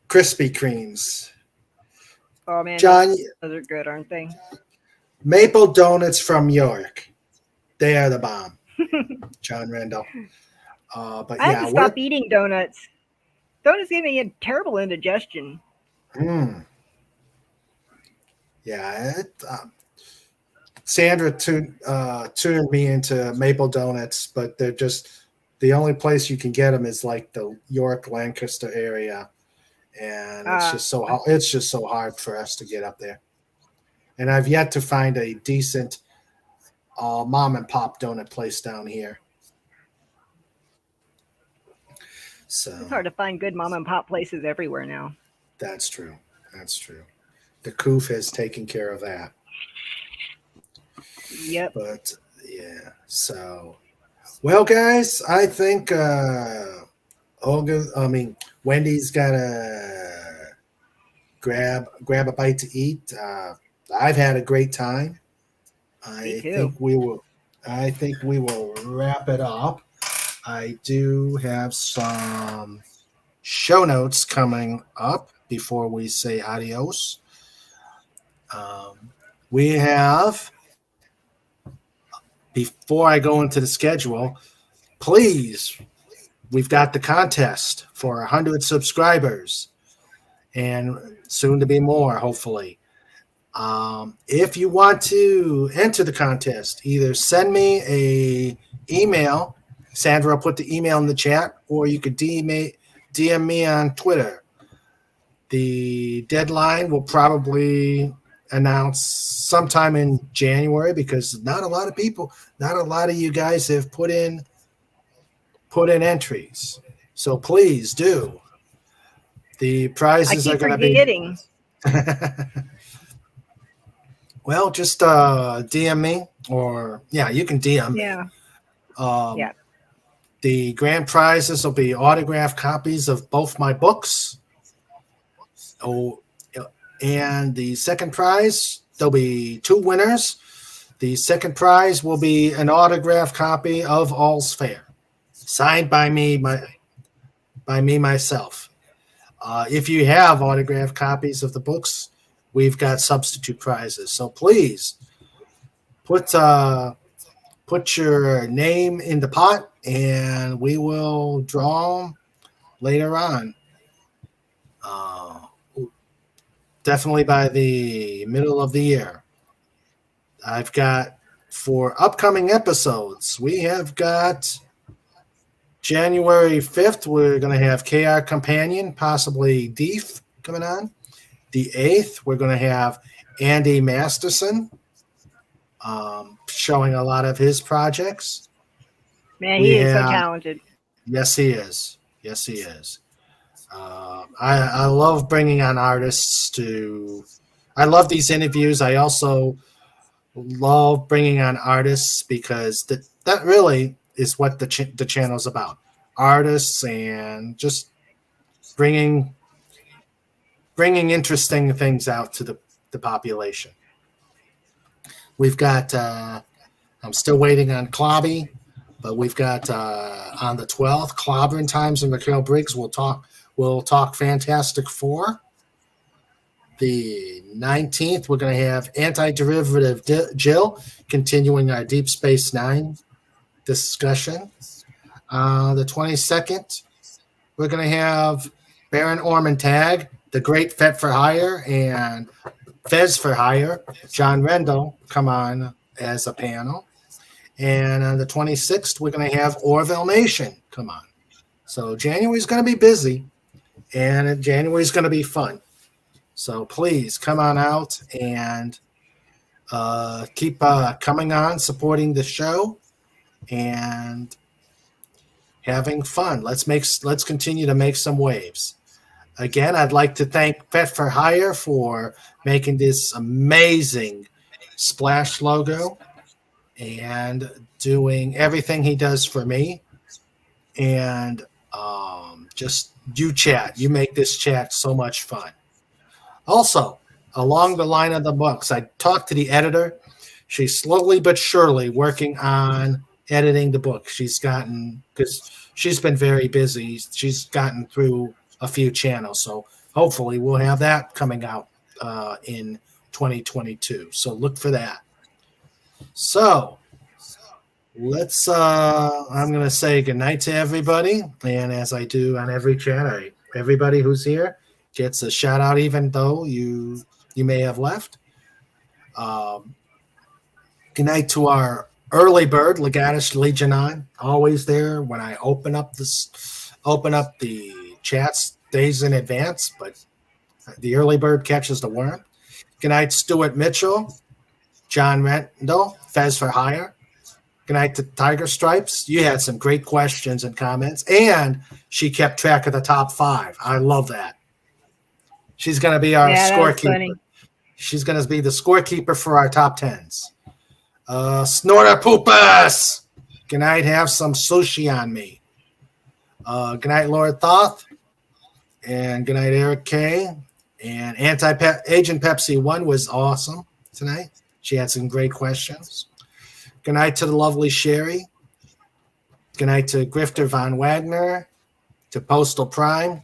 Krispy Kremes, Oh man, John, those are good, aren't they? Maple Donuts from York. They are the bomb, John Randall. But I had yeah, to stop eating donuts. Donuts give me a terrible indigestion. Mm. Yeah, Sandra tuned me into maple donuts, but they're just the only place you can get them is like the York, Lancaster area, and it's just so hard for us to get up there. And I've yet to find a decent mom and pop donut place down here. So it's hard to find good mom and pop places everywhere now. that's true. That's true. The Coof has taken care of that. Yep. But yeah, so well, guys, I think Wendy's gotta grab a bite to eat. I've had a great time. Me too. I think we will wrap it up. I do have some show notes coming up before we say adios. We have, before I go into the schedule, please, we've got the contest for 100 subscribers and soon to be more, hopefully. If you want to enter the contest, either send me a email. Sandra will put the email in the chat, or you could DM me on Twitter. The deadline will probably announce sometime in January because not a lot of you guys have put in entries. So please do. The prizes are going to be. Well, just DM me, or you can DM me. Yeah. The grand prizes will be autographed copies of both my books. And the second prize, there'll be 2 winners. The second prize will be an autographed copy of All's Fair, signed by me myself. If you have autographed copies of the books, we've got substitute prizes. So please put your name in the pot, and we will draw them later on. Definitely by the middle of the year. I've got, for upcoming episodes, we have got January 5th, we're going to have KR Companion, possibly Deef, coming on. The 8th, we're going to have Andy Masterson, showing a lot of his projects. Man, he is so talented. Yes, he is. Yes, he is. I love bringing on artists I love these interviews. I also love bringing on artists because that really is what the channel is about. Artists and just bringing interesting things out to the population. We've got, I'm still waiting on Clobby, but we've got on the 12th, Clobbering Times and Raquel Briggs. We'll talk Fantastic Four. The 19th, we're going to have Anti-Derivative Jill, continuing our Deep Space Nine discussion. The 22nd, we're going to have Baron Ormontag, The Great Fet for Hire, and Fez for Hire, John Rendell, come on as a panel. And on the 26th, we're going to have Orville Nation come on. So January's going to be busy, and January's going to be fun. So please come on out and keep coming on, supporting the show, and having fun. Let's continue to make some waves. Again, I'd like to thank Fet for Hire for making this amazing splash logo and doing everything he does for me. And just you chat. You make this chat so much fun. Also, along the line of the books, I talked to the editor. She's slowly but surely working on editing the book. Because she's been very busy, she's gotten through a few channels. So hopefully we'll have that coming out in 2022. So look for that. So let's I'm going to say goodnight to everybody. And as I do on every chat, I everybody who's here gets a shout out, even though you may have left. Um, Good night to our early bird, Legatus Legionon, always there when I open up the chats days in advance, but the early bird catches the worm. Good night, Stuart Mitchell, John Rendell, Fez for Hire. Good night to Tiger Stripes. You had some great questions and comments, and she kept track of the top 5. I love that. She's going to be our scorekeeper. She's going to be the scorekeeper for our top 10s. Snorter Poopus. Good night. Have some sushi on me. Good night, Lord Thoth. And good night, Eric K. And Agent Pepsi 1 was awesome tonight. She had some great questions. Good night to the lovely Sherry. Good night to Grifter Von Wagner, to Postal Prime,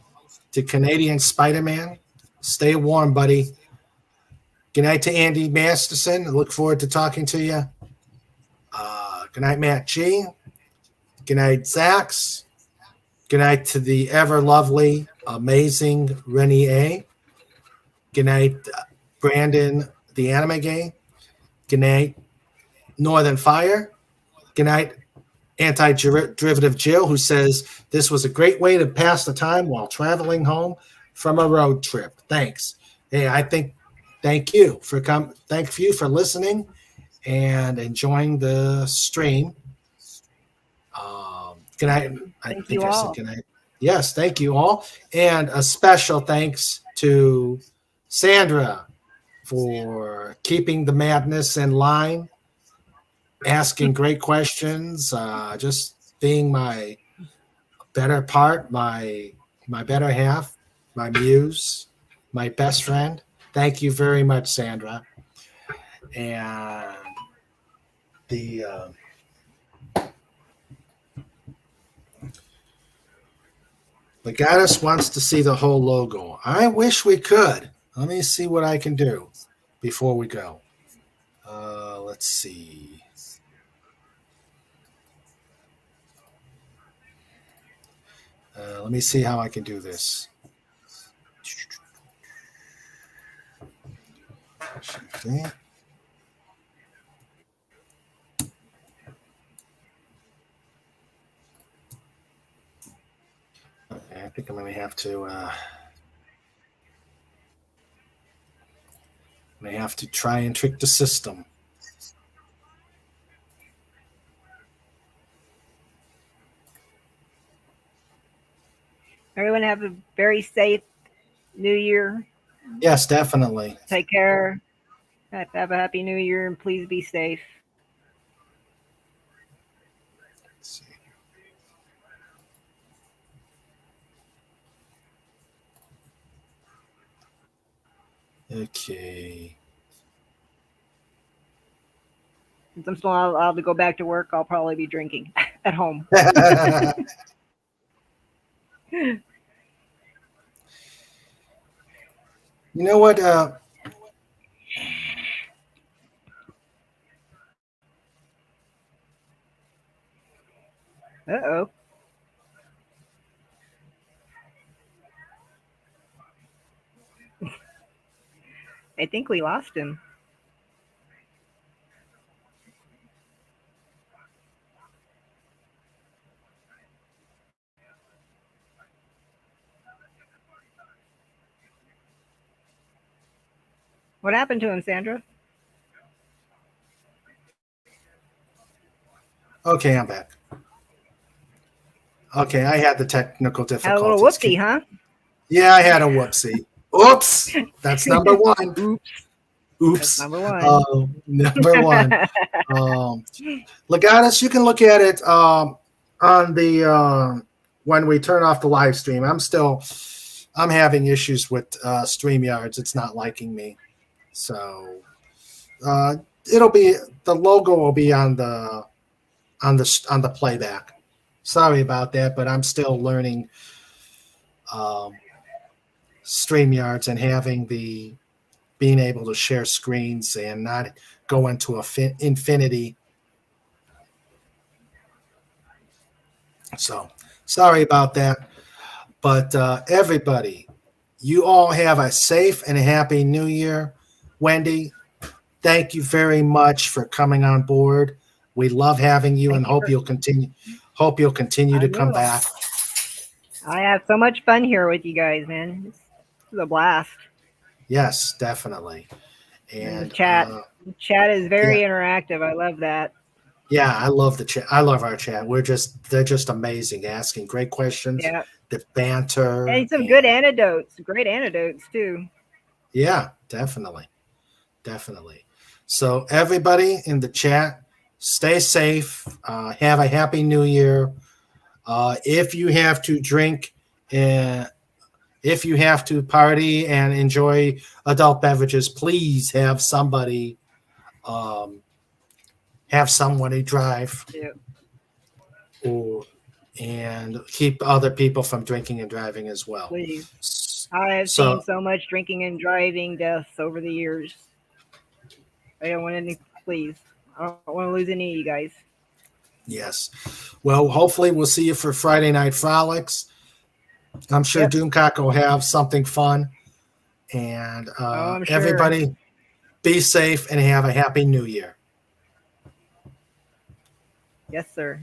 to Canadian Spider-Man. Stay warm, buddy. Good night to Andy Masterson. I look forward to talking to you. Good night, Matt G. Good night, Zax. Good night to the ever lovely, amazing Rennie A. Good night, Brandon, the anime gay. Good night, Northern Fire. Good night, Anti-Derivative Jill, who says this was a great way to pass the time while traveling home from a road trip. Thanks. Hey, thank you for Thank you for listening and enjoying the stream. Good night. I think I said good night. Yes, thank you all. And a special thanks to Sandra for keeping the madness in line, asking great questions, just being my better part, my better half, my muse, my best friend. Thank you very much, Sandra. And the Legatus wants to see the whole logo. I wish we could. Let me see what I can do before we go. Let's see. Let me see how I can do this. Okay. I think I'm going to have to try and trick the system. Everyone have a very safe New Year. Yes, definitely. Take care. Have a happy New Year, and please be safe. Let's see. Okay. Since I'm still allowed to go back to work, I'll probably be drinking at home. You know what? Uh-oh. I think we lost him. What happened to him, Sandra? Okay, I'm back. Okay, I had the technical difficulties. Had a little whoopsie, huh? Yeah, I had a whoopsie. Oops! That's number one. Oops. That's number one. Number one. Legatus, you can look at it on the when we turn off the live stream. I'm having issues with StreamYards. It's not liking me. So the logo will be on the playback. Sorry about that, but I'm still learning StreamYards and being able to share screens and not go into infinity. So sorry about that. But everybody, you all have a safe and a happy New Year. Wendy, thank you very much for coming on board. We love having you, Thank and you hope for. you'll continue. Hope you'll continue I to come will. back. I have so much fun here with you guys, man. It's a blast. Yes, definitely. And And the chat is very yeah, interactive. I love that. yeah, I love the chat. I love our chat. They're just amazing, asking great questions, Yeah, the banter, and some good and anecdotes. Great anecdotes too. yeah, definitely, definitely. So everybody in the chat, stay safe. Have a happy New Year. If you have to drink, uh, if you have to party and enjoy adult beverages, please um, have somebody drive, Yeah, or and keep other people from drinking and driving as well. please. I have seen So so much drinking and driving deaths over the years. I don't want any. Please, I don't want to lose any of you guys. yes, well, hopefully we'll see you for Friday Night Frolics. I'm sure Yep. Doomcock will have something fun. And Oh, I'm sure. everybody, be safe and have a happy New Year. Yes, sir.